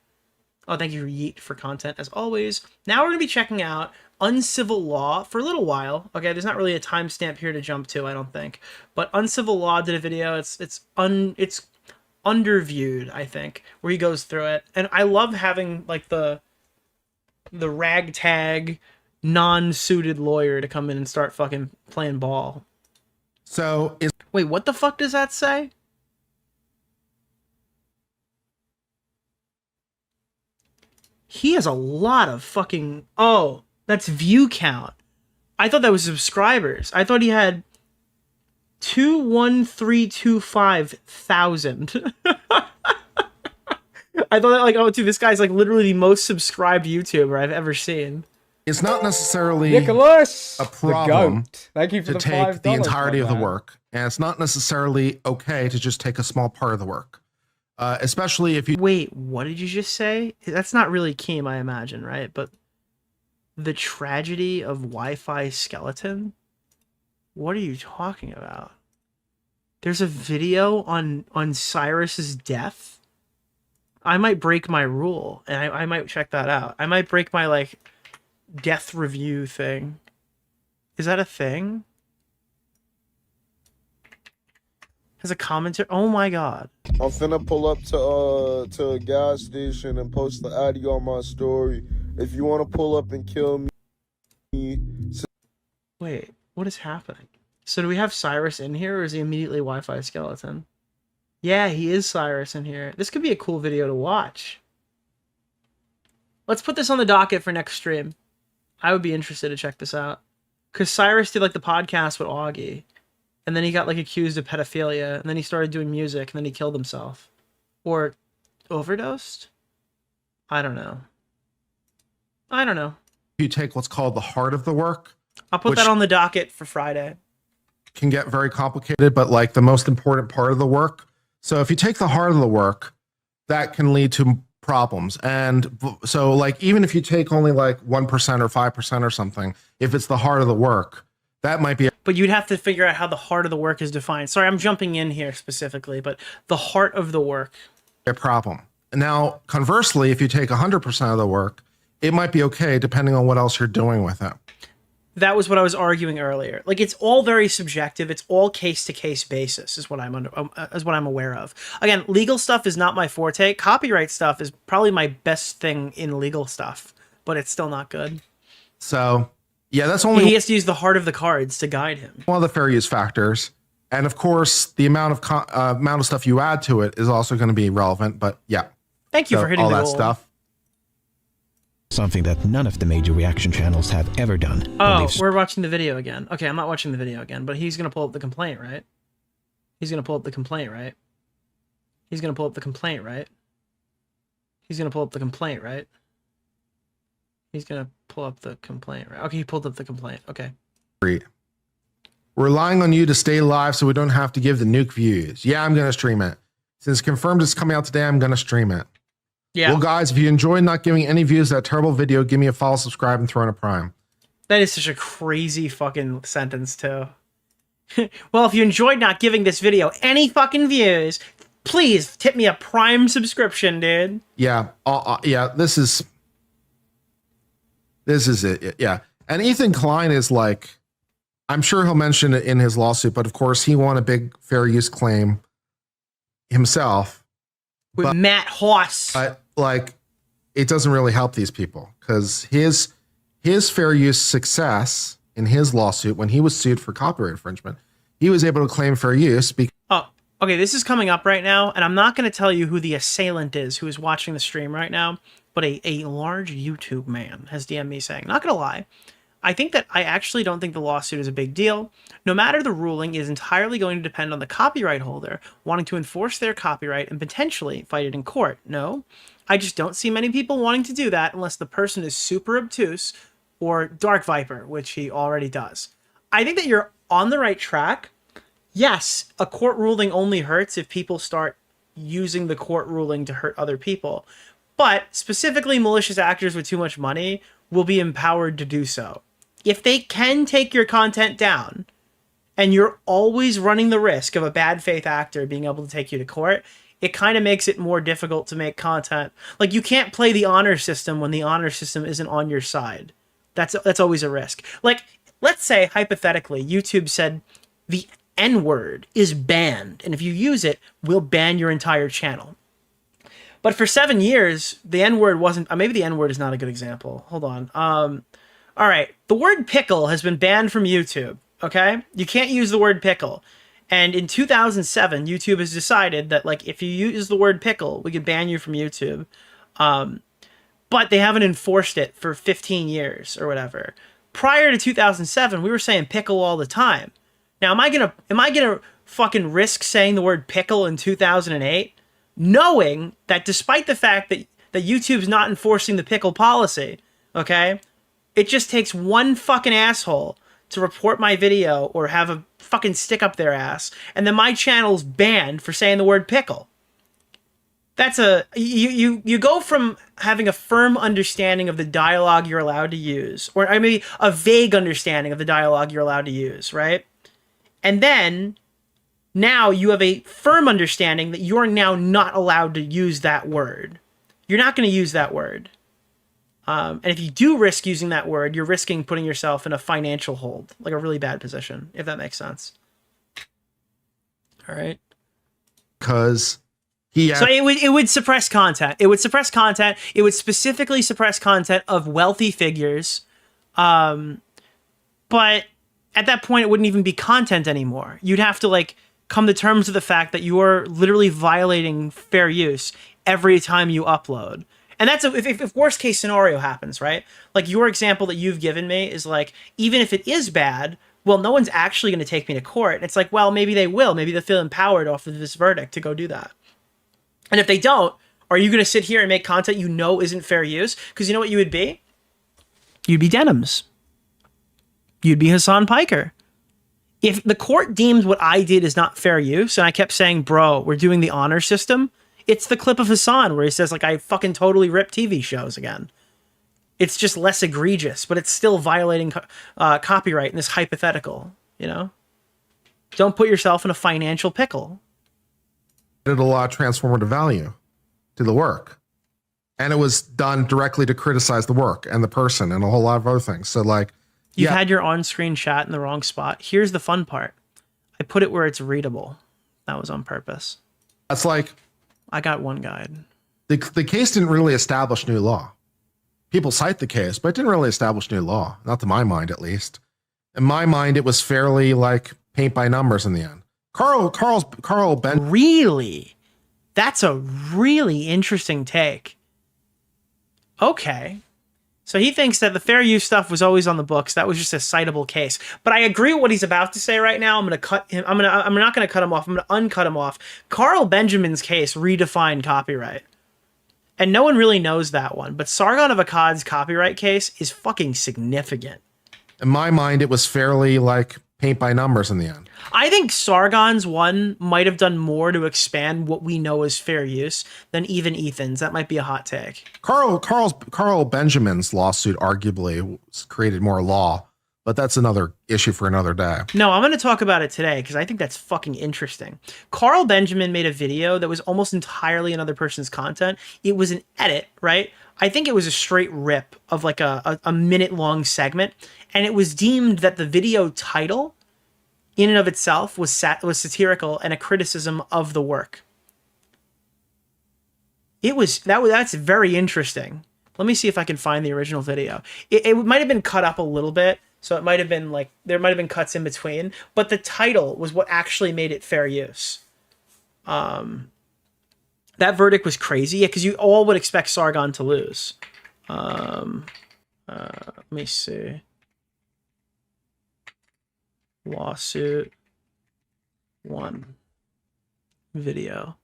Speaker 5: Oh, thank you, Yeet, for content, as always. Now we're going to be checking out Uncivil Law for a little while. Okay, there's not really a timestamp here to jump to, I don't think. But Uncivil Law did a video. It's underviewed, I think, where he goes through it. And I love having, like, the ragtag, non-suited lawyer to come in and start fucking playing ball.
Speaker 17: So,
Speaker 5: wait, what the fuck does that say? He has a lot of fucking... Oh, that's view count. I thought that was subscribers. I thought he had 21325,000. I thought that, like, oh, dude, this guy's, like, literally the most subscribed YouTuber I've ever seen.
Speaker 17: It's not necessarily
Speaker 6: Nicholas,
Speaker 17: a problem
Speaker 6: Thank you for
Speaker 17: to
Speaker 6: the
Speaker 17: take the
Speaker 6: $5,
Speaker 17: entirety of the
Speaker 6: man.
Speaker 17: work, and it's not necessarily okay to just take a small part of the work. Especially if you...
Speaker 5: Wait, what did you just say? That's not really Keem, I imagine, right? But the tragedy of Wi-Fi skeleton? What are you talking about? There's a video on Cyrus's death? I might break my rule, and I might check that out. I might break my, like, death review thing. Is that a thing? Has a commentary? Oh my god.
Speaker 19: I'm finna pull up to a gas station and post the audio on my story. If you want to pull up and kill me.
Speaker 5: Wait, what is happening? So do we have Cyrus in here, or is he immediately Wi-Fi skeleton? Yeah, he is Cyrus in here. This could be a cool video to watch. Let's put this on the docket for next stream. I would be interested to check this out. Because Cyrus did, like, the podcast with Augie. And then he got, like, accused of pedophilia, and then he started doing music, and then he killed himself. Or overdosed? I don't know.
Speaker 17: You take what's called the heart of the work.
Speaker 5: I'll put that on the docket for Friday.
Speaker 17: Can get very complicated, but, like, the most important part of the work. So if you take the heart of the work, that can lead to problems. And so, like, even if you take only, like, 1% or 5% or something, if it's the heart of the work, that might be...
Speaker 5: But you'd have to figure out how the heart of the work is defined. Sorry, I'm jumping in here specifically, but the heart of the work.
Speaker 17: A problem. Now, conversely, if you take 100% of the work, it might be okay depending on what else you're doing with it.
Speaker 5: That was what I was arguing earlier. Like, it's all very subjective. It's all case-to-case basis is what I'm aware of. Again, legal stuff is not my forte. Copyright stuff is probably my best thing in legal stuff, but it's still not good.
Speaker 17: So, yeah, that's only...
Speaker 5: He has to use the heart of the cards to guide him.
Speaker 17: One of the fair use factors. And of course, the amount of stuff you add to it is also going to be relevant, but yeah.
Speaker 5: Thank you for hitting
Speaker 17: all
Speaker 5: the
Speaker 17: that
Speaker 5: goal.
Speaker 17: stuff.
Speaker 23: Something that none of the major reaction channels have ever done.
Speaker 5: Oh, we're watching the video again. Okay, I'm not watching the video again, but he's going to pull up the complaint, right? He's going to pull up the complaint, right? He's going to pull up the complaint, right? He's going to pull up the complaint, right? He's going to pull up the complaint, right? Okay, he pulled up the complaint. Okay.
Speaker 17: Great. We're relying on you to stay live so we don't have to give the nuke views. Yeah, I'm going to stream it. Since confirmed it's coming out today, I'm going to stream it.
Speaker 5: Yeah.
Speaker 17: Well, guys, if you enjoyed not giving any views to that terrible video, give me a follow, subscribe, and throw in a prime.
Speaker 5: That is such a crazy fucking sentence, too. Well, if you enjoyed not giving this video any fucking views, please tip me a prime subscription, dude.
Speaker 17: Yeah. Yeah, this is it. Yeah. And Ethan Klein is like, I'm sure he'll mention it in his lawsuit, but of course he won a big fair use claim himself.
Speaker 5: With Matt Hoss.
Speaker 17: But like, it doesn't really help these people because his fair use success in his lawsuit when he was sued for copyright infringement, he was able to claim fair use because...
Speaker 5: Oh, okay, this is coming up right now, and I'm not going to tell you who the assailant is who is watching the stream right now, but a large YouTube man has DM'd me saying, not going to lie, I actually don't think the lawsuit is a big deal. No matter the ruling, it is entirely going to depend on the copyright holder wanting to enforce their copyright and potentially fight it in court. No, I just don't see many people wanting to do that unless the person is super obtuse or Dark Viper, which he already does. I think that you're on the right track. Yes, a court ruling only hurts if people start using the court ruling to hurt other people. But specifically malicious actors with too much money will be empowered to do so. If they can take your content down, and you're always running the risk of a bad faith actor being able to take you to court, it kind of makes it more difficult to make content. Like, you can't play the honor system when the honor system isn't on your side. That's always a risk. Like, let's say, hypothetically, YouTube said the N-word is banned, and if you use it, we'll ban your entire channel. But for 7 years, the N-word wasn't... maybe the N-word is not a good example. Hold on. All right, the word pickle has been banned from YouTube, okay? You can't use the word pickle. And in 2007, YouTube has decided that, like, if you use the word pickle, we could ban you from YouTube. But they haven't enforced it for 15 years or whatever. Prior to 2007, we were saying pickle all the time. Now, am I gonna fucking risk saying the word pickle in 2008, knowing that despite the fact that YouTube's not enforcing the pickle policy, okay? It just takes one fucking asshole to report my video or have a fucking stick up their ass, and then my channel's banned for saying the word pickle. That's you go from having a firm understanding of the dialogue you're allowed to use, or maybe a vague understanding of the dialogue you're allowed to use, right? And then now you have a firm understanding that you're now not allowed to use that word. You're not going to use that word. And if you do risk using that word, you're risking putting yourself in a financial hold, like a really bad position, if that makes sense. All right.
Speaker 17: Because
Speaker 5: so it would suppress content. It would suppress content. It would specifically suppress content of wealthy figures. But at that point, it wouldn't even be content anymore. You'd have to like come to terms with the fact that you are literally violating fair use every time you upload. And that's if worst case scenario happens, right? Like your example that you've given me is like, even if it is bad, well, no one's actually going to take me to court. And it's like, well, maybe they will. Maybe they'll feel empowered off of this verdict to go do that. And if they don't, are you going to sit here and make content you know isn't fair use? Because you know what you would be? You'd be Denims. You'd be Hassan Piker. If the court deemed what I did is not fair use, and I kept saying, bro, we're doing the honor system, it's the clip of Hassan where he says, like, I fucking totally rip TV shows again. It's just less egregious, but it's still violating copyright in this hypothetical, you know? Don't put yourself in a financial pickle.
Speaker 17: Added a lot of transformative value to the work. And it was done directly to criticize the work and the person and a whole lot of other things. So, like,
Speaker 5: You've had your on-screen chat in the wrong spot. Here's the fun part. I put it where it's readable. That was on purpose.
Speaker 17: That's like...
Speaker 5: I got one guide.
Speaker 17: The case didn't really establish new law. People cite the case, but it didn't really establish new law. Not to my mind, at least. In my mind, it was fairly like paint by numbers in the end. Carl Ben.
Speaker 5: Really? That's a really interesting take. Okay. So he thinks that the fair use stuff was always on the books. That was just a citable case. But I agree with what he's about to say right now. I'm going to cut him. I'm not going to cut him off. I'm going to uncut him off. Carl Benjamin's case redefined copyright. And no one really knows that one. But Sargon of Akkad's copyright case is fucking significant.
Speaker 17: In my mind, it was fairly like paint by numbers in the end.
Speaker 5: I think Sargon's one might have done more to expand what we know as fair use than even Ethan's. That might be a hot take.
Speaker 17: Carl Benjamin's lawsuit arguably created more law, but that's another issue for another day.
Speaker 5: No, I'm going to talk about it today because I think that's fucking interesting. Carl Benjamin made a video that was almost entirely another person's content. It was an edit, right? I think it was a straight rip of like a minute-long segment, and it was deemed that the video title in and of itself was satirical and a criticism of the work. That's very interesting. Let me see if I can find the original video. It might have been cut up a little bit, so it might have been like there might have been cuts in between, but the title was what actually made it fair use. That verdict was crazy, yeah, because you all would expect Sargon to lose. Let me see. Lawsuit 1 video.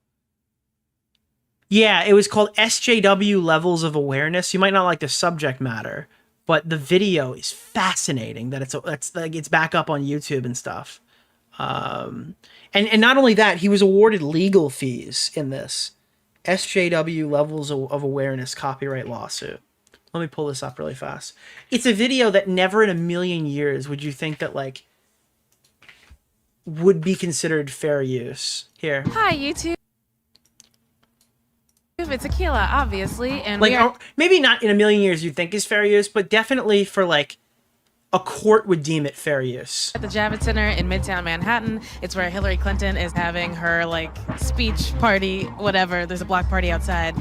Speaker 5: Yeah, it was called SJW Levels of Awareness. You might not like the subject matter, but the video is fascinating. That it's back up on YouTube and stuff. And not only that, he was awarded legal fees in this SJW Levels of Awareness copyright lawsuit. Let me pull this up really fast. It's a video that never in a million years would you think that like would be considered fair use. Here.
Speaker 1: Hi, YouTube. It's Aquila, obviously, and
Speaker 5: like maybe not in a million years you'd think is fair use, but definitely for like a court would deem it fair use.
Speaker 1: At the Javits Center in Midtown Manhattan. It's where Hillary Clinton is having her like speech party, whatever. There's a block party outside.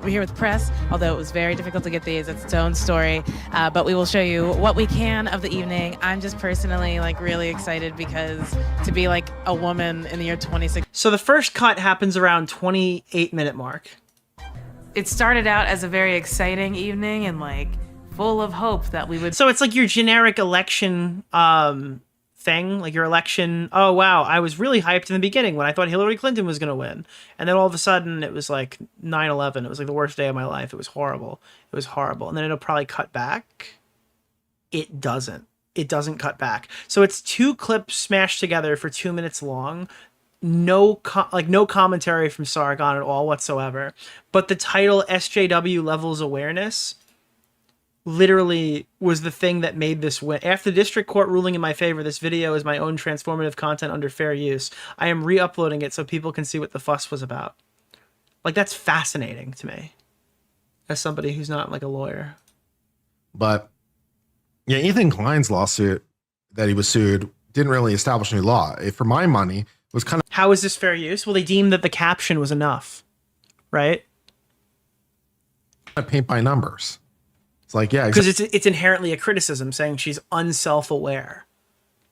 Speaker 1: We're here with press, although it was very difficult to get these. It's its own story, but we will show you what we can of the evening. I'm just personally like really excited because to be like a woman in the year 26.
Speaker 5: So the first cut happens around 28-minute mark.
Speaker 1: It started out as a very exciting evening and like full of hope that we would.
Speaker 5: So it's like your generic election thing, like your election. Oh, wow. I was really hyped in the beginning when I thought Hillary Clinton was going to win. And then all of a sudden it was like 9/11. It was like the worst day of my life. It was horrible. It was horrible. And then it'll probably cut back. It doesn't. It doesn't cut back. So it's 2 clips smashed together for 2 minutes long. No commentary from Sargon at all whatsoever. But the title SJW Levels Awareness literally was the thing that made this win. After the district court ruling in my favor, this video is my own transformative content under fair use. I am re-uploading it so people can see what the fuss was about. Like, that's fascinating to me as somebody who's not like a lawyer.
Speaker 17: But yeah, Ethan Klein's lawsuit that he was sued didn't really establish new law. For my money, it was kind of...
Speaker 5: How is this fair use? Well, they deemed that the caption was enough, right?
Speaker 17: Paint by numbers. It's like, yeah,
Speaker 5: because it's inherently a criticism saying she's unself-aware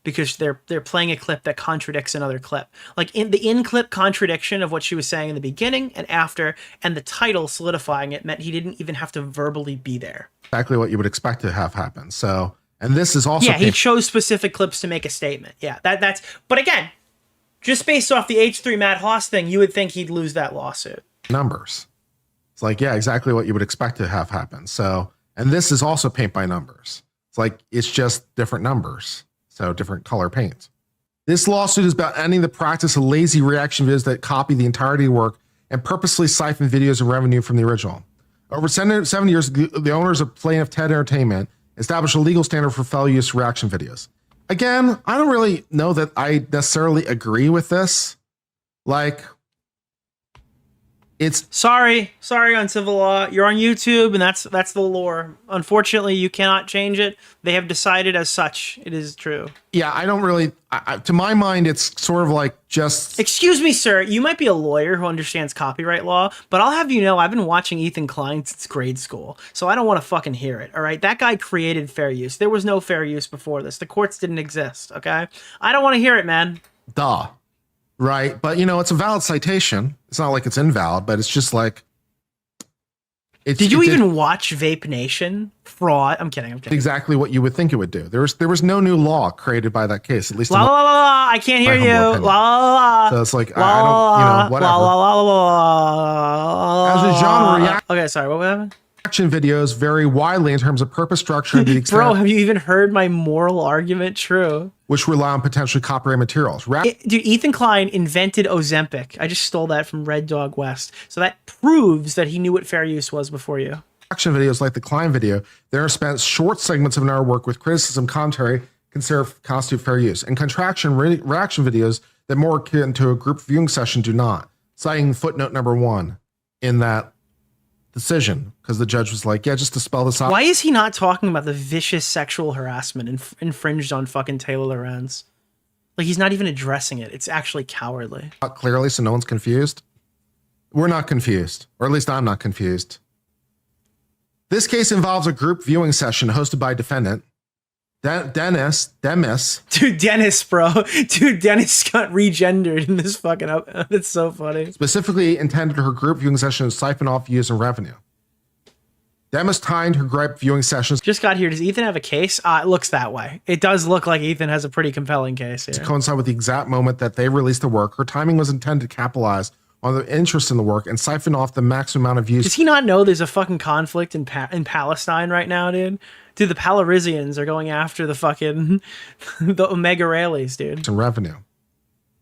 Speaker 5: because they're playing a clip that contradicts another clip. Like in the in-clip contradiction of what she was saying in the beginning and after, and the title solidifying it meant he didn't even have to verbally be there.
Speaker 17: Exactly what you would expect to have happen. So, and this is also...
Speaker 5: Yeah, he chose specific clips to make a statement. Yeah, that's... But again, just based off the H3 Matt Haas thing, you would think he'd lose that lawsuit.
Speaker 17: Numbers. It's like, yeah, exactly what you would expect to have happen. So... And this is also paint by numbers. It's like, it's just different numbers. So different color paint. This lawsuit is about ending the practice of lazy reaction videos that copy the entirety of work and purposely siphon videos and revenue from the original. Over 7 years, the owners of Plaintiff TED Entertainment established a legal standard for fair use reaction videos. Again, I don't really know that I necessarily agree with this. Like, It's
Speaker 5: sorry, Uncivil Law. You're on YouTube, and that's the lore. Unfortunately, you cannot change it. They have decided as such. It is true.
Speaker 17: Yeah, I don't really. To my mind, it's sort of like just.
Speaker 5: Excuse me, sir. You might be a lawyer who understands copyright law, but I'll have you know I've been watching Ethan Klein since grade school, so I don't want to fucking hear it. All right, that guy created fair use. There was no fair use before this. The courts didn't exist. Okay, I don't want to hear it, man.
Speaker 17: Duh. Right, but it's a valid citation. It's not like it's invalid, but it's just like.
Speaker 5: Did you even watch Vape Nation? Fraud. I'm kidding.
Speaker 17: Exactly what you would think it would do. There was no new law created by that case, at least.
Speaker 5: La la la la. I can't hear you. La la la.
Speaker 17: So it's like I don't, whatever.
Speaker 5: La la la la.
Speaker 17: As a genre,
Speaker 5: okay, sorry. What happened?
Speaker 17: Reaction videos vary widely in terms of purpose, structure, and the extent.
Speaker 5: Bro, have you even heard my moral argument? True.
Speaker 17: Which rely on potentially copyrighted materials.
Speaker 5: Dude, Ethan Klein invented Ozempic. I just stole that from Red Dog West. So that proves that he knew what fair use was before you.
Speaker 17: Reaction videos like the Klein video, they are spent short segments of an hour work with criticism, commentary, constitute fair use. And reaction videos that more akin to a group viewing session do not. Citing footnote number 1 in that decision, because the judge was like, yeah, just to spell this out.
Speaker 5: Why is he not talking about the vicious sexual harassment infringed on fucking Taylor Lorenz? Like, he's not even addressing it. It's actually cowardly.
Speaker 17: Clearly, so no one's confused. We're not confused, or at least I'm not confused. This case involves a group viewing session hosted by defendant Dennis.
Speaker 5: Dude, Dennis, bro. Dude, Dennis got regendered in this fucking up. It's so funny.
Speaker 17: Specifically intended her group viewing session to siphon off views and revenue. Demis timed her group viewing sessions.
Speaker 5: Just got here. Does Ethan have a case? It looks that way. It does look like Ethan has a pretty compelling case here.
Speaker 17: To coincide with the exact moment that they released the work, her timing was intended to capitalize on the interest in the work and siphon off the maximum amount of views.
Speaker 5: Does he not know there's a fucking conflict in Palestine right now, dude? Dude, the Palestinians are going after the fucking the Omega Rallies, dude.
Speaker 17: And revenue.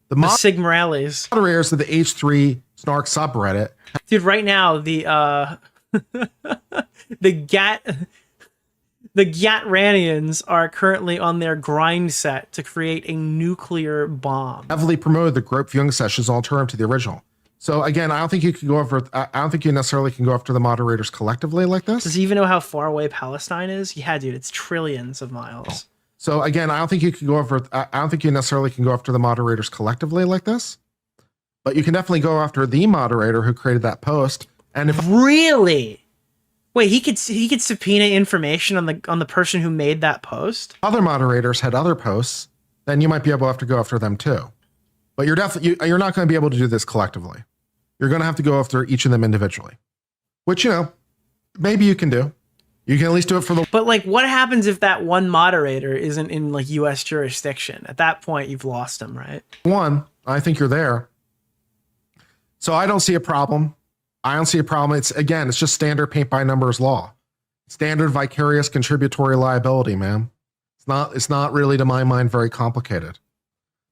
Speaker 5: The Sigma Rallies.
Speaker 17: Moderators of the H3 Snark subreddit.
Speaker 5: Dude, right now the Gatranians are currently on their grind set to create a nuclear bomb.
Speaker 17: Heavily promoted the group viewing sessions alternative to the original. So again, I don't think you can go over. I don't think you necessarily can go after the moderators collectively like this.
Speaker 5: Does he even know how far away Palestine is? Yeah, dude, it's trillions of miles.
Speaker 17: So again, I don't think you can go over. I don't think you necessarily can go after the moderators collectively like this. But you can definitely go after the moderator who created that post. And if
Speaker 5: really, wait, he could subpoena information on the person who made that post.
Speaker 17: Other moderators had other posts, then you might be able to have to go after them too. But you're you're not going to be able to do this collectively. You're going to have to go after each of them individually, which, maybe you can do. You can at least do it for the.
Speaker 5: But like, what happens if that one moderator isn't in like U.S. jurisdiction? At that point, you've lost him, right?
Speaker 17: One, I think you're there. So I don't see a problem. I don't see a problem. It's just standard paint by numbers law, standard vicarious contributory liability, man. It's not really, to my mind, very complicated.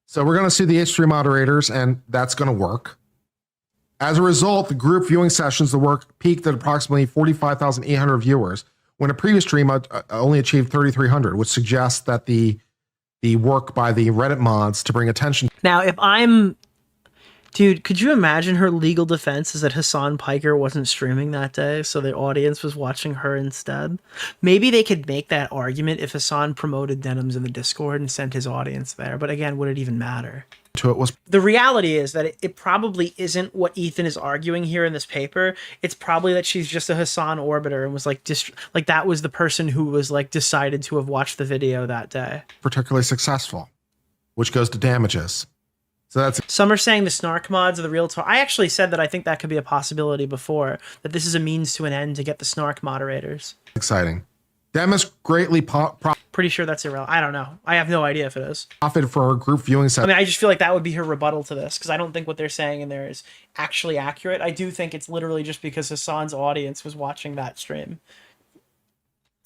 Speaker 17: So we're going to see the H3 moderators, and that's going to work. As a result, the group viewing sessions, the work peaked at approximately 45,800 viewers, when a previous stream only achieved 3,300, which suggests that the work by the Reddit mods to bring attention.
Speaker 5: Now, dude, could you imagine her legal defense is that Hassan Piker wasn't streaming that day, so the audience was watching her instead? Maybe they could make that argument if Hassan promoted Denims in the Discord and sent his audience there, but again, would it even matter? The reality is that it probably isn't what Ethan is arguing here in this paper. It's probably that she's just a Hassan orbiter and was like that was the person who was like decided to have watched the video that day.
Speaker 17: Particularly successful, which goes to damages. So that's.
Speaker 5: Some are saying the snark mods are the real I actually said that I think that could be a possibility before, that this is a means to an end to get the snark moderators.
Speaker 17: Exciting. Demis greatly
Speaker 5: pretty sure that's irrelevant. I don't know. I have no idea if it is.
Speaker 17: Profit for her group viewing session.
Speaker 5: I mean, I just feel like that would be her rebuttal to this, because I don't think what they're saying in there is actually accurate. I do think it's literally just because Hassan's audience was watching that stream.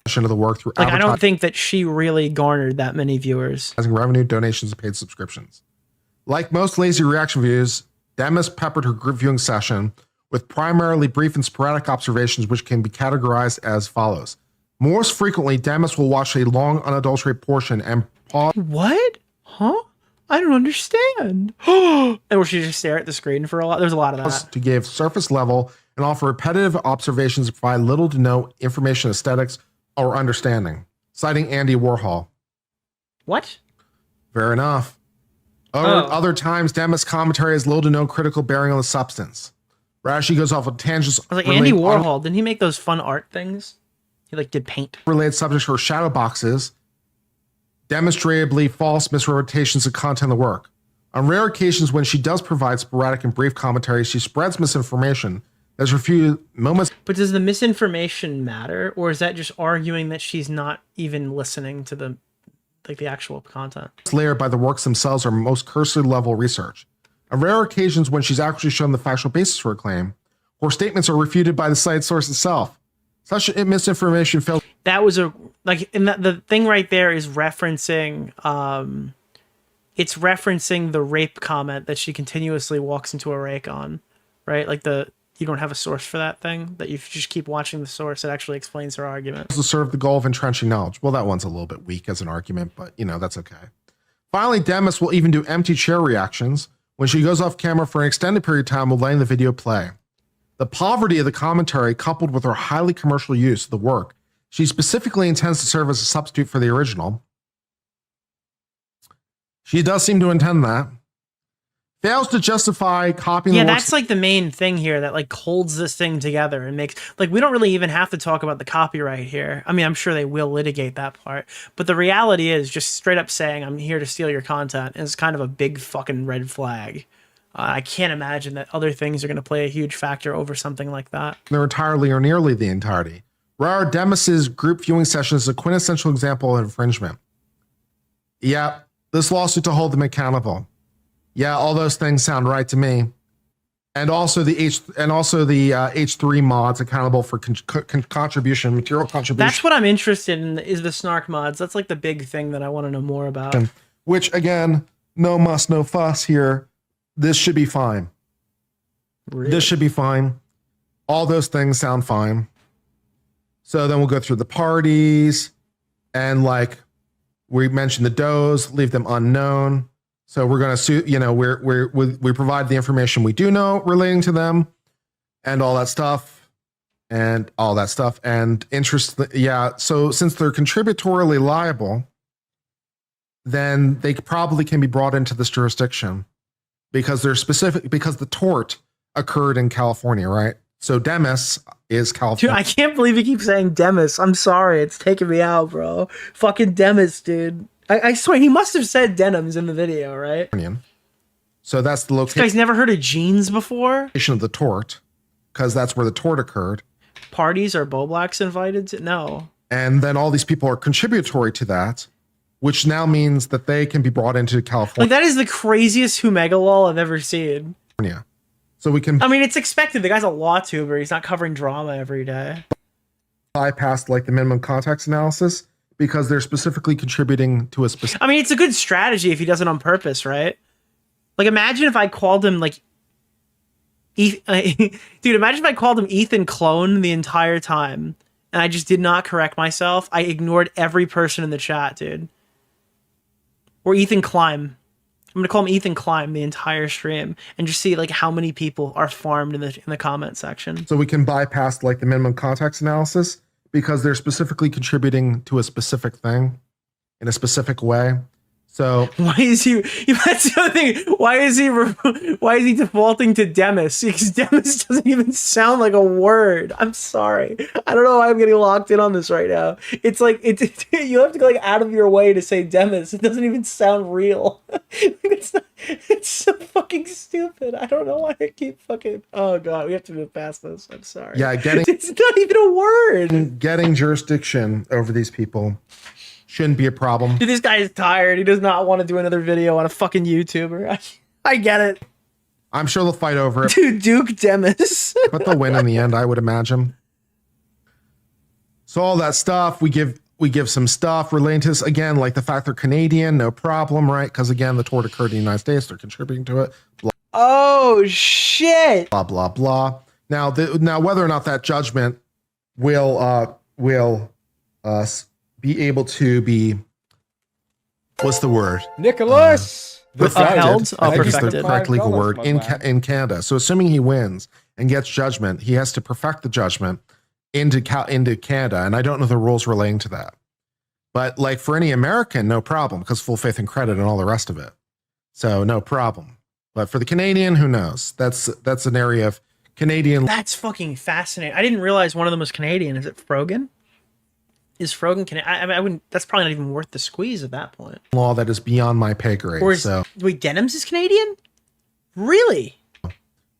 Speaker 17: Of the work through
Speaker 5: I don't think that she really garnered that many viewers.
Speaker 17: Revenue, donations, and paid subscriptions. Like most lazy reaction views, Demis peppered her group viewing session with primarily brief and sporadic observations, which can be categorized as follows. Most frequently, Demis will watch a long, unadulterated portion and pause.
Speaker 5: What? Huh? I don't understand. And where she just stare at the screen for a lot. There's a lot of that.
Speaker 17: To give surface level and offer repetitive observations that provide little to no information, aesthetics, or understanding. Citing Andy Warhol.
Speaker 5: What?
Speaker 17: Fair enough. Other times, Demis' commentary has little to no critical bearing on the substance. Rashi goes off on tangents.
Speaker 5: I was like, Andy Warhol, didn't he make those fun art things? He like did paint.
Speaker 17: Related subjects or shadow boxes, demonstrably false misrepresentations of content of the work. On rare occasions when she does provide sporadic and brief commentary, she spreads misinformation. There's a few moments.
Speaker 5: But does the misinformation matter, or is that just arguing that she's not even listening to the actual content?
Speaker 17: Layered by the works themselves are most cursory level research. On rare occasions when she's actually shown the factual basis for a claim, her statements are refuted by the site source itself. Such misinformation fails.
Speaker 5: That was the thing right there is referencing, it's referencing the rape comment that she continuously walks into a rake on, right? Like you don't have a source for that thing, that you just keep watching the source. It actually explains her argument.
Speaker 17: To serve the goal of entrenching knowledge. Well, that one's a little bit weak as an argument, but that's okay. Finally, Demis will even do empty chair reactions when she goes off camera for an extended period of time while letting the video play. The poverty of the commentary, coupled with her highly commercial use of the work, she specifically intends to serve as a substitute for the original. She does seem to intend that. Fails to justify copying the works.
Speaker 5: That's like the main thing here that like holds this thing together and makes, like, we don't really even have to talk about the copyright here. I mean, I'm sure they will litigate that part, but the reality is just straight up saying I'm here to steal your content is kind of a big fucking red flag. I can't imagine that other things are going to play a huge factor over something like that.
Speaker 17: They're entirely or nearly the entirety. Rara Demis's group viewing session is a quintessential example of infringement. Yeah, this lawsuit to hold them accountable. Yeah, all those things sound right to me. And also the H3 mods accountable for contribution, material contribution.
Speaker 5: That's what I'm interested in, is the snark mods. That's like the big thing that I want to know more about.
Speaker 17: Which again, no muss, no fuss here. This should be fine. Really? This should be fine. All those things sound fine. So then we'll go through the parties and like we mentioned the does, leave them unknown. So we're going to sue, we provide the information we do know relating to them and all that stuff and interest. Yeah. So since they're contributorily liable, then they probably can be brought into this jurisdiction because the tort occurred in California, right? So Demis is California.
Speaker 5: Dude, I can't believe you keep saying Demis. I'm sorry. It's taking me out, bro. Fucking Demis, dude. I swear he must have said denims in the video, right?
Speaker 17: So that's the location.
Speaker 5: This guy's never heard of jeans before?
Speaker 17: Of the tort, because that's where the tort occurred.
Speaker 5: Parties are Bo Blacks invited to? No.
Speaker 17: And then all these people are contributory to that, which now means that they can be brought into California.
Speaker 5: Like, that is the craziest Humega law I've ever seen.
Speaker 17: Yeah. So we can...
Speaker 5: I mean, it's expected. The guy's a law tuber. He's not covering drama every day.
Speaker 17: Bypassed, like, the minimum context analysis because they're specifically contributing to a specific...
Speaker 5: I mean, it's a good strategy if he does it on purpose, right? Like, imagine if I called him, like... Dude, imagine if I called him Ethan Clone the entire time and I just did not correct myself. I ignored every person in the chat, dude. Or Ethan Klein. I'm going to call him Ethan Klein the entire stream and just see, like, how many people are farmed in the comment section.
Speaker 17: So we can bypass, like, the minimum context analysis because they're specifically contributing to a specific thing in a specific way. So
Speaker 5: why is he? That's the other thing. Why is he defaulting to Demis? Because Demis doesn't even sound like a word. I'm sorry. I don't know why I'm getting locked in on this right now. It's like you have to go, like, out of your way to say Demis. It doesn't even sound real. It's so fucking stupid. I don't know why I keep fucking. Oh god, we have to move past this. I'm sorry.
Speaker 17: Yeah,
Speaker 5: it's not even a word.
Speaker 17: Getting jurisdiction over these people shouldn't be a problem.
Speaker 5: Dude, this guy is tired. He does not want to do another video on a fucking YouTuber. I get it.
Speaker 17: I'm sure they'll fight over it.
Speaker 5: Dude, Duke Demis.
Speaker 17: But they'll win in the end, I would imagine. So all that stuff, we give some stuff relating to this. Again, like the fact they're Canadian, no problem, right? Because again, the tort occurred in the United States. They're contributing to it. Blah,
Speaker 5: oh, shit.
Speaker 17: Blah, blah, blah. Now, whether or not that judgment will be able to be, what's the word?
Speaker 6: Nicholas
Speaker 5: Upheld?
Speaker 17: I think is the
Speaker 5: Perfected.
Speaker 17: correct legal word
Speaker 6: $5,
Speaker 17: in
Speaker 6: my man.
Speaker 17: in Canada. So assuming he wins and gets judgment, he has to perfect the judgment into Canada, and I don't know the rules relating to that. But like for any American, no problem, because full faith and credit and all the rest of it. So no problem. But for the Canadian, who knows? That's an area of Canadian.
Speaker 5: That's fucking fascinating. I didn't realize one of them was Canadian. Is it Frogan? Is Frogan Canadian? I mean, I wouldn't. That's probably not even worth the squeeze at that point.
Speaker 17: Law that is beyond my pay grade.
Speaker 5: Or is,
Speaker 17: So
Speaker 5: wait, Denims is Canadian? Really?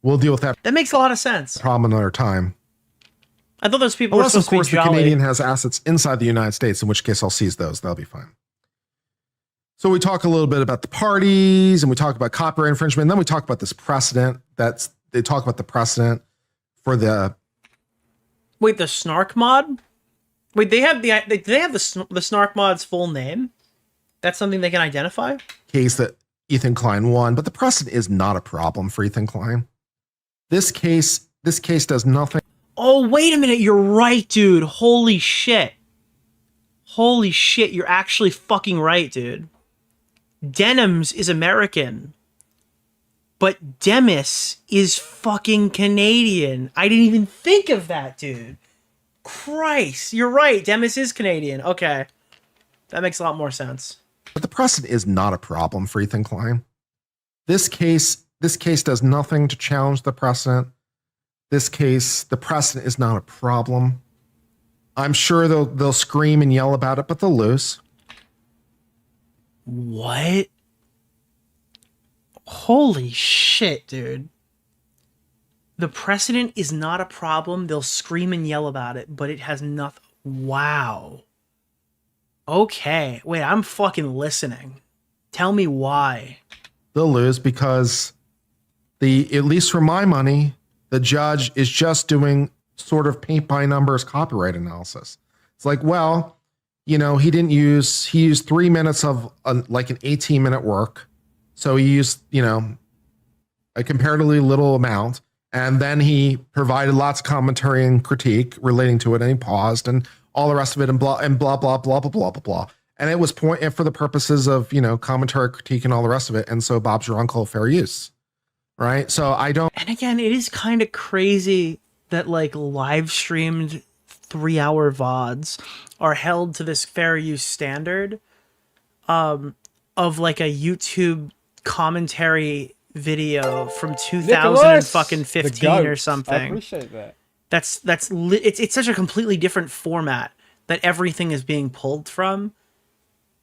Speaker 17: we'll deal with that
Speaker 5: That makes a lot of sense.
Speaker 17: problem another time.
Speaker 5: I thought those people
Speaker 17: Unless,
Speaker 5: were
Speaker 17: of
Speaker 5: supposed
Speaker 17: course,
Speaker 5: to be
Speaker 17: the
Speaker 5: jolly.
Speaker 17: Canadian has assets inside the United States, in which case I'll seize those. That'll be fine. So we talk a little bit about the parties, and we talk about copyright infringement, and then we talk about this precedent. They talk about the precedent for the.
Speaker 5: Wait, the Snark mod? Wait, they have the Snark mod's full name? That's something they can identify?
Speaker 17: Case that Ethan Klein won, but the precedent is not a problem for Ethan Klein. This case does nothing.
Speaker 5: Oh, wait a minute. You're right, dude. Holy shit. Holy shit. You're actually fucking right, dude. Denims is American, but Demis is fucking Canadian. I didn't even think of that, dude. Christ. You're right. Demis is Canadian. Okay. That makes a lot more sense.
Speaker 17: But the precedent is not a problem for Ethan Klein. This case does nothing to challenge the precedent. This case, the precedent is not a problem. I'm sure they'll scream and yell about it, but they'll lose.
Speaker 5: What? Holy shit, dude. The precedent is not a problem. They'll scream and yell about it, but it has nothing. Wow. Okay. Wait, I'm fucking listening. Tell me why.
Speaker 17: They'll lose because at least for my money, the judge is just doing sort of paint by numbers copyright analysis. It's like, well, he used 3 minutes of like an 18-minute work. So he used, a comparatively little amount. And then he provided lots of commentary and critique relating to it. And he paused and all the rest of it and blah, blah, blah, blah, blah, blah, blah. And it was for the purposes of, commentary, critique and all the rest of it. And so Bob's your uncle, fair use. Right. So I don't.
Speaker 5: And again, it is kind of crazy that like live streamed 3-hour VODs are held to this fair use standard of like a YouTube commentary video from 2015 or something.
Speaker 6: I appreciate that.
Speaker 5: It's such a completely different format that everything is being pulled from.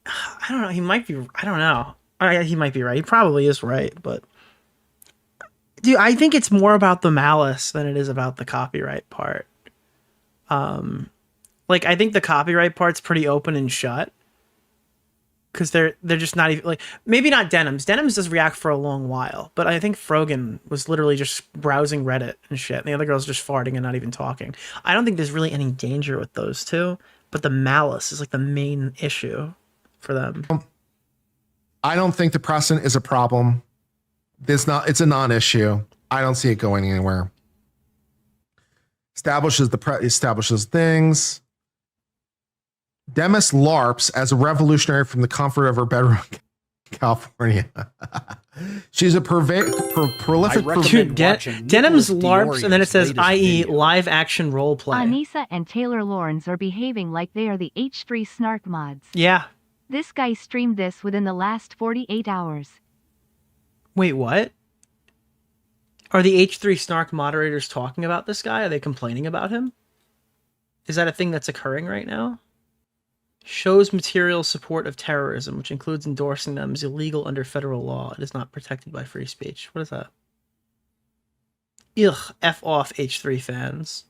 Speaker 5: I don't know. He might be. I don't know. He might be right. He probably is right, but. Dude, I think it's more about the malice than it is about the copyright part. Like I think the copyright part's pretty open and shut. Because they're just not even like maybe not Denims. Denims does react for a long while, but I think Frogan was literally just browsing Reddit and shit, and the other girl's just farting and not even talking. I don't think there's really any danger with those two, but the malice is like the main issue for them.
Speaker 17: I don't think the precedent is a problem. It's a non-issue. I don't see it going anywhere. Establishes things. Demis LARPs as a revolutionary from the comfort of her bedroom in California. She's a prolific
Speaker 5: Denim's LARPs, and then it says, i.e. live action role play.
Speaker 9: Anissa and Taylor Lawrence are behaving like they are the H3 Snark mods.
Speaker 5: Yeah.
Speaker 9: This guy streamed this within the last 48 hours.
Speaker 5: Wait, what? Are the H3 Snark moderators talking about this guy? Are they complaining about him? Is that a thing that's occurring right now? Shows material support of terrorism, which includes endorsing them, is illegal under federal law. It is not protected by free speech. What is that? Ugh, F off H3 fans.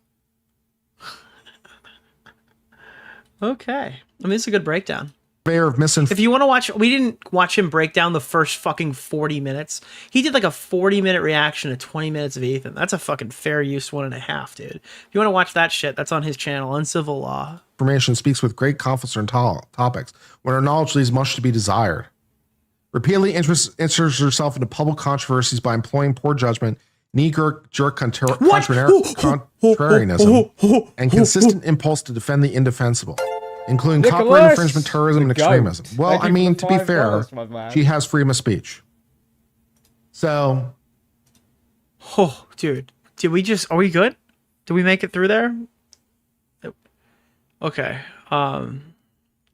Speaker 5: Okay. I mean, it's a good breakdown. If you want to watch, we didn't watch him break down the first fucking 40 minutes. He did like a 40-minute reaction to 20 minutes of Ethan. That's a fucking fair use 1.5, dude. If you want to watch that shit, that's on his channel, Uncivil Law.
Speaker 17: Information speaks with great confidence on topics when her knowledge leaves much to be desired. Repeatedly inserts herself into public controversies by employing poor judgment, knee-jerk contrarianism, and consistent impulse to defend the indefensible, including copyright infringement, terrorism, and extremism. Well, I mean, to be fair, she has freedom of speech. So,
Speaker 5: oh, dude, are we good? Did we make it through there? Okay. All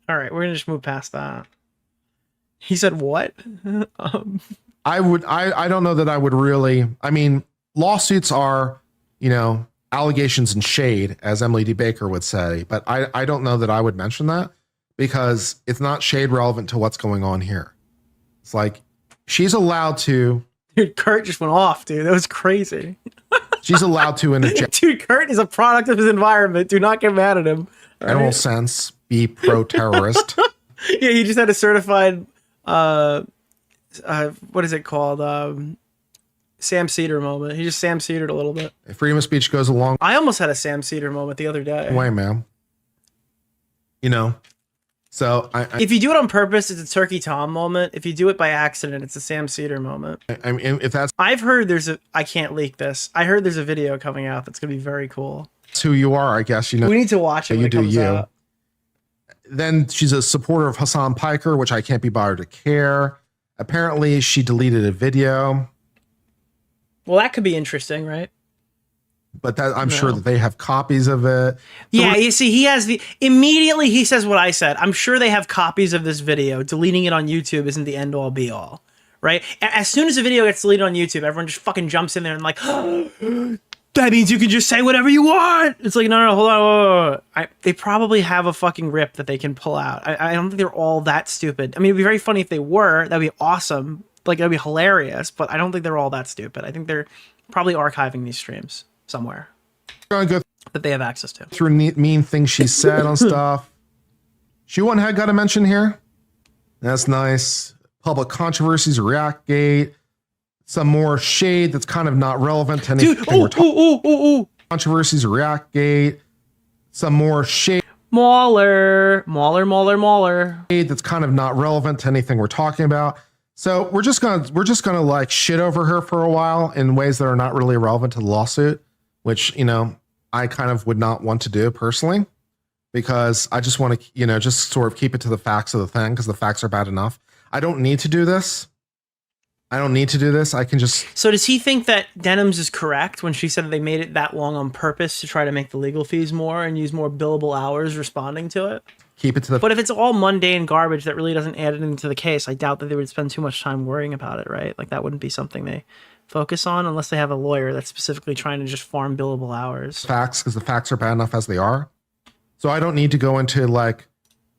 Speaker 5: right, we're gonna just move past that. He said what?
Speaker 17: I don't know that I would really. I mean, lawsuits are, allegations and shade, as Emily D. Baker would say, but I don't know that I would mention that because it's not shade relevant to what's going on here. It's like she's allowed to.
Speaker 5: Dude, Kurt just went off, dude. That was crazy.
Speaker 17: She's allowed to interject.
Speaker 5: Dude, Kurt is a product of his environment. Do not get mad at him.
Speaker 17: General sense, be pro-terrorist.
Speaker 5: Yeah, he just had a certified, what is it called? Sam Cedar moment. He just Sam Ceder'd a little bit.
Speaker 17: If freedom of speech goes along.
Speaker 5: I almost had a Sam Cedar moment the other day.
Speaker 17: Way, man. So
Speaker 5: if you do it on purpose, it's a Turkey Tom moment. If you do it by accident, it's a Sam Cedar moment.
Speaker 17: I mean, if that's.
Speaker 5: I've heard I can't leak this. I heard there's a video coming out that's going to be very cool.
Speaker 17: That's who you are, I guess. We
Speaker 5: need to watch it when it comes out.
Speaker 17: Then she's a supporter of Hassan Piker, which I can't be bothered to care. Apparently, she deleted a video.
Speaker 5: Well, that could be interesting, right?
Speaker 17: But I'm sure that they have copies of it.
Speaker 5: Yeah, you see, he has immediately he says what I said. I'm sure they have copies of this video. Deleting it on YouTube isn't the end all be all, right? As soon as a video gets deleted on YouTube, everyone just fucking jumps in there and like, that means you can just say whatever you want. It's like, no, hold on. They probably have a fucking rip that they can pull out. I don't think they're all that stupid. I mean, it'd be very funny if they were. That'd be awesome. Like, that'd be hilarious. But I don't think they're all that stupid. I think they're probably archiving these streams somewhere that they have access to.
Speaker 17: Through mean things she said on stuff. She got a mention here. That's nice. Public controversies, Reactgate. Some more shade that's kind of not relevant to anything we're talking. Controversies, Reactgate. Some more shade.
Speaker 5: Mauler.
Speaker 17: Shade that's kind of not relevant to anything we're talking about. So we're just gonna like shit over her for a while in ways that are not really relevant to the lawsuit, which I kind of would not want to do personally, because I just want to just sort of keep it to the facts of the thing, because the facts are bad enough. I don't need to do this. I can just.
Speaker 5: So does he think that Denims is correct when she said that they made it that long on purpose to try to make the legal fees more and use more billable hours responding to it?
Speaker 17: Keep it to the.
Speaker 5: But if it's all mundane garbage that really doesn't add anything to the case, I doubt that they would spend too much time worrying about it, right? Like, that wouldn't be something they focus on unless they have a lawyer that's specifically trying to just farm billable hours.
Speaker 17: Facts, because the facts are bad enough as they are. So I don't need to go into like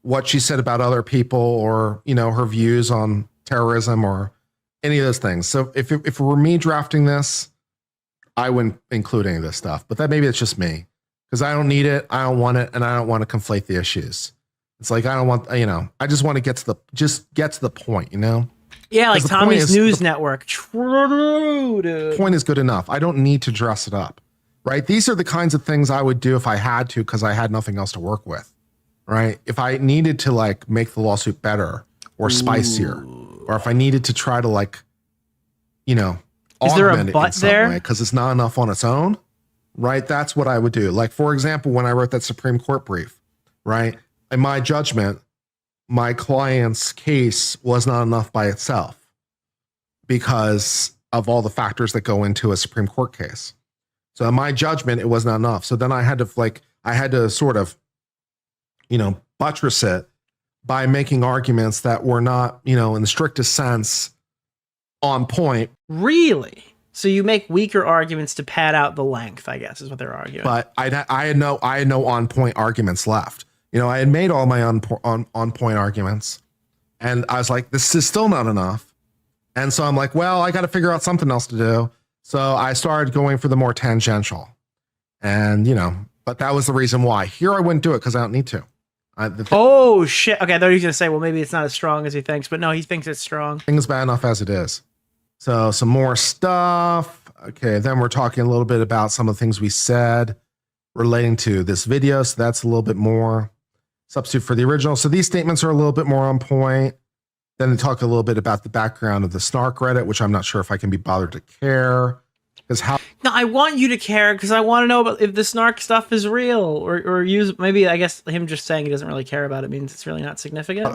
Speaker 17: what she said about other people or her views on terrorism or any of those things. So if it were me drafting this, I wouldn't include any of this stuff. But maybe it's just me, because I don't need it, I don't want it, and I don't want to conflate the issues. It's like, I don't want, I just want to get to the point,
Speaker 5: Yeah, like Tommy's News Network. True, dude.
Speaker 17: Point is good enough. I don't need to dress it up, right? These are the kinds of things I would do if I had to, because I had nothing else to work with, right? If I needed to like make the lawsuit better or spicier, or if I needed to try to like,
Speaker 5: is there a but there?
Speaker 17: Because it's not enough on its own, right? That's what I would do. Like, for example, when I wrote that Supreme Court brief, right? In my judgment, my client's case was not enough by itself because of all the factors that go into a Supreme Court case. So in my judgment, it was not enough. So then I had to sort of, buttress it by making arguments that were not, in the strictest sense, on point.
Speaker 5: Really? So you make weaker arguments to pad out the length, I guess, is what they're arguing.
Speaker 17: But I had no on point arguments left. I had made all my on point arguments, and I was like, this is still not enough. And so I'm like, well, I got to figure out something else to do. So I started going for the more tangential, and but that was the reason why. Here I wouldn't do it because I don't need to.
Speaker 5: Oh shit! Okay, I thought he was gonna say, well, maybe it's not as strong as he thinks, but no, he thinks it's strong.
Speaker 17: Things bad enough as it is. So some more stuff. Okay, then we're talking a little bit about some of the things we said relating to this video. So that's a little bit more substitute for the original. So these statements are a little bit more on point. Then they talk a little bit about the background of the snark Reddit, which I'm not sure if I can be bothered to care.
Speaker 5: No, I want you to care because I want to know about if the snark stuff is real or use. Maybe I guess him just saying he doesn't really care about it means it's really not significant.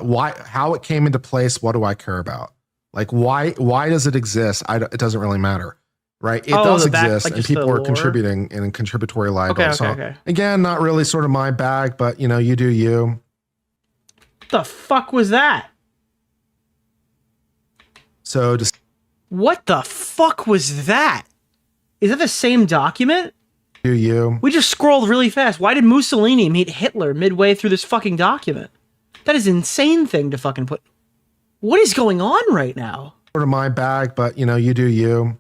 Speaker 17: How it came into place? What do I care about? Like, why does it exist? It doesn't really matter, right? It
Speaker 5: Oh,
Speaker 17: does
Speaker 5: the back-
Speaker 17: exist,
Speaker 5: like
Speaker 17: and
Speaker 5: just the
Speaker 17: people are
Speaker 5: lore?
Speaker 17: contributing in contributory liability.
Speaker 5: Okay,
Speaker 17: So,
Speaker 5: okay.
Speaker 17: again, not really sort of my bag, but, you know, you do you.
Speaker 5: What the fuck was that?
Speaker 17: So, just
Speaker 5: What the fuck was that? Is that the same document?
Speaker 17: do you.
Speaker 5: We just scrolled really fast. Why did Mussolini meet Hitler midway through this fucking document? That is an insane thing to fucking put. What is going on right now?
Speaker 17: Sort of my bag, but, you know, you do you.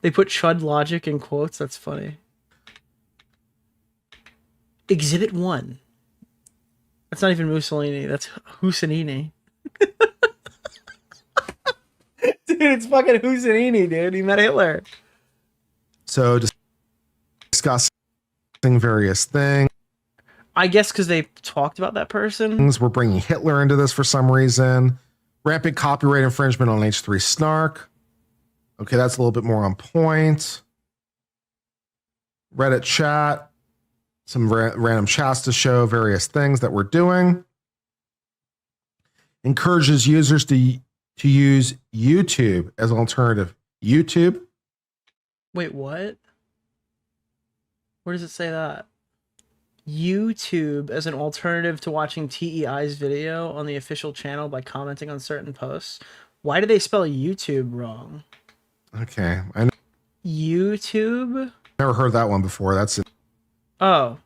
Speaker 5: They put Chud logic in quotes. That's funny. Exhibit 1. That's not even Mussolini. That's Husseini. Dude, it's fucking Husseini, dude. He met Hitler.
Speaker 17: So, just discussing various things.
Speaker 5: I guess because they talked about that person.
Speaker 17: We're bringing Hitler into this for some reason. Rampant copyright infringement on H3 Snark. Okay, that's a little bit more on point. Reddit chat. Some random chats to show various things that we're doing. Encourages users to use YouTube as an alternative. YouTube?
Speaker 5: Wait, what? Where does it say that? YouTube as an alternative to watching TEI's video on the official channel by commenting on certain posts. Why do they spell YouTube wrong?
Speaker 17: Okay. I
Speaker 5: YouTube?
Speaker 17: never heard that one before. That's it.
Speaker 5: Oh.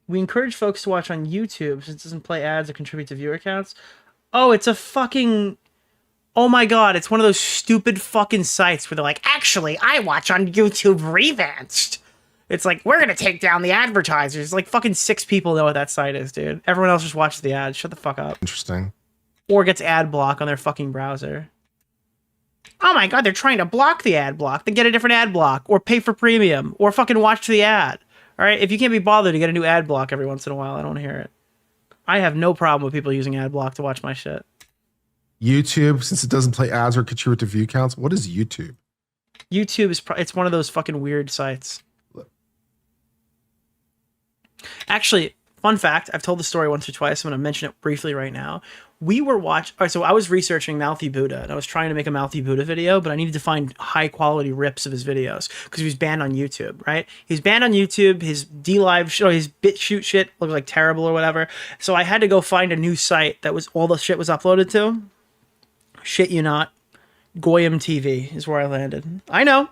Speaker 5: We encourage folks to watch on YouTube since it doesn't play ads or contribute to viewer counts. Oh, it's a fucking... Oh my god, it's one of those stupid fucking sites where they're like, actually, I watch on YouTube Revanced. It's like, we're gonna take down the advertisers. Like, fucking 6 people know what that site is, dude. Everyone else just watches the ads. Shut the fuck up.
Speaker 17: Interesting.
Speaker 5: Or gets ad block on their fucking browser. Oh my god, they're trying to block the ad block. Then get a different ad block. Or pay for premium. Or fucking watch the ad. Alright, if you can't be bothered to get a new ad block every once in a while, I don't want to hear it. I have no problem with people using ad block to watch my shit.
Speaker 17: YouTube, since it doesn't play ads or contribute to view counts. What is YouTube?
Speaker 5: YouTube is it's one of those fucking weird sites. Actually, fun fact, I've told the story once or twice. I'm going to mention it briefly right now. We were so I was researching Mouthy Buddha, and I was trying to make a Mouthy Buddha video, but I needed to find high quality rips of his videos because he was banned on YouTube, right? He was banned on YouTube. His D-Live show, his BitChute shit looked like terrible or whatever. So I had to go find a new site that was all the shit was uploaded to. Shit you not. Goyim TV is where I landed. I know.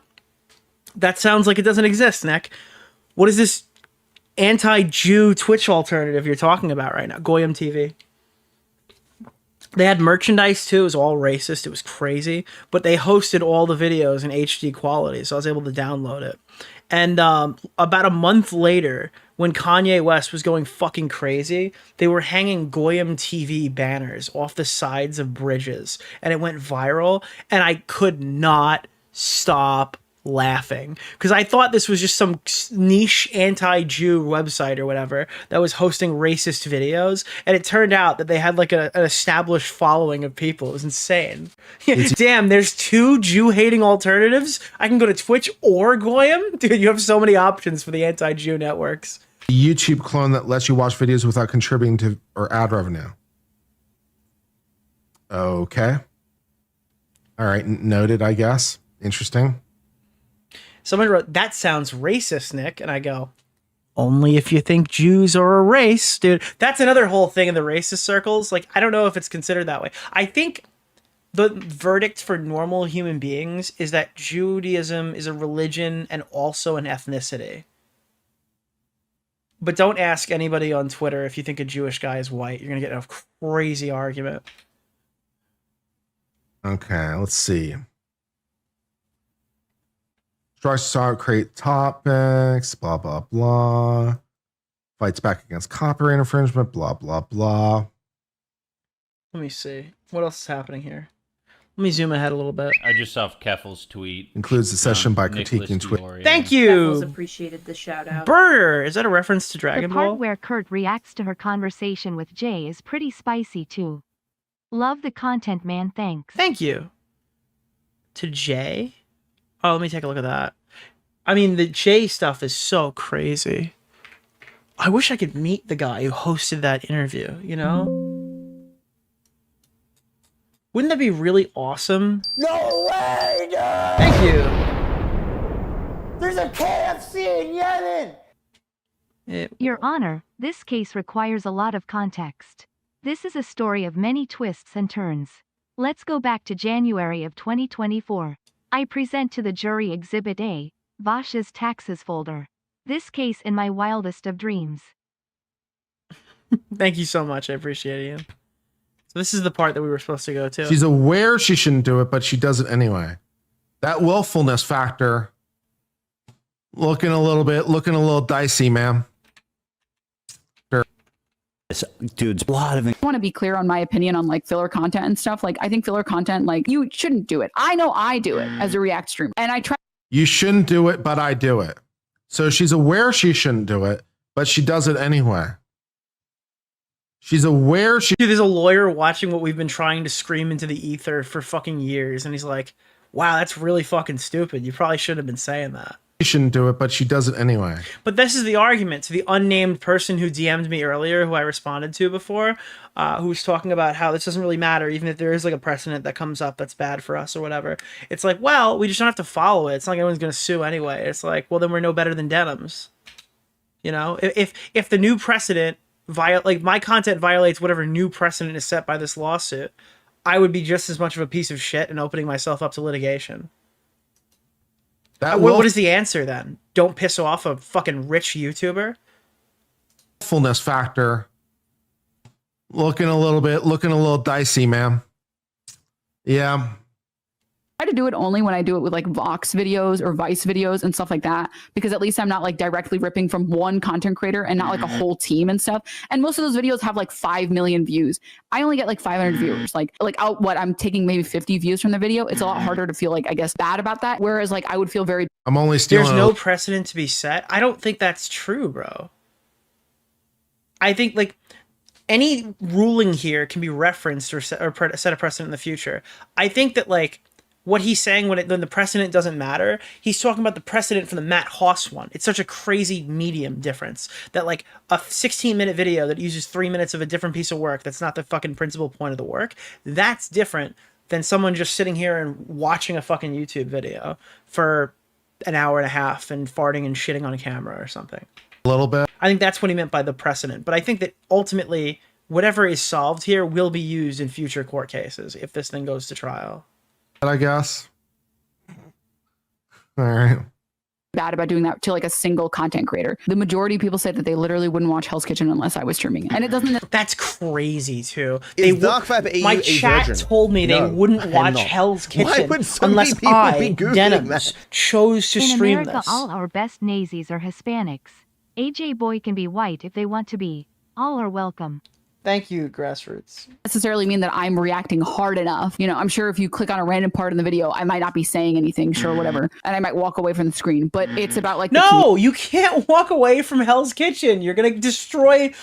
Speaker 5: That sounds like it doesn't exist, Nick. What is this anti-Jew Twitch alternative you're talking about right now? Goyim TV. They had merchandise too. It was all racist. It was crazy. But they hosted all the videos in HD quality, so I was able to download it. And about a month later, when Kanye West was going fucking crazy, they were hanging Goyim TV banners off the sides of bridges, and it went viral, and I could not stop laughing because I thought this was just some niche anti-Jew website or whatever that was hosting racist videos, and it turned out that they had like an established following of people. It was insane. Damn, there's 2 Jew-hating alternatives. I can go to Twitch or Goyim. Dude, you have so many options for the anti-Jew networks.
Speaker 17: A YouTube clone that lets you watch videos without contributing to or ad revenue. Okay. All right, noted, I guess. Interesting.
Speaker 5: Someone wrote, that sounds racist, Nick. And I go, only if you think Jews are a race, dude. That's another whole thing in the racist circles. Like, I don't know if it's considered that way. I think the verdict for normal human beings is that Judaism is a religion and also an ethnicity. But don't ask anybody on Twitter if you think a Jewish guy is white. You're going to get a crazy argument.
Speaker 17: Okay, let's see. Tries to create topics, blah, blah, blah. Fights back against copyright infringement, blah, blah, blah.
Speaker 5: Let me see. What else is happening here? Let me zoom ahead a little bit.
Speaker 11: I just saw Keffel's tweet.
Speaker 17: Includes the session by
Speaker 11: Nicholas
Speaker 17: critiquing Twitter.
Speaker 11: DeOrio.
Speaker 5: Thank you.
Speaker 8: Keffels appreciated the shout out.
Speaker 5: Burger! Is that a reference to Dragon
Speaker 9: The part
Speaker 5: Ball?
Speaker 9: where Kurt reacts to her conversation with Jay is pretty spicy too. Love the content, man. Thanks.
Speaker 5: Thank you. To Jay? Oh, let me take a look at that. I mean, the Jay stuff is so crazy. I wish I could meet the guy who hosted that interview, you know? Wouldn't that be really awesome?
Speaker 16: No way, dude!
Speaker 5: Thank you.
Speaker 16: There's a KFC in Yemen!
Speaker 9: Your Honor, this case requires a lot of context. This is a story of many twists and turns. Let's go back to January of 2024. I present to the jury Exhibit A, Vash's taxes folder. This case in my wildest of dreams.
Speaker 5: Thank you so much. I appreciate you. So this is the part that we were supposed to go to.
Speaker 17: She's aware she shouldn't do it, but she does it anyway. That willfulness factor looking a little dicey, ma'am.
Speaker 3: Dude's a lot of.
Speaker 21: I want to be clear on my opinion on like filler content and stuff. Like I think filler content, like you shouldn't do it. I know I do it as a React streamer, and I try.
Speaker 17: You shouldn't do it, but I do it. So she's aware she shouldn't do it, but she does it anyway. She's aware she.
Speaker 5: Dude, there's a lawyer watching what we've been trying to scream into the ether for fucking years, and he's like, "Wow, that's really fucking stupid. You probably should have been saying that."
Speaker 17: She shouldn't do it, but she does it anyway.
Speaker 5: But this is the argument to the unnamed person who DM'd me earlier, who I responded to before, who was talking about how this doesn't really matter, even if there is like a precedent that comes up that's bad for us or whatever. It's like, well, we just don't have to follow it. It's not like anyone's going to sue anyway. It's like, well, then we're no better than denims. You know, if the new precedent, like my content violates whatever new precedent is set by this lawsuit, I would be just as much of a piece of shit and opening myself up to litigation. What is the answer then? Don't piss off a fucking rich YouTuber?
Speaker 17: Fullness factor looking a little dicey, ma'am. Yeah.
Speaker 21: I try to do it only when I do it with like Vox videos or Vice videos and stuff like that, because at least I'm not like directly ripping from one content creator and not like a whole team and stuff. And most of those videos have like 5 million views. I only get like 500 viewers. Like out what I'm taking maybe 50 views from the video. It's a lot harder to feel like, I guess, bad about that. Whereas like I would feel very.
Speaker 17: I'm only stealing.
Speaker 5: There's no precedent to be set. I don't think that's true, bro. I think like any ruling here can be referenced or set a precedent in the future. I think that like what he's saying when the precedent doesn't matter, he's talking about the precedent from the Matt Haas one. It's such a crazy medium difference that like a 16-minute video that uses 3 minutes of a different piece of work that's not the fucking principal point of the work, that's different than someone just sitting here and watching a fucking YouTube video for an hour and a half and farting and shitting on camera or something.
Speaker 17: A little bit.
Speaker 5: I think that's what he meant by the precedent. But I think that ultimately whatever is solved here will be used in future court cases if this thing goes to trial.
Speaker 17: I guess. All right.
Speaker 21: Bad about doing that to like a single content creator. The majority of people say that they literally wouldn't watch Hell's Kitchen unless I was streaming it. And it doesn't.
Speaker 5: That's crazy too.
Speaker 16: My
Speaker 5: chat told me they wouldn't watch Hell's Kitchen unless I, Denims, chose to stream
Speaker 9: America,
Speaker 5: this.
Speaker 9: all our best Nazis are Hispanics. AJ Boy can be white if they want to be. All are welcome.
Speaker 5: Thank you, Grassroots.
Speaker 21: Necessarily mean that I'm reacting hard enough. You know, I'm sure if you click on a random part in the video, I might not be saying anything, sure, whatever. And I might walk away from the screen, but it's about like.
Speaker 5: No, you can't walk away from Hell's Kitchen. You're going to destroy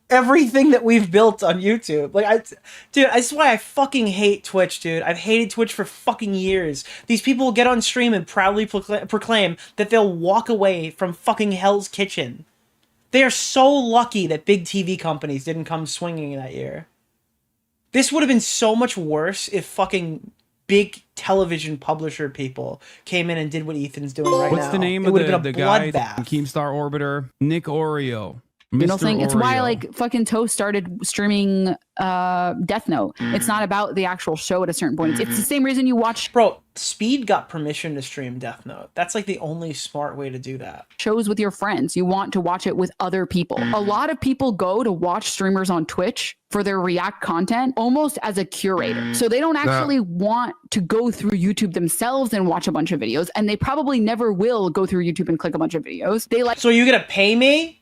Speaker 5: everything that we've built on YouTube. Like, dude, that's why I fucking hate Twitch, dude. I've hated Twitch for fucking years. These people will get on stream and proudly proclaim that they'll walk away from fucking Hell's Kitchen. They are so lucky that big TV companies didn't come swinging that year. This would have been so much worse if fucking big television publisher people came in and did what Ethan's doing right now.
Speaker 7: What's the name of the guy, Keemstar Orbiter? Nick DeOrio.
Speaker 21: You know, thing. It's why
Speaker 7: Oreo.
Speaker 21: like fucking Toast started streaming Death Note. It's not about the actual show at a certain point. It's the same reason you watch.
Speaker 5: Bro, Speed got permission to stream Death Note. That's like the only smart way to do that.
Speaker 21: Shows with your friends. You want to watch it with other people. A lot of people go to watch streamers on Twitch for their React content almost as a curator. So they don't actually want to go through YouTube themselves and watch a bunch of videos, and they probably never will go through YouTube and click a bunch of videos. They like.
Speaker 5: So you gonna pay me?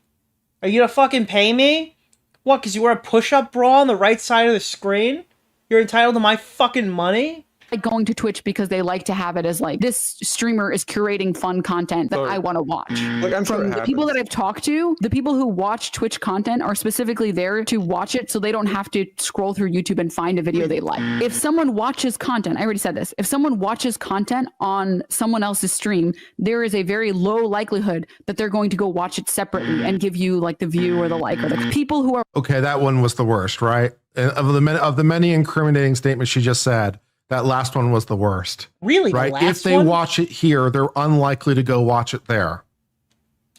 Speaker 5: Are you gonna fucking pay me? What, because you wear a push-up bra on the right side of the screen? You're entitled to my fucking money?
Speaker 21: like going to Twitch because they like to have it as like, this streamer is curating fun content that I want to watch.
Speaker 2: Like, I'm sure
Speaker 21: From the people that I've talked to, the people who watch Twitch content are specifically there to watch it so they don't have to scroll through YouTube and find a video they like. If someone watches content, I already said this, if someone watches content on someone else's stream, there is a very low likelihood that they're going to go watch it separately and give you like the view or the like, or the people who are
Speaker 17: Okay, that one was the worst, right? And of the many incriminating statements she just said, that last one was the worst.
Speaker 5: Really?
Speaker 17: Right? If they watch it here, they're unlikely to go watch it there.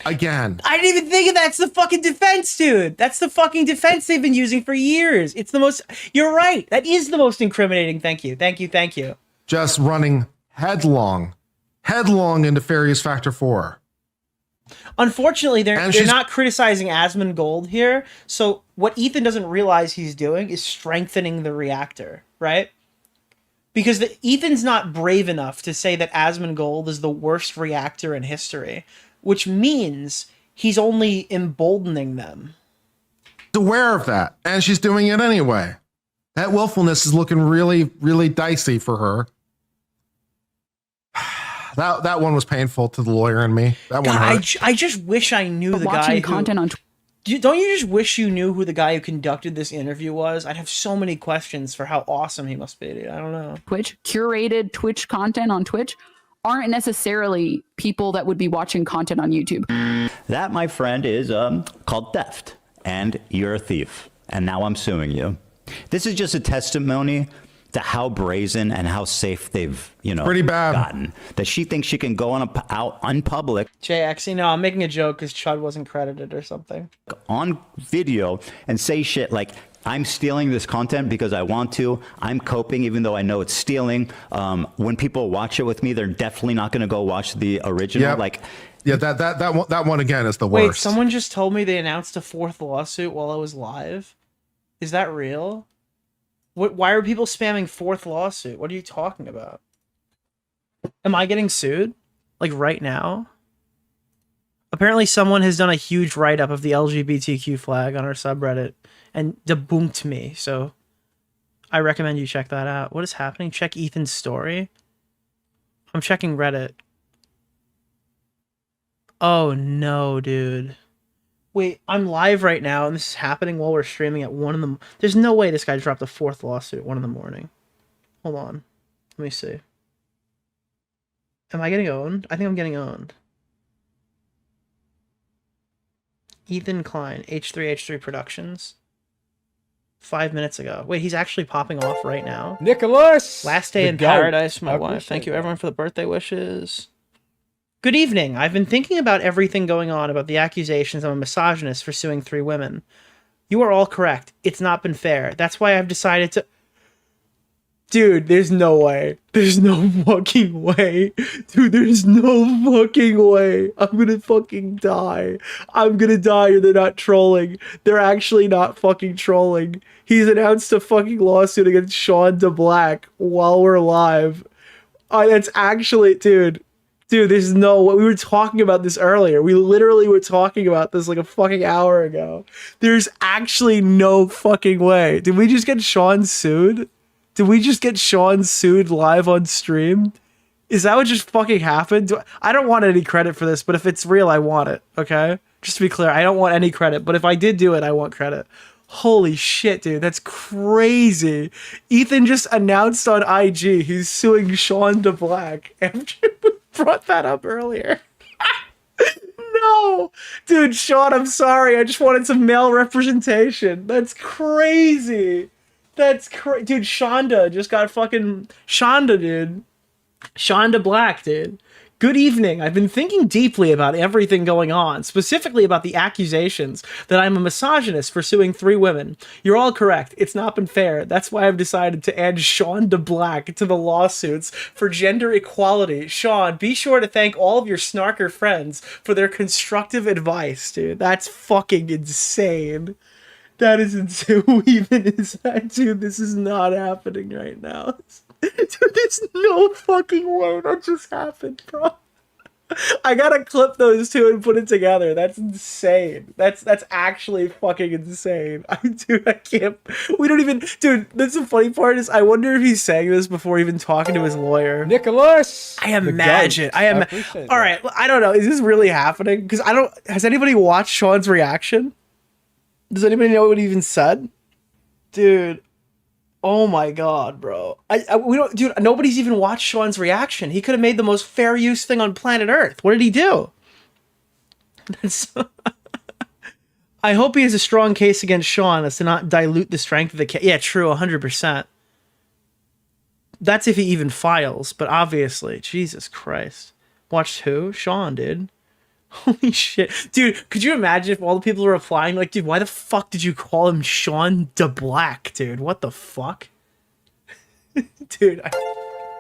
Speaker 17: Again.
Speaker 5: I didn't even think of that. That's the fucking defense, dude. That's the fucking defense they've been using for years. It's the most, you're right. That is the most incriminating. Thank you. Thank you. Thank you.
Speaker 17: Just running headlong into fair use factor 4.
Speaker 5: Unfortunately, they're not criticizing Asmongold here. So what Ethan doesn't realize he's doing is strengthening the reactor, right? Because Ethan's not brave enough to say that Asmongold is the worst reactor in history, which means he's only emboldening them.
Speaker 17: Aware of that, and she's doing it anyway. That willfulness is looking really, really dicey for her. That one was painful to the lawyer and me. That one hurt.
Speaker 5: I just wish I knew the guy
Speaker 21: watching content on
Speaker 5: don't you just wish you knew who the guy who conducted this interview was? I'd have so many questions for how awesome he must be, dude. I don't know.
Speaker 21: Twitch, curated Twitch content on Twitch aren't necessarily people that would be watching content on YouTube.
Speaker 3: That, my friend, is called theft, and you're a thief, and now I'm suing you. This is just a testimony to how brazen and how safe they've,
Speaker 17: pretty bad
Speaker 3: gotten. That she thinks she can go out in public.
Speaker 5: JX, I'm making a joke because Chud wasn't credited or something.
Speaker 3: On video and say shit like, I'm stealing this content because I want to. I'm coping even though I know it's stealing. When people watch it with me, they're definitely not going to go watch the original.
Speaker 17: Yep. That one again is the worst.
Speaker 5: Wait, someone just told me they announced a 4th lawsuit while I was live. Is that real? Why are people spamming 4th lawsuit? What are you talking about? Am I getting sued? Like right now? Apparently someone has done a huge write-up of the LGBTQ flag on our subreddit and debunked me, so I recommend you check that out. What is happening? Check Ethan's story. I'm checking Reddit. Oh no, dude. Wait, I'm live right now, and this is happening while we're streaming at 1 in the... There's no way this guy dropped a 4th lawsuit at 1 in the morning. Hold on. Let me see. Am I getting owned? I think I'm getting owned. Ethan Klein, H3H3 Productions. 5 minutes ago. Wait, he's actually popping off right now.
Speaker 6: Nicholas!
Speaker 5: Last day in paradise, my wife. Thank you, everyone, for the birthday wishes. Good evening. I've been thinking about everything going on about the accusations I'm a misogynist for suing 3 women. You are all correct. It's not been fair. That's why I've decided to... Dude, there's no way. There's no fucking way. Dude, there's no fucking way. I'm gonna fucking die. I'm gonna die. They're not trolling. They're actually not fucking trolling. He's announced a fucking lawsuit against Sean DeBlack while we're live. That's actually... Dude, there's no way. We were talking about this earlier. We literally were talking about this like a fucking hour ago. There's actually no fucking way. Did we just get Sean sued? Did we just get Sean sued live on stream? Is that what just fucking happened? I don't want any credit for this, but if it's real, I want it, okay? Just to be clear, I don't want any credit, but if I did do it, I want credit. Holy shit, dude, that's crazy. Ethan just announced on IG he's suing Sean DeBlack after we brought that up earlier. No! Dude, Sean, I'm sorry. I just wanted some male representation. That's crazy. That's crazy. Dude, Shonda just got fucking... Shonda, dude. Shonda Black, dude. Good evening. I've been thinking deeply about everything going on, specifically about the accusations that I'm a misogynist for suing 3 women. You're all correct. It's not been fair. That's why I've decided to add Shonda Black to the lawsuits for gender equality. Sean, be sure to thank all of your snarker friends for their constructive advice, dude. That's fucking insane. That is insane. Who even is that, dude? This is not happening right now. Dude, there's no fucking way that just happened, bro. I gotta clip those two and put it together. That's insane. That's actually fucking insane. I can't. We don't even, dude. That's the funny part is I wonder if he's saying this before even talking to his lawyer.
Speaker 6: Nicholas,
Speaker 5: I imagine. All right. I don't know. Is this really happening? Because I don't. Has anybody watched Sean's reaction? Does anybody know what he even said? Dude. Oh my god, bro. We don't, dude, nobody's even watched Sean's reaction. He could have made the most fair use thing on planet Earth. What did he do? I hope he has a strong case against Sean as to not dilute the strength of the case. Yeah, true, 100%. That's if he even files, but obviously, Jesus Christ. Watched who? Sean, dude. Holy shit. Dude, could you imagine if all the people are replying like, dude, why the fuck did you call him Sean DeBlack, dude? What the fuck? Dude.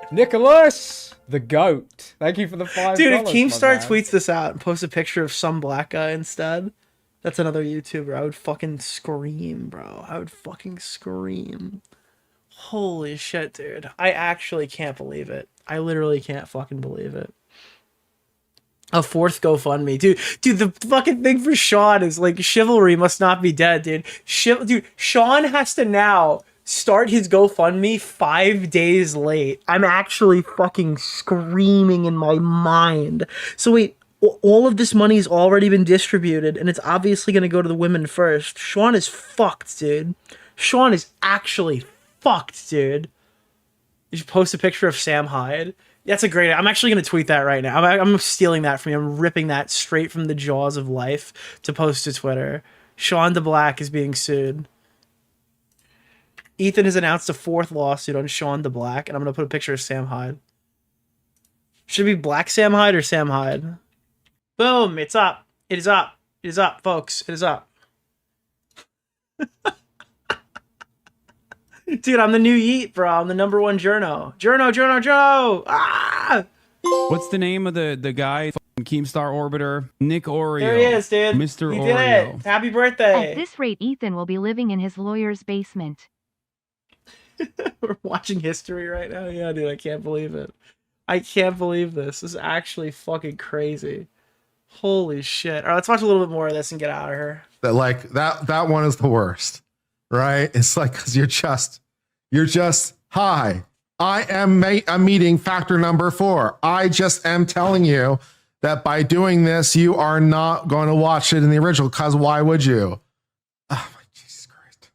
Speaker 6: Nicholas, the goat. Thank you for the $5.
Speaker 5: Dude, if Keemstar tweets this out and posts a picture of some black guy instead, that's another YouTuber. I would fucking scream, bro. I would fucking scream. Holy shit, dude. I actually can't believe it. I literally can't fucking believe it. A fourth GoFundMe. Dude, the fucking thing for Sean is like chivalry must not be dead, dude. Dude, Sean has to now start his GoFundMe 5 days late. I'm actually fucking screaming in my mind. So wait, all of this money's already been distributed and it's obviously going to go to the women first. Sean is fucked, dude. Sean is actually fucked, dude. You should post a picture of Sam Hyde. That's a great... I'm actually going to tweet that right now. I'm stealing that from you. I'm ripping that straight from the jaws of life to post to Twitter. Sean DeBlack is being sued. Ethan has announced a fourth lawsuit on Sean DeBlack, and I'm going to put a picture of Sam Hyde. Should it be Black Sam Hyde or Sam Hyde? Boom! It's up. It is up. It is up, folks. It is up. Dude, I'm the new Yeet, bro. I'm the #1 journo. Journo! Ah!
Speaker 7: What's the name of the guy? Keemstar Orbiter? Nick Oreo.
Speaker 5: There he is, dude.
Speaker 7: Mr.
Speaker 5: He
Speaker 7: Oreo.
Speaker 5: did it. Happy birthday.
Speaker 9: At this rate, Ethan will be living in his lawyer's basement.
Speaker 5: We're watching history right now. Yeah, dude, I can't believe it. I can't believe this. This is actually fucking crazy. Holy shit. All right, let's watch a little bit more of this and get out of here.
Speaker 17: That one is the worst, right? It's like, because you're just, hi, I'm meeting factor number 4. I just am telling you that by doing this, you are not going to watch it in the original, because why would you? Oh, my Jesus Christ.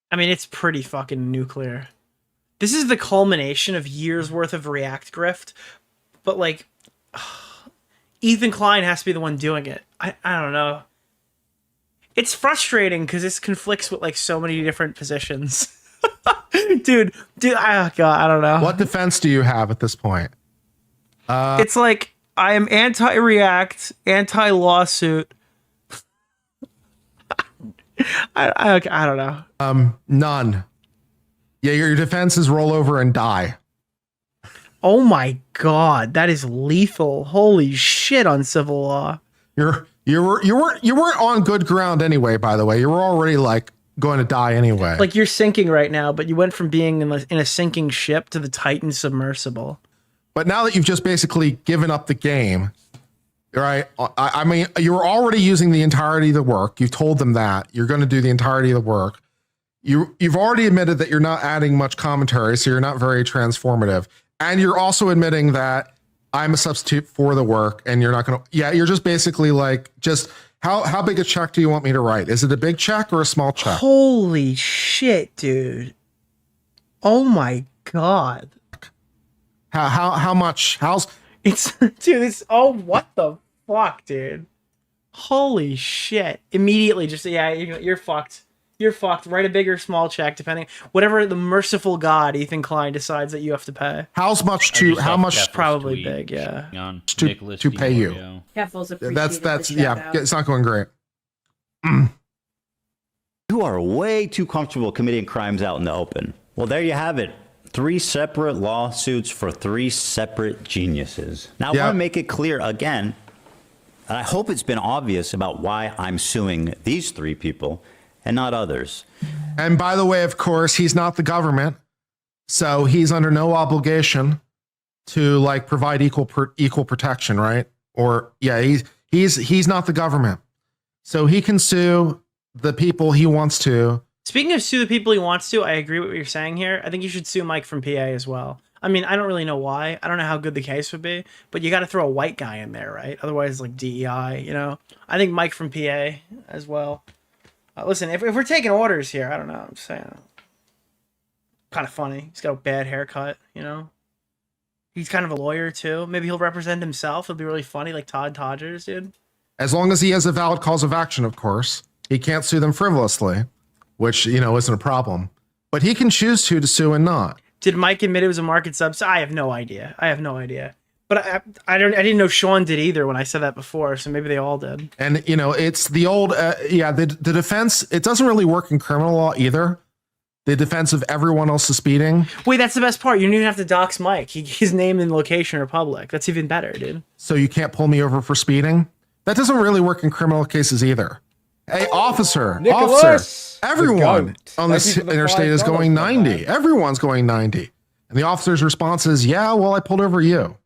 Speaker 5: I mean, it's pretty fucking nuclear. This is the culmination of years worth of React grift, but like, Ethan Klein has to be the one doing it. I don't know. It's frustrating because this conflicts with like so many different positions. dude, oh god, I don't know.
Speaker 17: What defense do you have at this point?
Speaker 5: It's like, I am anti-React, anti-lawsuit. I don't know.
Speaker 17: None. Yeah, your defense is roll over and die.
Speaker 5: Oh my god, that is lethal. Holy shit on civil law.
Speaker 17: You weren't on good ground anyway, by the way. You were already like going to die anyway.
Speaker 5: Like you're sinking right now, but you went from being in a sinking ship to the Titan submersible.
Speaker 17: But now that you've just basically given up the game, right? I mean, you were already using the entirety of the work. You told them that you're going to do the entirety of the work. You've already admitted that you're not adding much commentary, so you're not very transformative. And you're also admitting that I'm a substitute for the work and you're not going to, yeah, you're just basically like, just how big a check do you want me to write? Is it a big check or a small check?
Speaker 5: Holy shit, dude. Oh my God.
Speaker 17: How much?
Speaker 5: Dude, it's, oh, what the fuck, dude? Holy shit. Immediately just, yeah, you're fucked. You're fucked. Write a big or small check, depending, whatever the merciful God Ethan Klein decides that you have to pay.
Speaker 17: How much
Speaker 5: probably big, yeah.
Speaker 17: To pay you. That's yeah, it's not going great.
Speaker 3: You are way too comfortable committing crimes out in the open. Well, there you have it. 3 separate lawsuits for 3 separate geniuses. Now, I want to make it clear again, and I hope it's been obvious about why I'm suing these 3 people and not others.
Speaker 17: And by the way, of course, he's not the government, so he's under no obligation to like provide equal protection, right? Or yeah, he's not the government, so he can sue the people he wants to.
Speaker 5: Speaking of sue the people he wants to, I agree with what you're saying here. I think you should sue Mike from PA as well. I mean, I don't really know why. I don't know how good the case would be, but you got to throw a white guy in there, right? Otherwise, like DEI, you know. I think Mike from PA as well. Listen, if we're taking orders here, I don't know. I'm just saying. Kind of funny. He's got a bad haircut, you know. He's kind of a lawyer too. Maybe he'll represent himself. It'll be really funny, like Todd Todgers, dude.
Speaker 17: As long as he has a valid cause of action, of course. He can't sue them frivolously, which, you know, isn't a problem. But he can choose to sue and not.
Speaker 5: Did Mike admit it was a market subsidy? I have no idea. But I didn't know Sean did either when I said that before, so maybe they all did.
Speaker 17: And, you know, it's the old, the defense, it doesn't really work in criminal law either. The defense of everyone else is speeding.
Speaker 5: Wait, that's the best part. You don't even have to dox Mike. His name and location are public. That's even better, dude.
Speaker 17: So you can't pull me over for speeding? That doesn't really work in criminal cases either. Hey, officer, everyone on this interstate is going 90. Everyone's going 90. And the officer's response is, yeah, well, I pulled over you.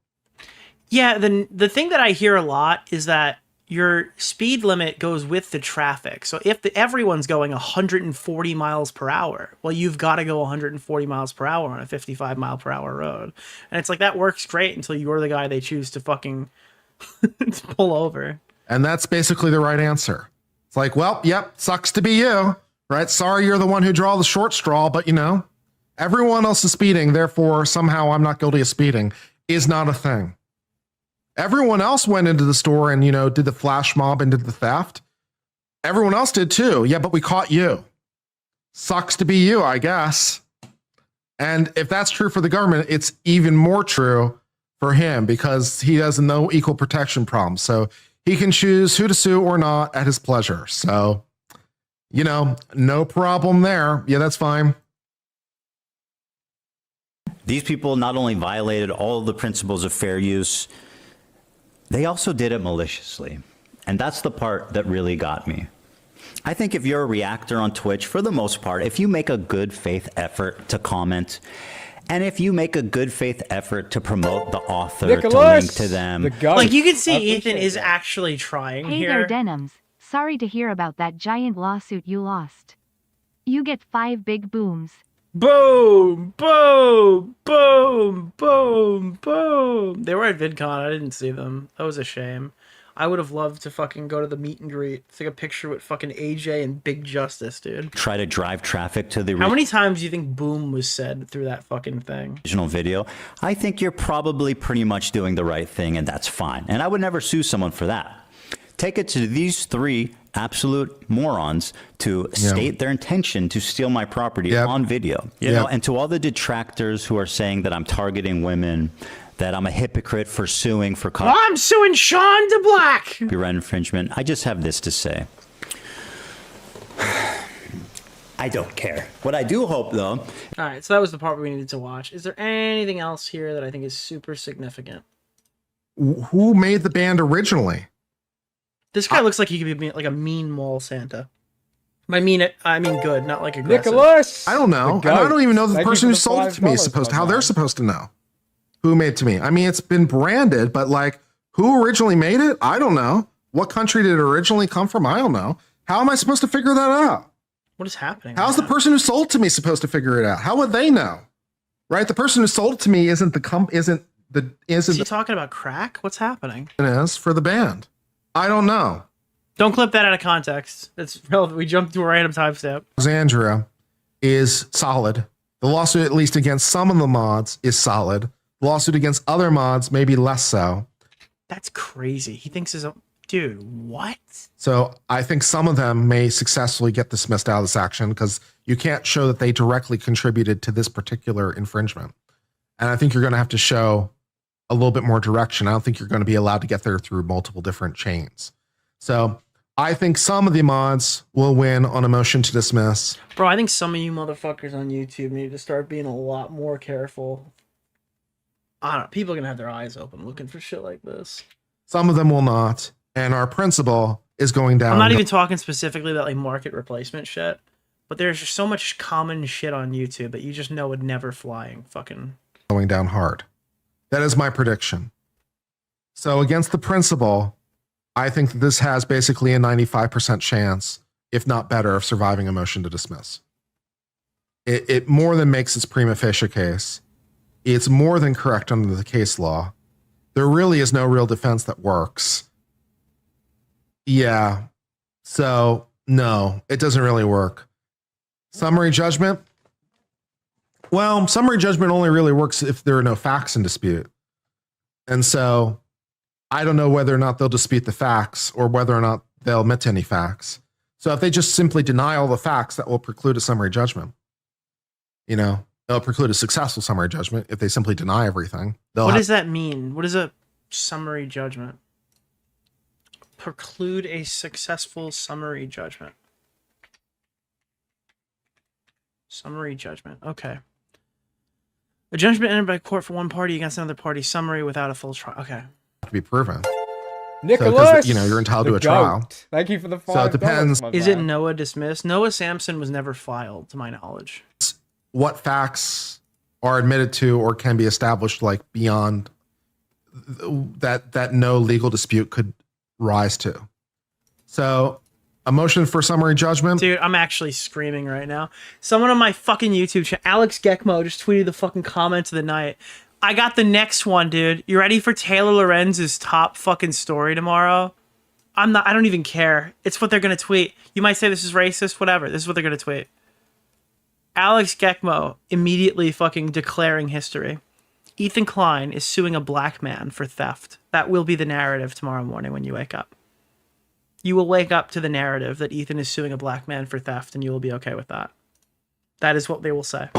Speaker 5: Yeah, the thing that I hear a lot is that your speed limit goes with the traffic. So if everyone's going 140 miles per hour, well, you've got to go 140 miles per hour on a 55 mile per hour road. And it's like, that works great until you're the guy they choose to fucking pull over.
Speaker 17: And that's basically the right answer. It's like, well, yep, sucks to be you, right? Sorry you're the one who draw the short straw, but you know, everyone else is speeding, therefore somehow I'm not guilty of speeding is not a thing. Everyone else went into the store and, you know, did the flash mob and did the theft. Everyone else did too. Yeah, but we caught you. Sucks to be you, I guess. And if that's true for the government, it's even more true for him because he has no equal protection problem. So he can choose who to sue or not at his pleasure. So, you know, no problem there. Yeah, that's fine.
Speaker 3: These people not only violated all of the principles of fair use, they also did it maliciously. And that's the part that really got me. I think if you're a reactor on Twitch, for the most part, if you make a good faith effort to comment, and if you make a good faith effort to promote the author, to link to them.
Speaker 5: Like, you can see Ethan is actually trying
Speaker 9: Hey
Speaker 5: here.
Speaker 9: there, Denims. Sorry to hear about that giant lawsuit you lost. You get 5 big booms.
Speaker 5: Boom, boom, boom, boom, boom. They were at VidCon. I didn't see them. That was a shame. I would have loved to fucking go to the meet and greet. Take a picture with fucking AJ and Big Justice, dude.
Speaker 3: Try to drive traffic to the
Speaker 5: How many times do you think boom was said through that fucking thing?
Speaker 3: original video. I think you're probably pretty much doing the right thing, and that's fine. And I would never sue someone for that. Take it to these 3 absolute morons to state their intention to steal my property on video. You know, and to all the detractors who are saying that I'm targeting women, that I'm a hypocrite for suing for
Speaker 5: I'm suing Sean DeBlack.
Speaker 3: copyright infringement, I just have this to say. I don't care. What I do hope, though...
Speaker 5: All right, so that was the part we needed to watch. Is there anything else here that I think is super significant?
Speaker 17: Who made the band originally?
Speaker 5: This guy looks like he could be like a mean mall Santa. I mean good, not like aggressive.
Speaker 6: Nicholas!
Speaker 17: I don't know. And I don't even know the person who sold it to me is supposed to, how they're supposed to know who made it to me. I mean, it's been branded, but like, who originally made it? I don't know. What country did it originally come from? I don't know. How am I supposed to figure that out?
Speaker 5: What is happening?
Speaker 17: How's the person who sold it to me supposed to figure it out? How would they know? Right? The person who sold it to me isn't
Speaker 5: Is he talking about crack? What's happening?
Speaker 17: Is for the band. I don't know.
Speaker 5: Don't clip that out of context. That's relevant. We jumped to a random timestamp.
Speaker 17: Alexandria is solid. The lawsuit, at least against some of the mods, is solid. The lawsuit against other mods, maybe less so.
Speaker 5: That's crazy. He thinks his own... Dude, what?
Speaker 17: So I think some of them may successfully get dismissed out of this action because you can't show that they directly contributed to this particular infringement. And I think you're going to have to show a little bit more direction. I don't think you're going to be allowed to get there through multiple different chains. So I think some of the mods will win on a motion to dismiss.
Speaker 5: Bro, I think some of you motherfuckers on YouTube need to start being a lot more careful. I don't know. People are going to have their eyes open looking for shit like this.
Speaker 17: Some of them will not. And our principal is going down.
Speaker 5: I'm not even talking specifically about like market replacement shit, but there's just so much common shit on YouTube that you just know would never fly and fucking...
Speaker 17: going down hard. That is my prediction. So against the principle, I think that this has basically a 95% chance, if not better, of surviving a motion to dismiss. It more than makes its prima facie case. It's more than correct under the case law. There really is no real defense that works. Yeah. So, no, it doesn't really work. Summary judgment? Well, summary judgment only really works if there are no facts in dispute. And so, I don't know whether or not they'll dispute the facts or whether or not they'll admit to any facts. So if they just simply deny all the facts, that will preclude a summary judgment. You know, they'll preclude a successful summary judgment if they simply deny everything.
Speaker 5: What does that mean? What is a summary judgment? Preclude a successful summary judgment. Summary judgment. Okay. A judgment entered by court for one party against another party. Summary without a full trial. Okay.
Speaker 17: To be proven.
Speaker 6: Nicholas,
Speaker 17: so, you're entitled to a trial.
Speaker 6: Thank you for the $5.
Speaker 17: So it depends.
Speaker 5: Is it Noah dismissed? Noah Sampson was never filed, to my knowledge.
Speaker 17: What facts are admitted to or can be established, like beyond that no legal dispute could rise to. So a motion for summary judgment.
Speaker 5: Dude, I'm actually screaming right now. Someone on my fucking YouTube channel, Alex Gekmo, just tweeted the fucking comment of the night. I got the next one, dude. You ready for Taylor Lorenz's top fucking story tomorrow? I don't even care. It's what they're gonna tweet. You might say this is racist, whatever. This is what they're gonna tweet. Alex Gekmo immediately fucking declaring history. Ethan Klein is suing a black man for theft. That will be the narrative tomorrow morning when you wake up. You will wake up to the narrative that Ethan is suing a black man for theft, and you will be okay with that. That is what they will say.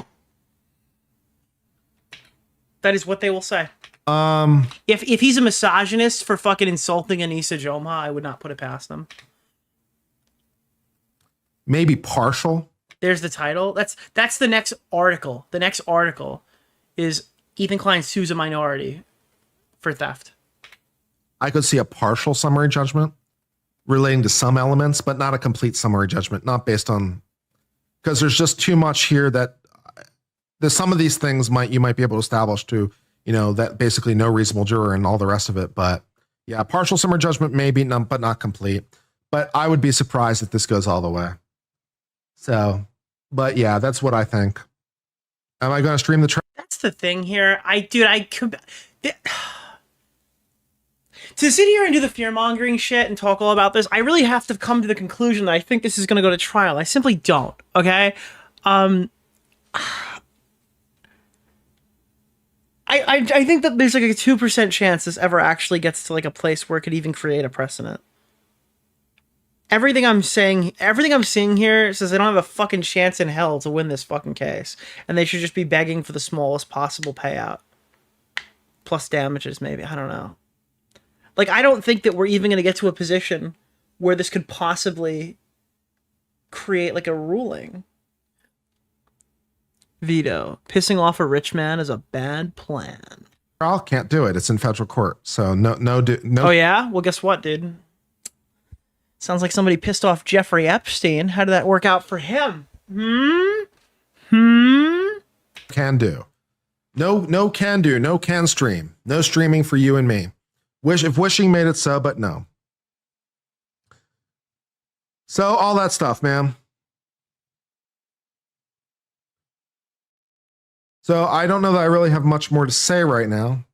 Speaker 5: That is what they will say. If he's a misogynist for fucking insulting Anissa Joma, I would not put it past them.
Speaker 17: Maybe partial.
Speaker 5: There's the title. That's the next article. The next article is Ethan Klein sues a minority for theft.
Speaker 17: I could see a partial summary judgment relating to some elements, but not a complete summary judgment, not based on, because there's just too much here that there's some of these things you might be able to establish to, that basically no reasonable juror and all the rest of it. But yeah, partial summary judgment maybe, but not complete. But I would be surprised if this goes all the way. So, but yeah, that's what I think. Am I going to stream the trial?
Speaker 5: That's the thing here. To sit here and do the fear-mongering shit and talk all about this, I really have to come to the conclusion that I think this is going to go to trial. I simply don't, okay? I think that there's like a 2% chance this ever actually gets to like a place where it could even create a precedent. Everything I'm seeing here says they don't have a fucking chance in hell to win this fucking case. And they should just be begging for the smallest possible payout. Plus damages, maybe. I don't know. Like, I don't think that we're even going to get to a position where this could possibly create like a ruling. Veto. Pissing off a rich man is a bad plan.
Speaker 17: Trial can't do it. It's in federal court. So no.
Speaker 5: Oh yeah? Well, guess what, dude? Sounds like somebody pissed off Jeffrey Epstein. How did that work out for him?
Speaker 17: Can do. No can do. No can stream. No streaming for you and me. If wishing made it so, but no. So all that stuff, man. So I don't know that I really have much more to say right now.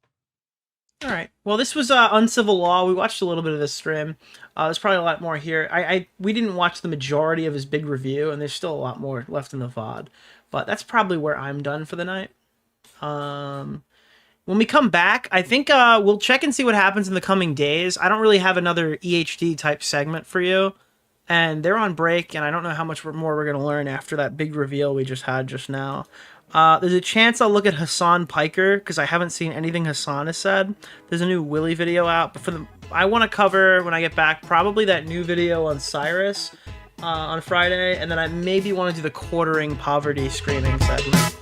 Speaker 5: All right. Well, this was Uncivil Law. We watched a little bit of this stream. There's probably a lot more here. We didn't watch the majority of his big review, and there's still a lot more left in the VOD. But that's probably where I'm done for the night. When we come back, I think we'll check and see what happens in the coming days. I don't really have another EHD type segment for you. And they're on break, and I don't know how much more we're going to learn after that big reveal we just had just now. There's a chance I'll look at Hassan Piker, because I haven't seen anything Hassan has said. There's a new Willy video out, but I want to cover, when I get back, probably that new video on Cyrus on Friday, and then I maybe want to do the quartering poverty screaming segment.